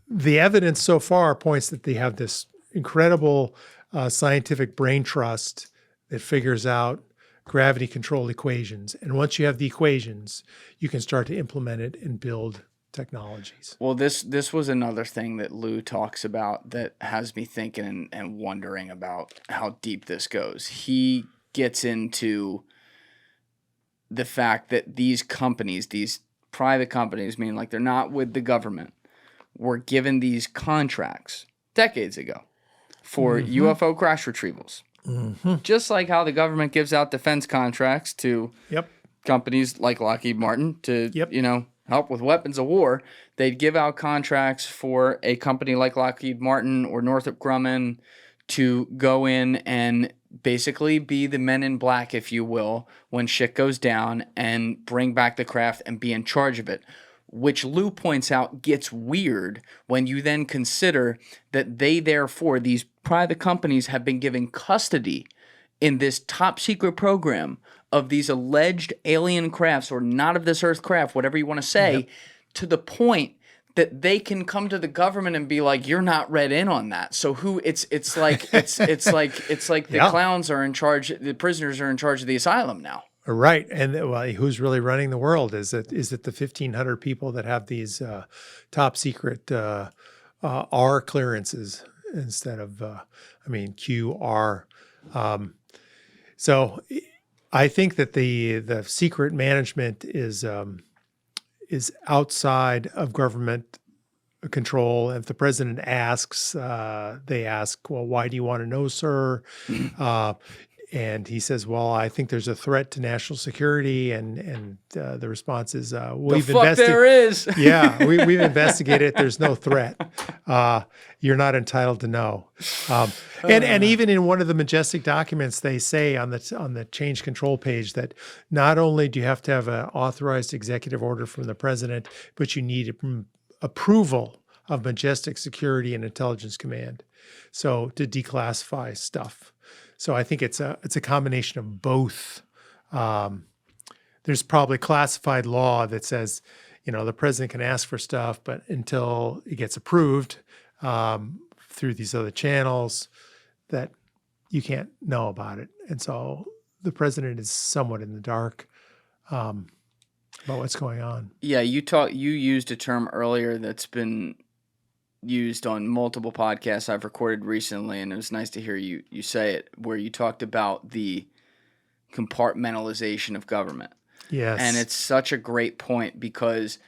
the evidence so far points that they have this incredible scientific brain trust that figures out gravity control equations, and once you have the equations, you can start to implement it and build technologies. Well, this was another thing that Lou talks about that has me thinking and wondering about how deep this goes. He gets into the fact that these companies, these private companies, meaning like they're not with the government, were given these contracts decades ago for UFO crash retrievals. Just like how the government gives out defense contracts to companies like Lockheed Martin to, help with weapons of war, they'd give out contracts for a company like Lockheed Martin or Northrop Grumman to go in and basically be the men in black, if you will, when shit goes down and bring back the craft and be in charge of it. Which Lou points out gets weird when you then consider that they, therefore, these private companies have been given custody in this top secret program of these alleged alien crafts or not of this earth craft, whatever you want to say, to the point that they can come to the government and be like, "You're not read in on that." So it's like the clowns are in charge, the prisoners are in charge of the asylum now. Right, and who's really running the world? Is it the 1,500 people that have these top secret R clearances instead of QR? So I think that the secret management is outside of government control. If the president asks, they ask, "Well, why do you want to know, sir?" And he says, "Well, I think there's a threat to national security." And the response is, "We've investigated." There is. Yeah, we've investigated. There's no threat. You're not entitled to know. And even in one of the Majestic documents, they say on the change control page that not only do you have to have an authorized executive order from the president, but you need approval of Majestic Security and Intelligence Command, so to declassify stuff. So I think it's a combination of both. There's probably classified law that says, the president can ask for stuff, but until it gets approved through these other channels, that you can't know about it. And so the president is somewhat in the dark about what's going on. Yeah, you used a term earlier that's been used on multiple podcasts I've recorded recently, and it was nice to hear you say it, where you talked about the compartmentalization of government. Yes. And it's such a great point because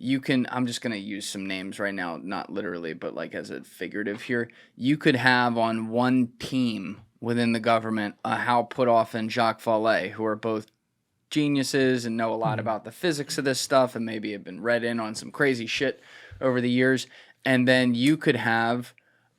I'm just going to use some names right now, not literally, but like as a figurative here. You could have on one team within the government Hal Puthoff and Jacques Vallée, who are both geniuses and know a lot about the physics of this stuff and maybe have been read in on some crazy shit over the years. And then you could have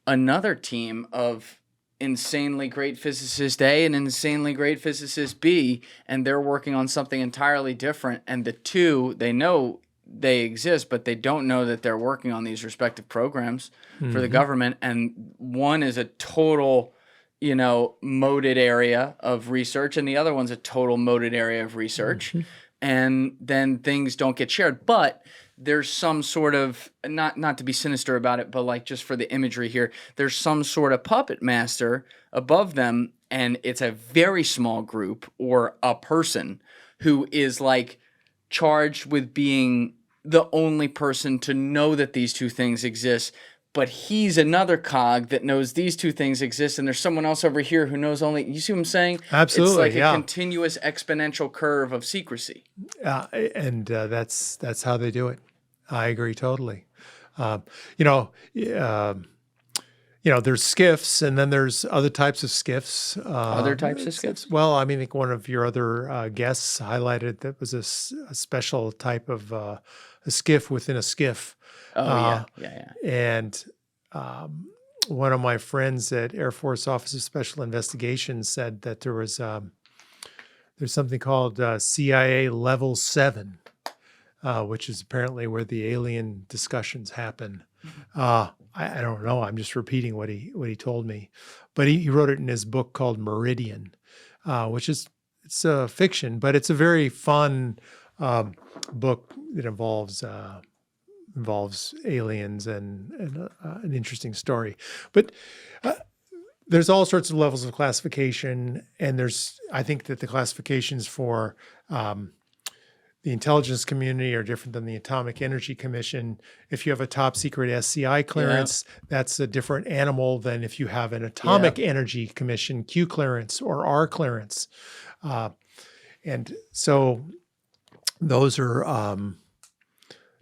another team of insanely great physicist A and insanely great physicist B, and they're working on something entirely different. And the two, they know they exist, but they don't know that they're working on these respective programs for the government. And one is a total, moated area of research, and the other one's a total moated area of research. And then things don't get shared. But there's some sort of, not to be sinister about it, but like just for the imagery here, there's some sort of puppet master above them, and it's a very small group or a person who is like charged with being the only person to know that these two things exist. But he's another cog that knows these two things exist, and there's someone else over here who knows only. You see what I'm saying? Absolutely, it's like a continuous exponential curve of secrecy. And that's how they do it. I agree totally. Uh, you know, there's skiffs, and then there's other types of skiffs. Other types of skiffs? Well, I mean, I think one of your other guests highlighted that was a special type of a skiff within a skiff. Oh, yeah. And one of my friends at Air Force Office of Special Investigations said that there's something called CIA Level 7, which is apparently where the alien discussions happen. I don't know. I'm just repeating what he told me, but he wrote it in his book called Meridian, which it's a fiction, but it's a very fun book that involves aliens and an interesting story. But there's all sorts of levels of classification, and I think that the classifications for the intelligence community are different than the Atomic Energy Commission. If you have a top secret SCI clearance, that's a different animal than if you have an Atomic Energy Commission Q clearance or R clearance. And so those are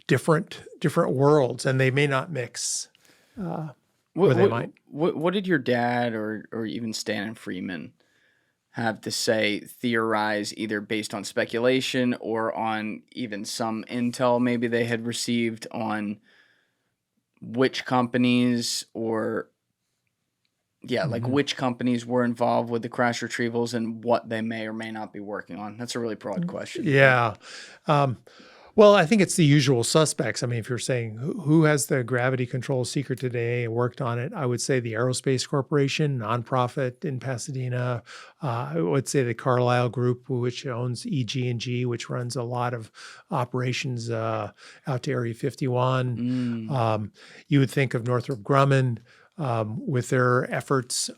different worlds, and they may not mix. What did your dad or even Stanton Friedman have to say, theorize, either based on speculation or on even some intel maybe they had received on which companies which companies were involved with the crash retrievals and what they may or may not be working on? That's a really broad question. Yeah. Well, I think it's the usual suspects. I mean, if you're saying who has the gravity control secret today and worked on it, I would say the Aerospace Corporation, nonprofit in Pasadena. I would say the Carlyle Group, which owns EG&G, which runs a lot of operations out to Area 51. You would think of Northrop Grumman with their efforts.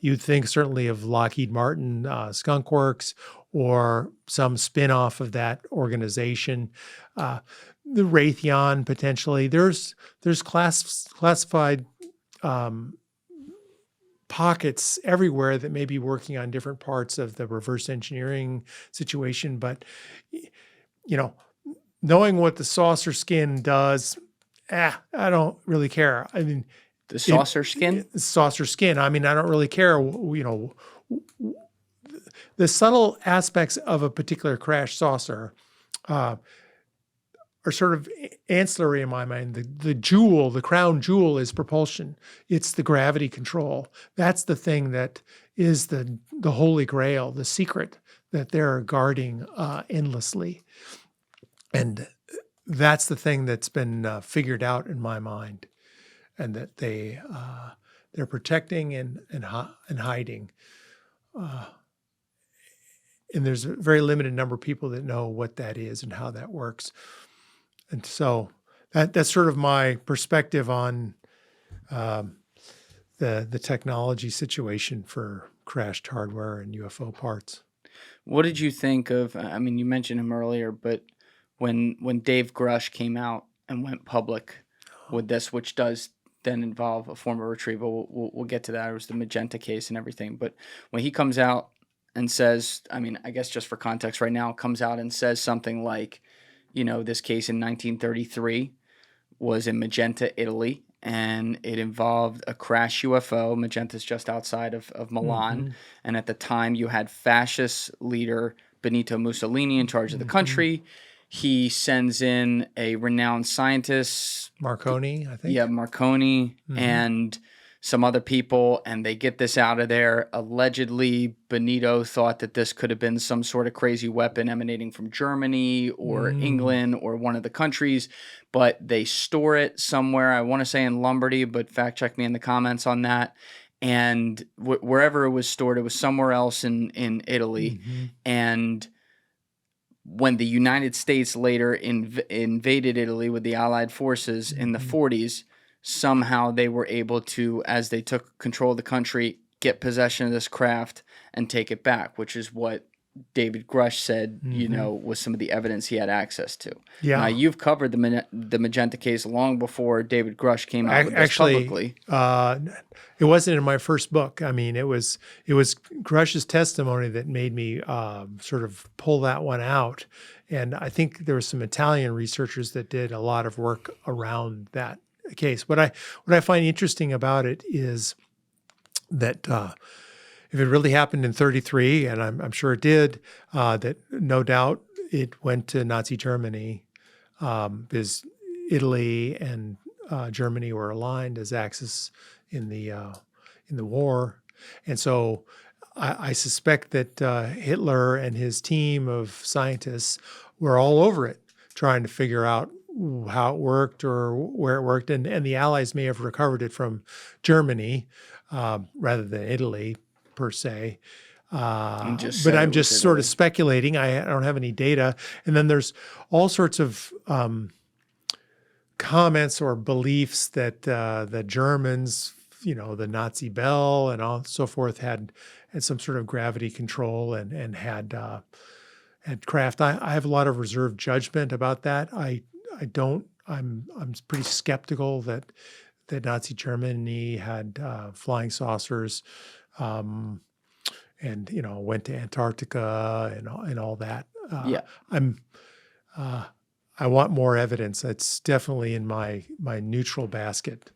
You'd think certainly of Lockheed Martin, Skunk Works, or some spin-off of that organization. The Raytheon, potentially. There's classified pockets everywhere that may be working on different parts of the reverse engineering situation. But, knowing what the saucer skin does, I don't really care. I mean, the saucer skin? Saucer skin. I mean, I don't really care, the subtle aspects of a particular crash saucer are sort of ancillary in my mind. The crown jewel is propulsion. It's the gravity control. That's the thing that is the holy grail, the secret that they're guarding endlessly. And that's the thing that's been figured out in my mind, and that they're protecting and hiding. And there's a very limited number of people that know what that is and how that works. And so that's sort of my perspective on the technology situation for crashed hardware and UFO parts. What did you think of, I mean, you mentioned him earlier, but when Dave Grusch came out and went public with this, which does then involve a form of retrieval, we'll get to that. It was the Magenta case and everything. But when he comes out and says, I mean, I guess just for context right now, comes out and says something like, this case in 1933 was in Magenta, Italy, and it involved a crash UFO. Magenta's just outside of Milan. Mm-hmm. And at the time, you had fascist leader Benito Mussolini in charge of the country. He sends in a renowned scientist. Marconi, I think. Yeah, Marconi, and some other people, and they get this out of there. Allegedly, Benito thought that this could have been some sort of crazy weapon emanating from Germany or England or one of the countries, but they store it somewhere. I want to say in Lombardy, but fact check me in the comments on that. And wherever it was stored, it was somewhere else in Italy. And when the United States later invaded Italy with the Allied forces in the 40s, somehow they were able to, as they took control of the country, get possession of this craft and take it back, which is what David Grusch said, Mm-hmm. was some of the evidence he had access to. Yeah. Now, you've covered the Magenta case long before David Grusch came out with this Actually, publicly. it wasn't in my first book. I mean, it was Grush's testimony that made me sort of pull that one out. And I think there were some Italian researchers that did a lot of work around that case. What I find interesting about it is that if it really happened in 33, and I'm sure it did, that no doubt it went to Nazi Germany, because Italy and Germany were aligned as Axis in the war, and so I suspect that Hitler and his team of scientists were all over it, trying to figure out how it worked or where it worked, and the Allies may have recovered it from Germany rather than Italy per se. But I'm just sort of speculating. I don't have any data. And then there's all sorts of comments or beliefs that the Germans, the Nazi Bell and all so forth, had some sort of gravity control and had craft. I have a lot of reserved judgment about that. I don't. I'm pretty skeptical that Nazi Germany had flying saucers, and went to Antarctica and all that. I want more evidence. That's definitely in my neutral basket.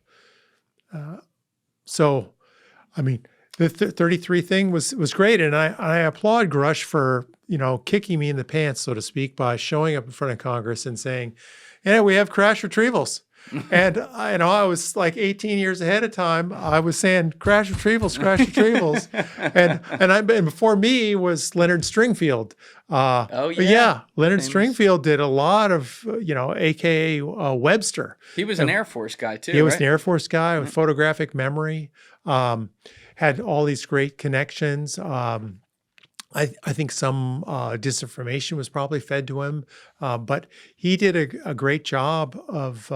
So, I mean, the 33 thing was great, and I applaud Grusch for kicking me in the pants, so to speak, by showing up in front of Congress and saying, "Yeah, we have crash retrievals." And I was like 18 years ahead of time. I was saying crash retrievals, and before me was Leonard Stringfield. Leonard famous. Stringfield did a lot of AKA Webster. He was an Air Force guy too. He was an Air Force guy with photographic memory. Had all these great connections. I think some disinformation was probably fed to him, but he did a great job of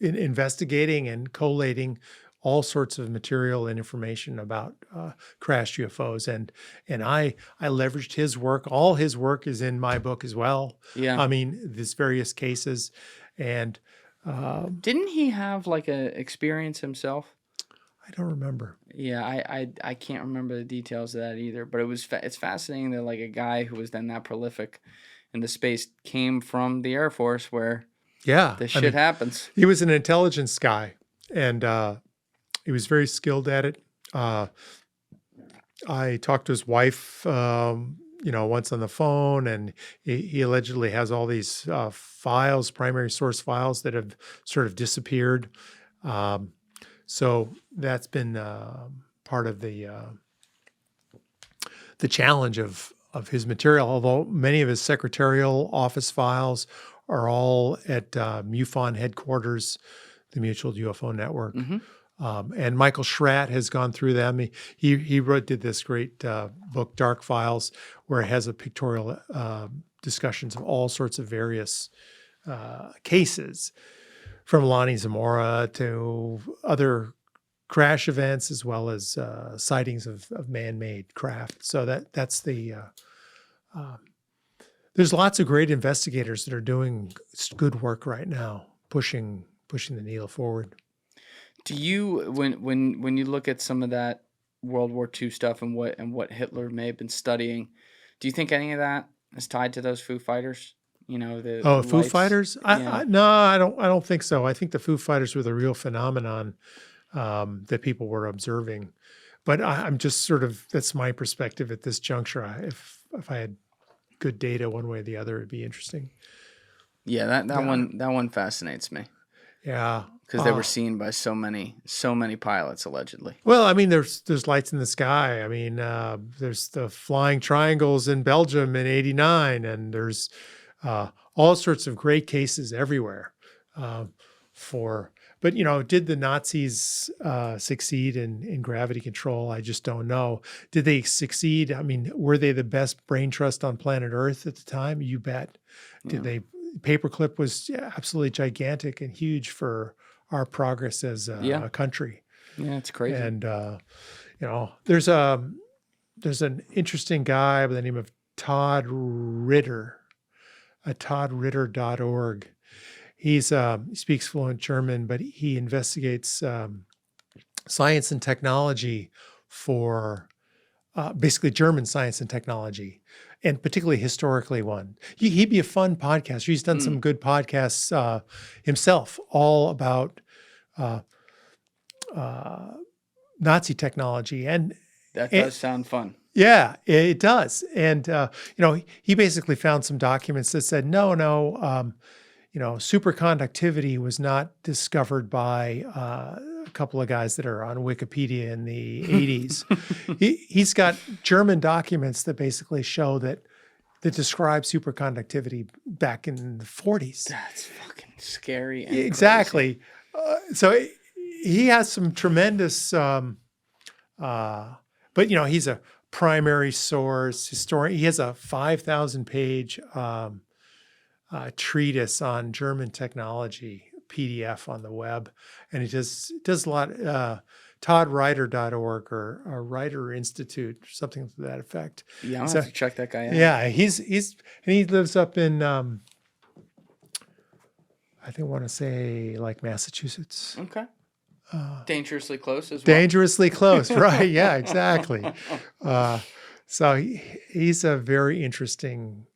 investigating and collating all sorts of material and information about crashed UFOs, and I leveraged his work. All his work is in my book as well. Yeah, I mean, these various cases, and didn't he have like a experience himself? I don't remember. Yeah, I can't remember the details of that either. But it's fascinating that like a guy who was then that prolific in the space came from the Air Force where this shit happens. He was an intelligence guy, and he was very skilled at it. I talked to his wife, once on the phone, and he allegedly has all these files, primary source files that have sort of disappeared. So that's been part of the challenge of his material, although many of his secretarial office files are all at MUFON headquarters, the Mutual UFO Network. Mm-hmm. And Michael Schratt has gone through them. He did this great book, Dark Files, where it has a pictorial discussions of all sorts of various cases, from Lonnie Zamora to other crash events, as well as sightings of man-made craft. So that's the there's lots of great investigators that are doing good work right now, pushing the needle forward. Do you, when you look at some of that World War II stuff and what Hitler may have been studying, do you think any of that is tied to those Foo Fighters? The Foo lights? Fighters? Yeah. No, I don't think so. I think the Foo Fighters were the real phenomenon that people were observing. But I'm just sort of, that's my perspective at this juncture. If I had good data one way or the other, it'd be interesting. Yeah, that one fascinates me. Yeah, because they were seen by so many pilots allegedly. Well, I mean, there's lights in the sky. I mean, there's the flying triangles in Belgium in '89, and there's all sorts of great cases everywhere. But did the Nazis succeed in gravity control? I just don't know. Did they succeed? I mean, were they the best brain trust on planet Earth at the time? You bet. Did they? Paperclip was absolutely gigantic and huge for our progress as a country. Yeah, it's crazy. And there's there's an interesting guy by the name of Todd Ritter, at toddritter.org. He speaks fluent German, but he investigates science and technology for basically German science and technology, and particularly historically one. He'd be a fun podcaster. He's done some good podcasts himself, all about Nazi technology. And that does sound fun. Yeah, it does. And, he basically found some documents that said, no, superconductivity was not discovered by a couple of guys that are on Wikipedia in the 80s. He's got German documents that basically show that describe superconductivity back in the 40s. That's fucking scary. And exactly. So he has some tremendous, but he's a primary source historian. He has a 5,000-page treatise on German technology, PDF on the web, and he does a lot. toddritter.org or Writer Institute, something to that effect. Yeah, I'll have to check that guy out. Yeah, he lives up in I want to say like Massachusetts. Okay. Dangerously close as well. Dangerously close, right? Yeah, exactly. So he's a very interesting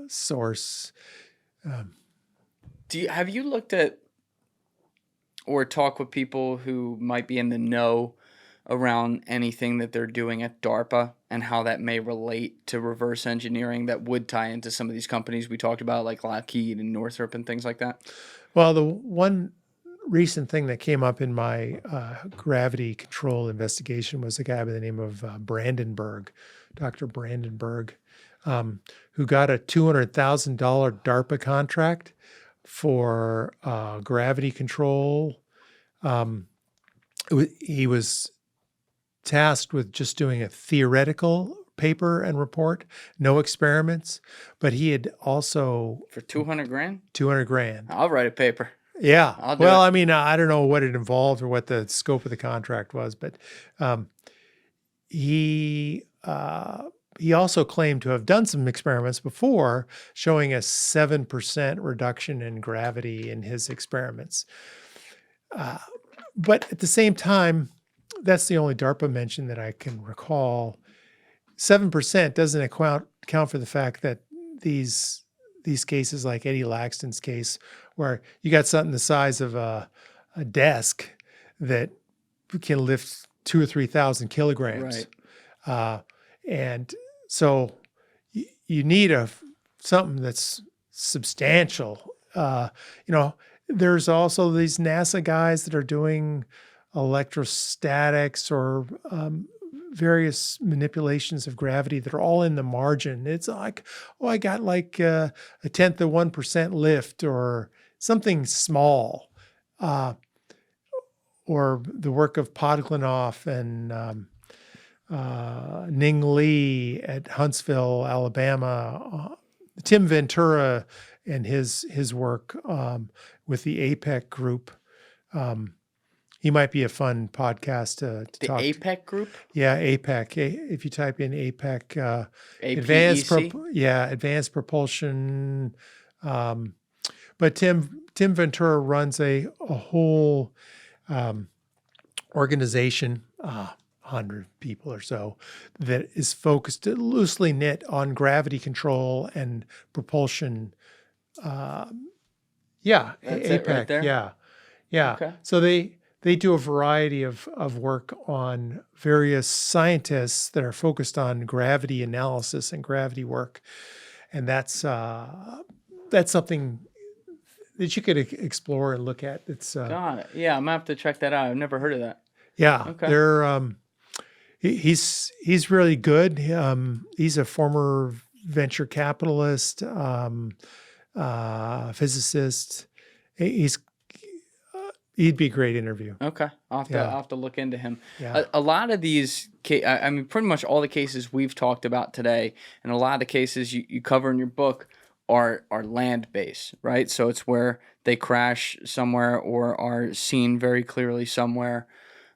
source. Have you looked at or talk with people who might be in the know around anything that they're doing at DARPA and how that may relate to reverse engineering that would tie into some of these companies we talked about, like Lockheed and Northrop and things like that? Well, the one recent thing that came up in my gravity control investigation was a guy by the name of Brandenburg, Dr. Brandenburg, who got a $200,000 DARPA contract for gravity control. He was tasked with just doing a theoretical paper and report, no experiments, but he had also for $200,000. $200,000. I'll write a paper. Yeah. I'll do well, it. I mean, I don't know what it involved or what the scope of the contract was, but he also claimed to have done some experiments before showing a 7% reduction in gravity in his experiments. But at the same time, that's the only DARPA mention that I can recall. 7% doesn't account for the fact that these cases, like Eddie Laxton's case, where you got something the size of a desk that can lift 2,000 or 3,000 kilograms. Right. And so you need something that's substantial. There's also these NASA guys that are doing electrostatics or various manipulations of gravity that are all in the margin. It's like, I got like a 1/10 of 1% lift or something small. Or the work of Podglanoff and Ning Lee at Huntsville, Alabama, Tim Ventura and his work with the APEC group. He might be a fun podcast to talk. The APEC group? Yeah, APEC. If you type in APEC, APEC? Advanced Propulsion. But Tim Ventura runs a whole organization, 100 people or so, that is focused, loosely knit on gravity control and propulsion. That's APEC. it right there? Yeah. Okay. So they do a variety of work on various scientists that are focused on gravity analysis and gravity work, and that's something that you could explore and look at. It's got it. Yeah, I'm gonna have to check that out. I've never heard of that. Yeah, okay. They're he's really good. He's a former venture capitalist, physicist. He'd be a great interview. Okay. I'll have to look into him. Yeah. A lot of these, I mean, pretty much all the cases we've talked about today, and a lot of the cases you cover in your book are land-based, right? So it's where they crash somewhere or are seen very clearly somewhere.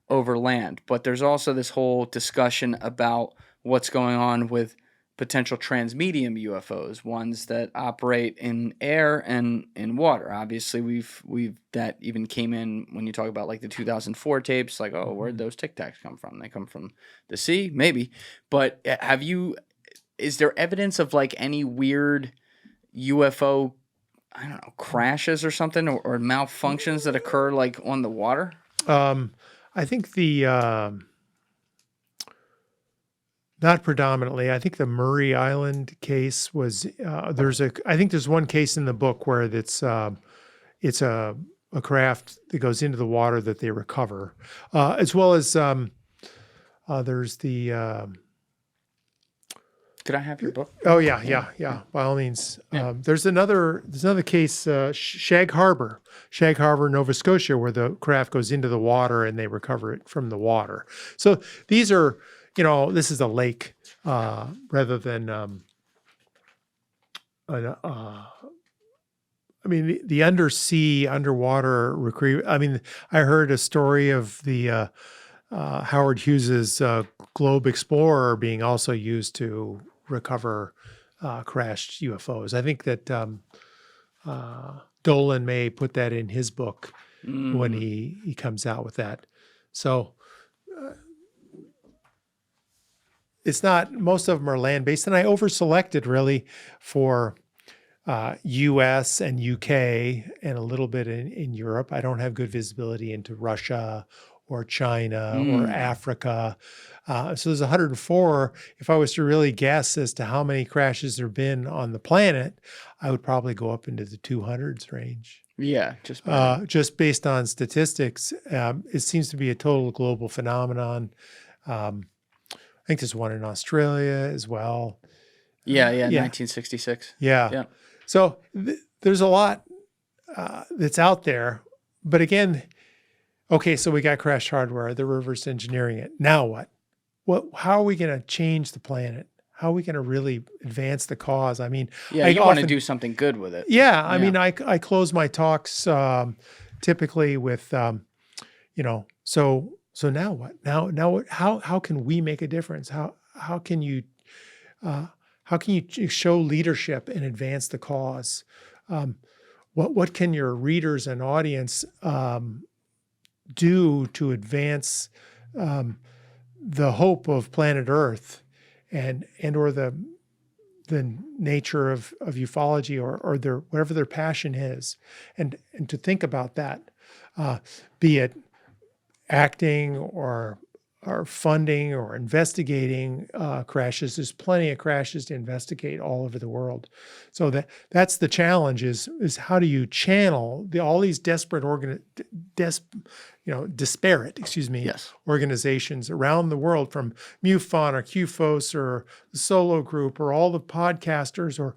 over land. But there's also this whole discussion about what's going on with potential transmedium UFOs, ones that operate in air and in water. Obviously, we've that even came in when you talk about like the 2004 tapes, like, oh, where'd those Tic Tacs come from? They come from the sea, maybe. But is there evidence of like any weird UFO, I don't know, crashes or something, or malfunctions that occur like on the water? I think not predominantly. I think the Murray Island case was, I think there's one case in the book where it's a craft that goes into the water that they recover, as well as there's the, could I have your book? Oh yeah. By all means. Yeah. There's another case, Shag Harbor, Nova Scotia, where the craft goes into the water and they recover it from the water. So these are, this is a lake rather than, the underwater retrieval. I heard a story of the Howard Hughes's Globe Explorer being also used to recover crashed UFOs. I think that Dolan may put that in his book when he comes out with that. So it's not, most of them are land-based, and I over-selected really for US and UK and a little bit in Europe. I don't have good visibility into Russia or China or Africa. So there's 104. If I was to really guess as to how many crashes there have been on the planet, I would probably go up into the 200s range. Yeah, just based on statistics. It seems to be a total global phenomenon. I think there's one in Australia as well. Yeah, 1966. Yeah. So there's a lot that's out there. But again, okay, so we got crashed hardware. They're reverse engineering it. Now what? How are we going to change the planet? How are we going to really advance the cause? You want to do something good with it. Yeah. I close my talks typically with, so now what? Now what? How can we make a difference? How can you show leadership and advance the cause? What can your readers and audience do to advance the hope of planet Earth and or the nature of ufology or their whatever their passion is, and to think about that, be it acting or funding or investigating crashes. There's plenty of crashes to investigate all over the world. So that's the challenge is how do you channel all these disparate organizations around the world, from MUFON or QFOS or the Solo Group or all the podcasters or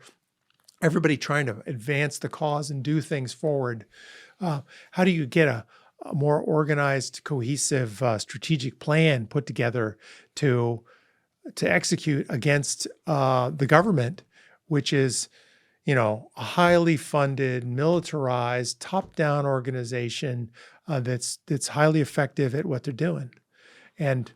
everybody trying to advance the cause and do things forward. How do you get a more organized, cohesive, strategic plan put together to execute against the government, which is, a highly funded, militarized, top-down organization that's highly effective at what they're doing. And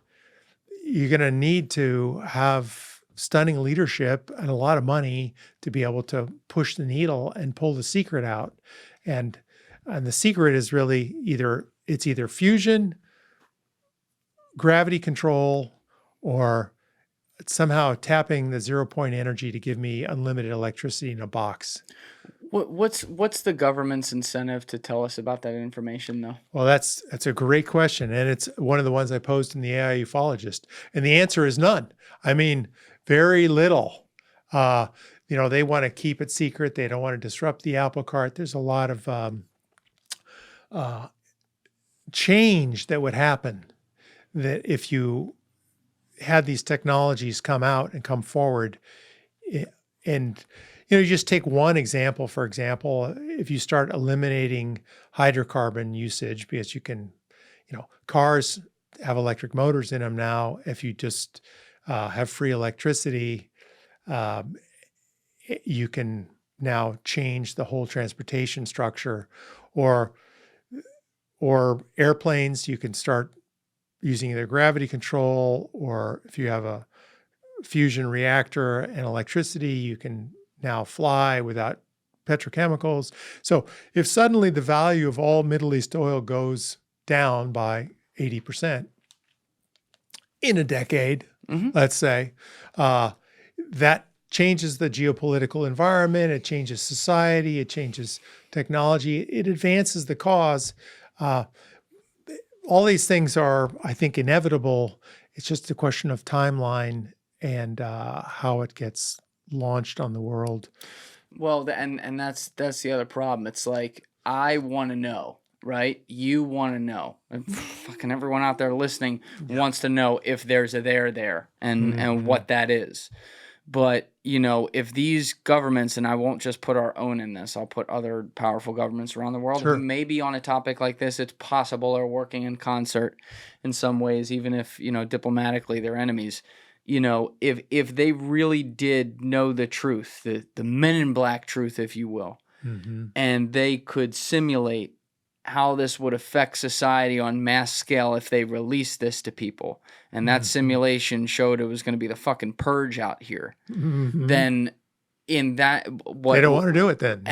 you're going to need to have stunning leadership and a lot of money to be able to push the needle and pull the secret out. And the secret is really either fusion, gravity control, or somehow tapping the 0 point energy to give me unlimited electricity in a box. What's the government's incentive to tell us about that information, though? Well, that's a great question, and it's one of the ones I posed in the AI Ufologist, and the answer is none. Very little. They want to keep it secret. They don't want to disrupt the apple cart. There's a lot of change that would happen that if you had these technologies come out and come forward. And, you just take one example. For example, if you start eliminating hydrocarbon usage, because you can, cars have electric motors in them now. If you just have free electricity, you can now change the whole transportation structure. Or airplanes, you can start using either gravity control, or if you have a fusion reactor and electricity, you can now fly without petrochemicals. So if suddenly the value of all Middle East oil goes down by 80% in a decade, let's say, that changes the geopolitical environment, it changes society, it changes technology, it advances the cause. All these things are, I think, inevitable. It's just a question of timeline and how it gets launched on the world. Well, and that's the other problem. It's like, I want to know, right? You want to know. And fucking everyone out there listening wants to know if there's a there and what that is. But, you know, if these governments, and I won't just put our own in this, I'll put other powerful governments around the world who maybe on a topic like this, it's possible are working in concert in some ways, even if, you know, diplomatically they're enemies. You know, if they really did know the truth, the Men in Black truth, if you will, and they could simulate how this would affect society on mass scale if they released this to people, and that simulation showed it was going to be the fucking purge out here, then in that... they don't want to do it then.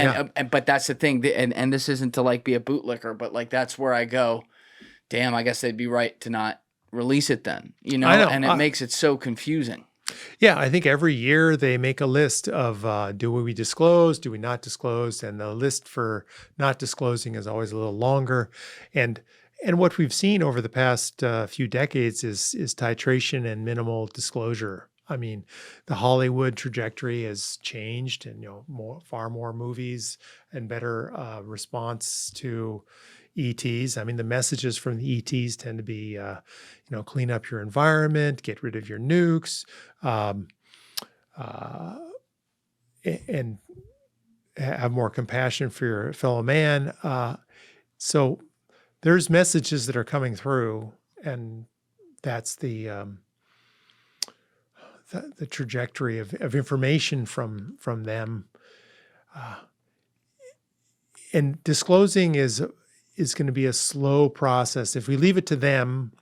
But that's the thing, and this isn't to like be a bootlicker, but like that's where I go, damn, I guess they'd be right to not release it then, you know? And it makes it so confusing. Yeah, I think every year they make a list of do we disclose, do we not disclose, and the list for not disclosing is always a little longer. And what we've seen over the past few decades is titration and minimal disclosure. I mean, the Hollywood trajectory has changed, and far more movies and better response to ETs. I mean, the messages from the ETs tend to be, clean up your environment, get rid of your nukes, and have more compassion for your fellow man. So there's messages that are coming through, and that's the trajectory of information from them. And disclosing is going to be a slow process. If we leave it to them,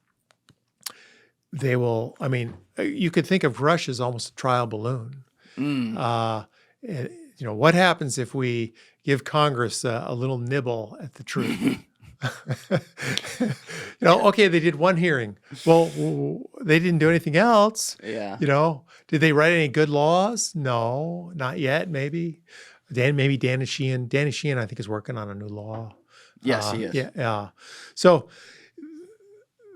they will, I mean, you could think of Grusch as almost a trial balloon. What happens if we give Congress a little nibble at the truth? Okay, they did one hearing. Well, they didn't do anything else. Yeah. Did they write any good laws? No, not yet, maybe. Maybe Dan Sheehan, I think, is working on a new law. Yes, he is. Yeah. So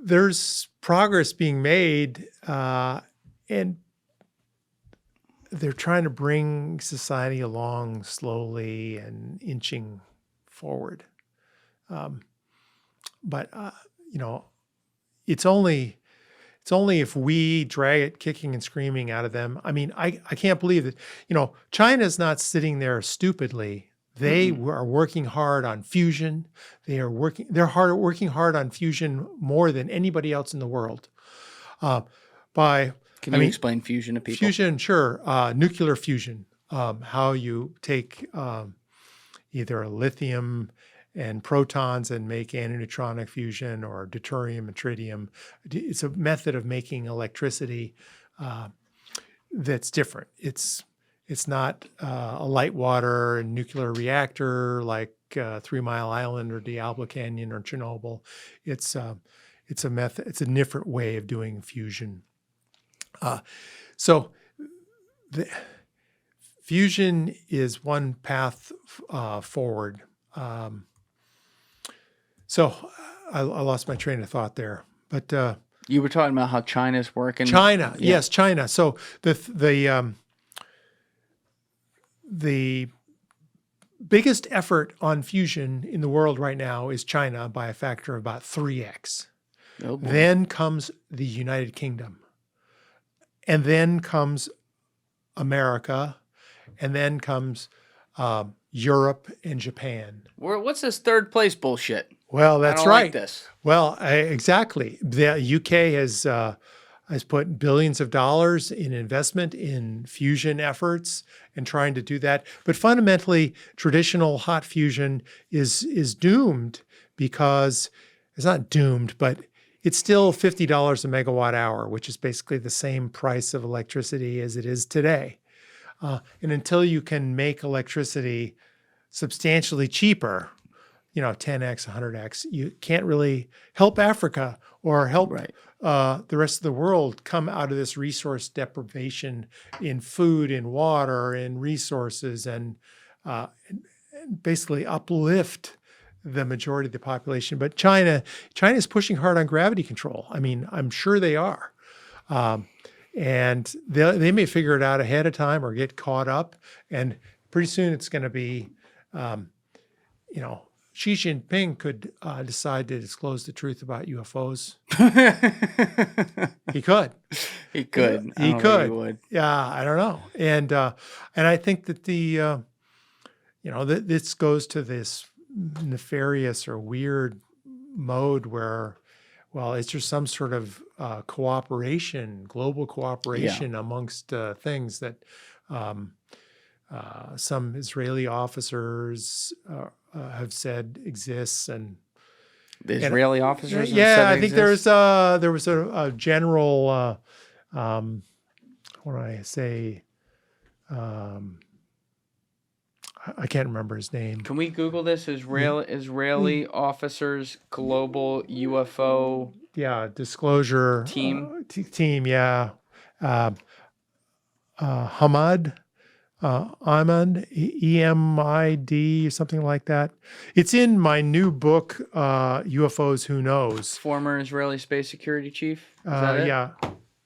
there's progress being made, and they're trying to bring society along slowly and inching forward. But it's only if we drag it kicking and screaming out of them. I mean, I can't believe that, China's not sitting there stupidly. They are working hard on fusion. They're working hard on fusion more than anybody else in the world. Can you explain fusion to people? Fusion, sure. Nuclear fusion. How you take either lithium and protons and make antineutronic fusion, or deuterium and tritium. It's a method of making electricity that's different. It's not a light water nuclear reactor like 3 Mile Island or Diablo Canyon or Chernobyl. It's a method. It's a different way of doing fusion. So the fusion is one path forward. So I lost my train of thought there, but you were talking about how China's working. China, yeah. Yes, China. So the biggest effort on fusion in the world right now is China by a factor of about 3x. Oh, boy. Then comes the United Kingdom, and then comes America, and then comes Europe and Japan. What's this third place bullshit? Well, that's I don't right. Like this. Well, exactly. The UK has put billions of dollars in investment in fusion efforts and trying to do that. But fundamentally, traditional hot fusion is doomed, because it's not doomed, but it's still $50 a megawatt hour, which is basically the same price of electricity as it is today. And until you can make electricity substantially cheaper, 10x, 100x, you can't really help Africa or help the rest of the world come out of this resource deprivation in food, in water, in resources, and basically uplift the majority of the population. But China is pushing hard on gravity control. I mean, I'm sure they are. And they may figure it out ahead of time or get caught up. And pretty soon it's going to be, Xi Jinping could decide to disclose the truth about UFOs. He could. He could. He could. He would. Yeah, I don't know. And I think that that this goes to this nefarious or weird mode where, well, it's just some sort of cooperation, global cooperation amongst things that some Israeli officers have said exists, and the Israeli officers. I think there was a general. What do I say? I can't remember his name. Can we Google this? Israeli officers, global UFO. Disclosure team. Team. Hamad. Ahmad, EMID, or something like that. It's in my new book, UFOs, Who Knows? Former Israeli space security chief? Is that it? Yeah.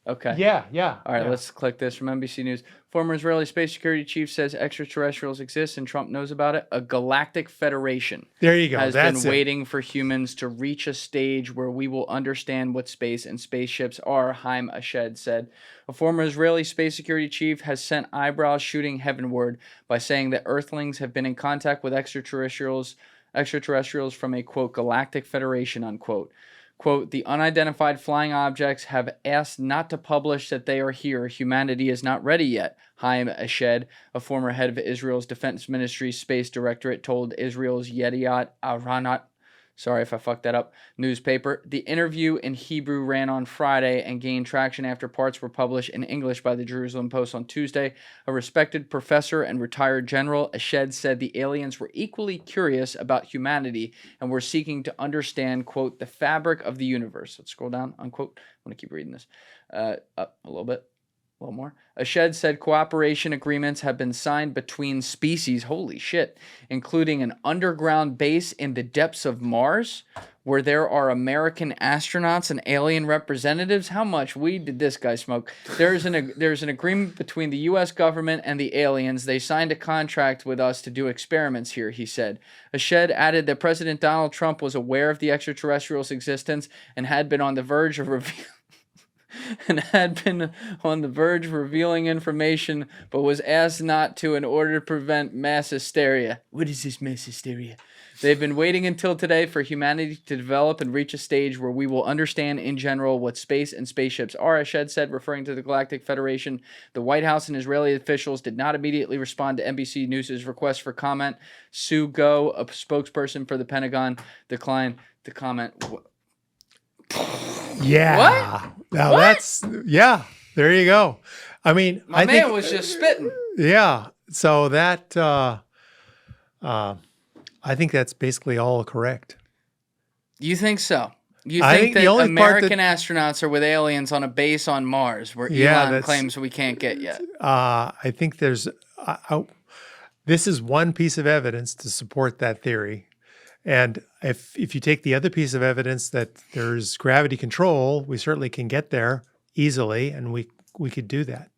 Okay. Yeah. All right, let's click this from NBC News. Former Israeli space security chief says extraterrestrials exist and Trump knows about it. A galactic federation there you go. has been waiting for humans to reach a stage where we will understand what space and spaceships are, Haim Ashed said. A former Israeli space security chief has sent eyebrows shooting heavenward by saying that Earthlings have been in contact with extraterrestrials from a, quote, galactic federation, unquote. Quote, the unidentified flying objects have asked not to publish that they are here. Humanity is not ready yet, Haim Ashed, a former head of Israel's Defense Ministry's Space Directorate, told Israel's Yediot Aharonot, sorry if I fucked that up, newspaper. The interview in Hebrew ran on Friday and gained traction after parts were published in English by the Jerusalem Post on Tuesday. A respected professor and retired general, Ashed said the aliens were equally curious about humanity and were seeking to understand, quote, the fabric of the universe. Let's scroll down, unquote. I'm going to keep reading this. Up a little bit. A little more. Ashed said cooperation agreements have been signed between species, holy shit, including an underground base in the depths of Mars where there are American astronauts and alien representatives. How much weed did this guy smoke? There's an agreement between the U.S. government and the aliens. They signed a contract with us to do experiments here, he said. Ashed added that President Donald Trump was aware of the extraterrestrials' existence and had been on the verge of revealing information, but was asked not to in order to prevent mass hysteria. What is this mass hysteria? They've been waiting until today for humanity to develop and reach a stage where we will understand in general what space and spaceships are, Ashed said, referring to the Galactic Federation. The White House and Israeli officials did not immediately respond to NBC News' request for comment. Sue Go, a spokesperson for the Pentagon, declined to comment. Yeah. What? Now what? There you go. I mean, I think was just spitting. Yeah. So that, I think that's basically all correct. You think so? You think that American astronauts are with aliens on a base on Mars where Elon claims we can't get yet? I think there's, this is one piece of evidence to support that theory. And if you take the other piece of evidence that there's gravity control, we certainly can get there easily, and we could do that.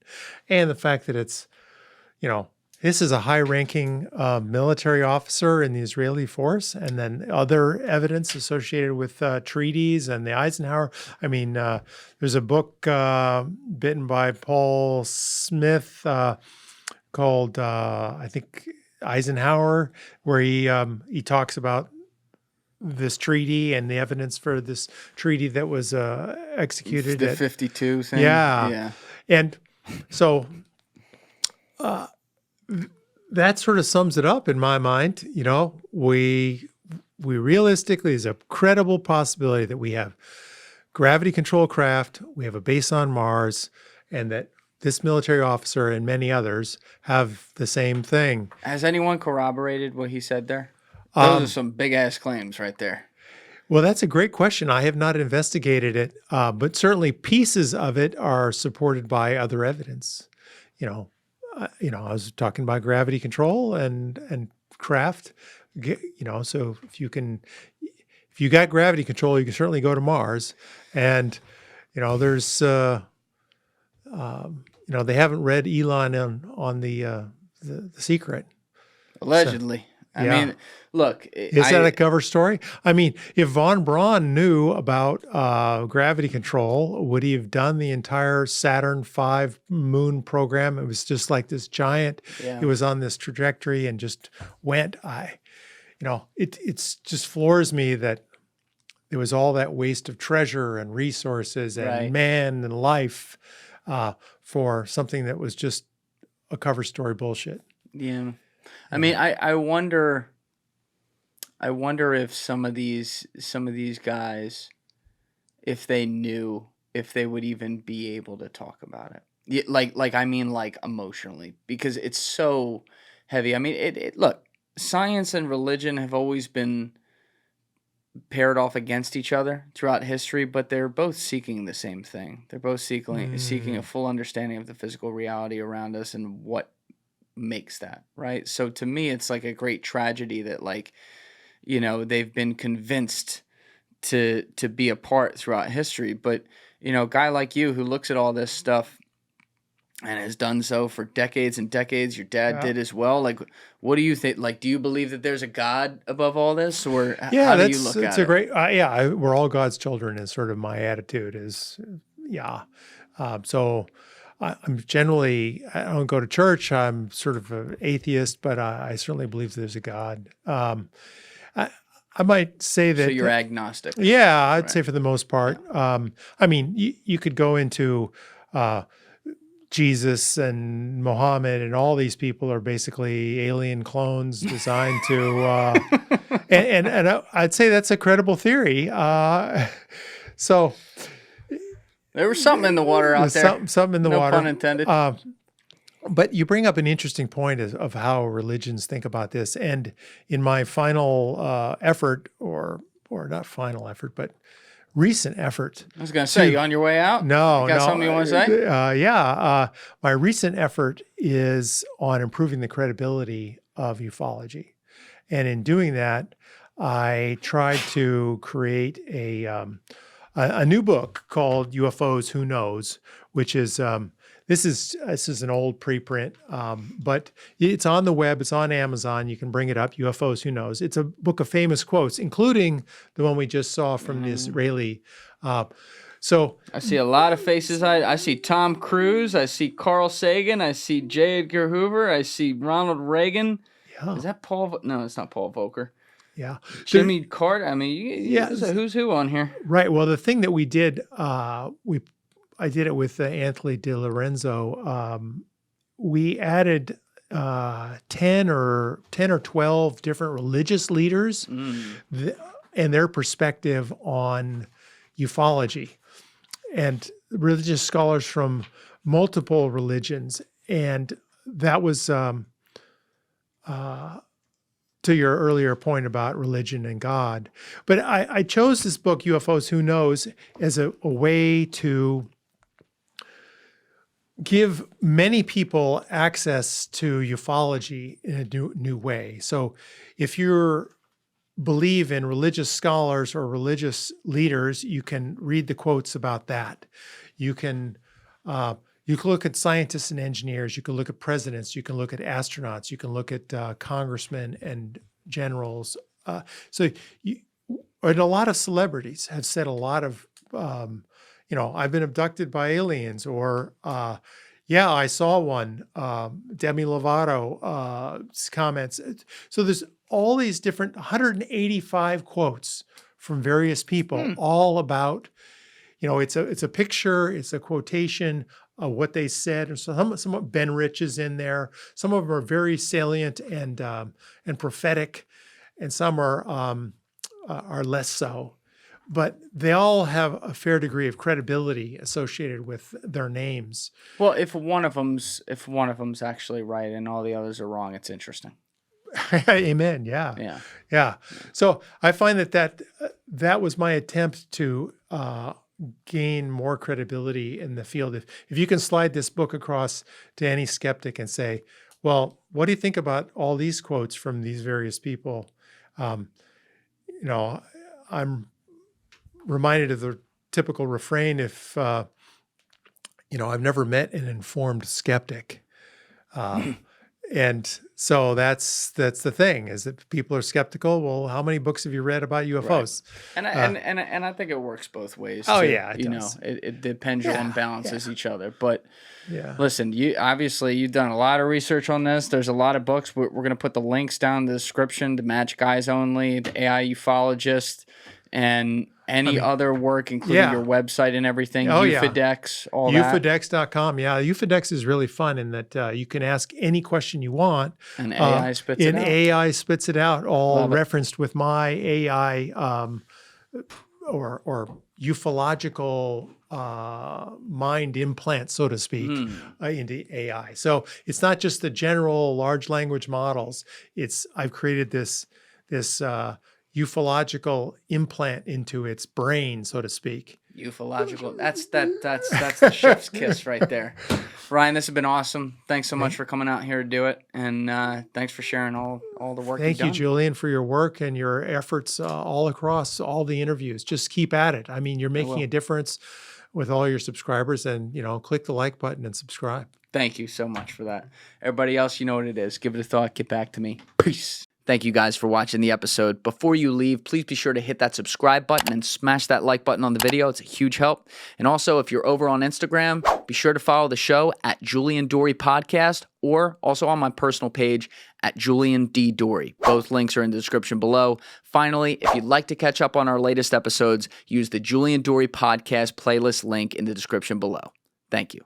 And the fact that it's, this is a high-ranking military officer in the Israeli force, and then other evidence associated with treaties and the Eisenhower. I mean, there's a book written by Paul Smith called, I think, Eisenhower, where he talks about this treaty and the evidence for this treaty that was executed. The 52 thing? Yeah. And so that sort of sums it up in my mind. We realistically, there's a credible possibility that we have gravity control craft, we have a base on Mars, and that this military officer and many others have the same thing. Has anyone corroborated what he said there? Those are some big ass claims right there. Well, that's a great question. I have not investigated it, but certainly pieces of it are supported by other evidence. I was talking about gravity control and craft. So if you got gravity control, you can certainly go to Mars. And there's they haven't read Elon on the Secret. Allegedly. So, I mean, look. Is that a cover story? I mean, if von Braun knew about gravity control, would he have done the entire Saturn V moon program? It was just like this giant. Yeah. It was on this trajectory and just went. It's just floors me that there was all that waste of treasure and resources and man and life for something that was just a cover story bullshit. Yeah. I mean, I wonder if some of these guys, if they knew, if they would even be able to talk about it. I mean, emotionally, because it's so heavy. I mean, look, science and religion have always been paired off against each other throughout history, but they're both seeking the same thing. They're both seeking a full understanding of the physical reality around us and what makes that, right? So to me, it's like a great tragedy that they've been convinced to be apart throughout history. But a guy like you who looks at all this stuff and has done so for decades and decades, your dad did as well. What do you think? Do you believe that there's a God above all this, or how do you look at it? It's a great, we're all God's children is sort of my attitude is, so I'm generally, I don't go to church. I'm sort of an atheist, but I certainly believe there's a God. I might say that. So you're agnostic. Yeah, I'd say for the most part. I mean, you could go into Jesus and Muhammad, and all these people are basically alien clones designed to, and I'd say that's a credible theory. So. There was something in the water out there. Something in the water. No pun intended. But you bring up an interesting point of how religions think about this. And in my final effort, or not final effort, but recent effort. I was going to say, you on your way out? No, got something you want to say? My recent effort is on improving the credibility of ufology. And in doing that, I tried to create a new book called UFOs, Who Knows, which is this is an old preprint, but it's on the web. It's on Amazon. You can bring it up. UFOs, Who Knows. It's a book of famous quotes, including the one we just saw from the Israeli. So I see a lot of faces. I see Tom Cruise. I see Carl Sagan. I see J. Edgar Hoover. I see Ronald Reagan. Yeah. Is that Paul? No, it's not Paul Volcker. Yeah. Jimmy Carter. I mean, who's who on here? Right. Well, the thing that we did, I did it with Anthony De Lorenzo. We added 10 or 12 different religious leaders and their perspective on ufology, and religious scholars from multiple religions. And that was to your earlier point about religion and God. But I chose this book, UFOs, Who Knows, as a way to give many people access to ufology in a new way. So if you believe in religious scholars or religious leaders, you can read the quotes about that. You can look at scientists and engineers. You can look at presidents. You can look at astronauts. You can look at congressmen and generals. And a lot of celebrities have said a lot of, I've been abducted by aliens, or I saw one. Demi Lovato comments. So there's all these different 185 quotes from various people, all about, it's a picture, it's a quotation of what they said. And so some Ben Rich is in there. Some of them are very salient and prophetic, and some are less so. but they all have a fair degree of credibility associated with their names. Well, if one of them's actually right and all the others are wrong, it's interesting. Amen. Yeah. Yeah. So I find that was my attempt to gain more credibility in the field. If you can slide this book across to any skeptic and say, well, what do you think about all these quotes from these various people? I'm reminded of the typical refrain, if, I've never met an informed skeptic. And so that's the thing, is that people are skeptical. Well, how many books have you read about UFOs? Right. And I think it works both ways. Oh too. yeah, it does. The pendulum balances each other. But listen, you've done a lot of research on this. There's a lot of books. We're going to put the links down in the description. The Magic Eyes Only, the AI Ufologist, and other work, including your website and everything, UFOdex, all that. UFOdex.com. Yeah, UFOdex is really fun in that you can ask any question you want. And AI spits it out. And AI spits it out, all referenced with my AI or ufological mind implant, so to speak, into AI. So it's not just the general large language models. I've created this ufological implant into its brain, so to speak. Ufological. That's the chef's kiss right there. Ryan, this has been awesome. Thanks so much for coming out here to do it, and thanks for sharing all the work. Thank you've you, done. Julian, for your work and your efforts all across all the interviews. Just keep at it. I mean, you're making a difference with all your subscribers, and click the like button and subscribe. Thank you so much for that. Everybody else, you know what it is. Give it a thought. Get back to me. Peace. Thank you guys for watching the episode. Before you leave, please be sure to hit that subscribe button and smash that like button on the video. It's a huge help. And also, if you're over on Instagram, be sure to follow the show at Julian Dorey Podcast, or also on my personal page at Julian D. Dorey. Both links are in the description below. Finally, if you'd like to catch up on our latest episodes, use the Julian Dorey Podcast playlist link in the description below. Thank you.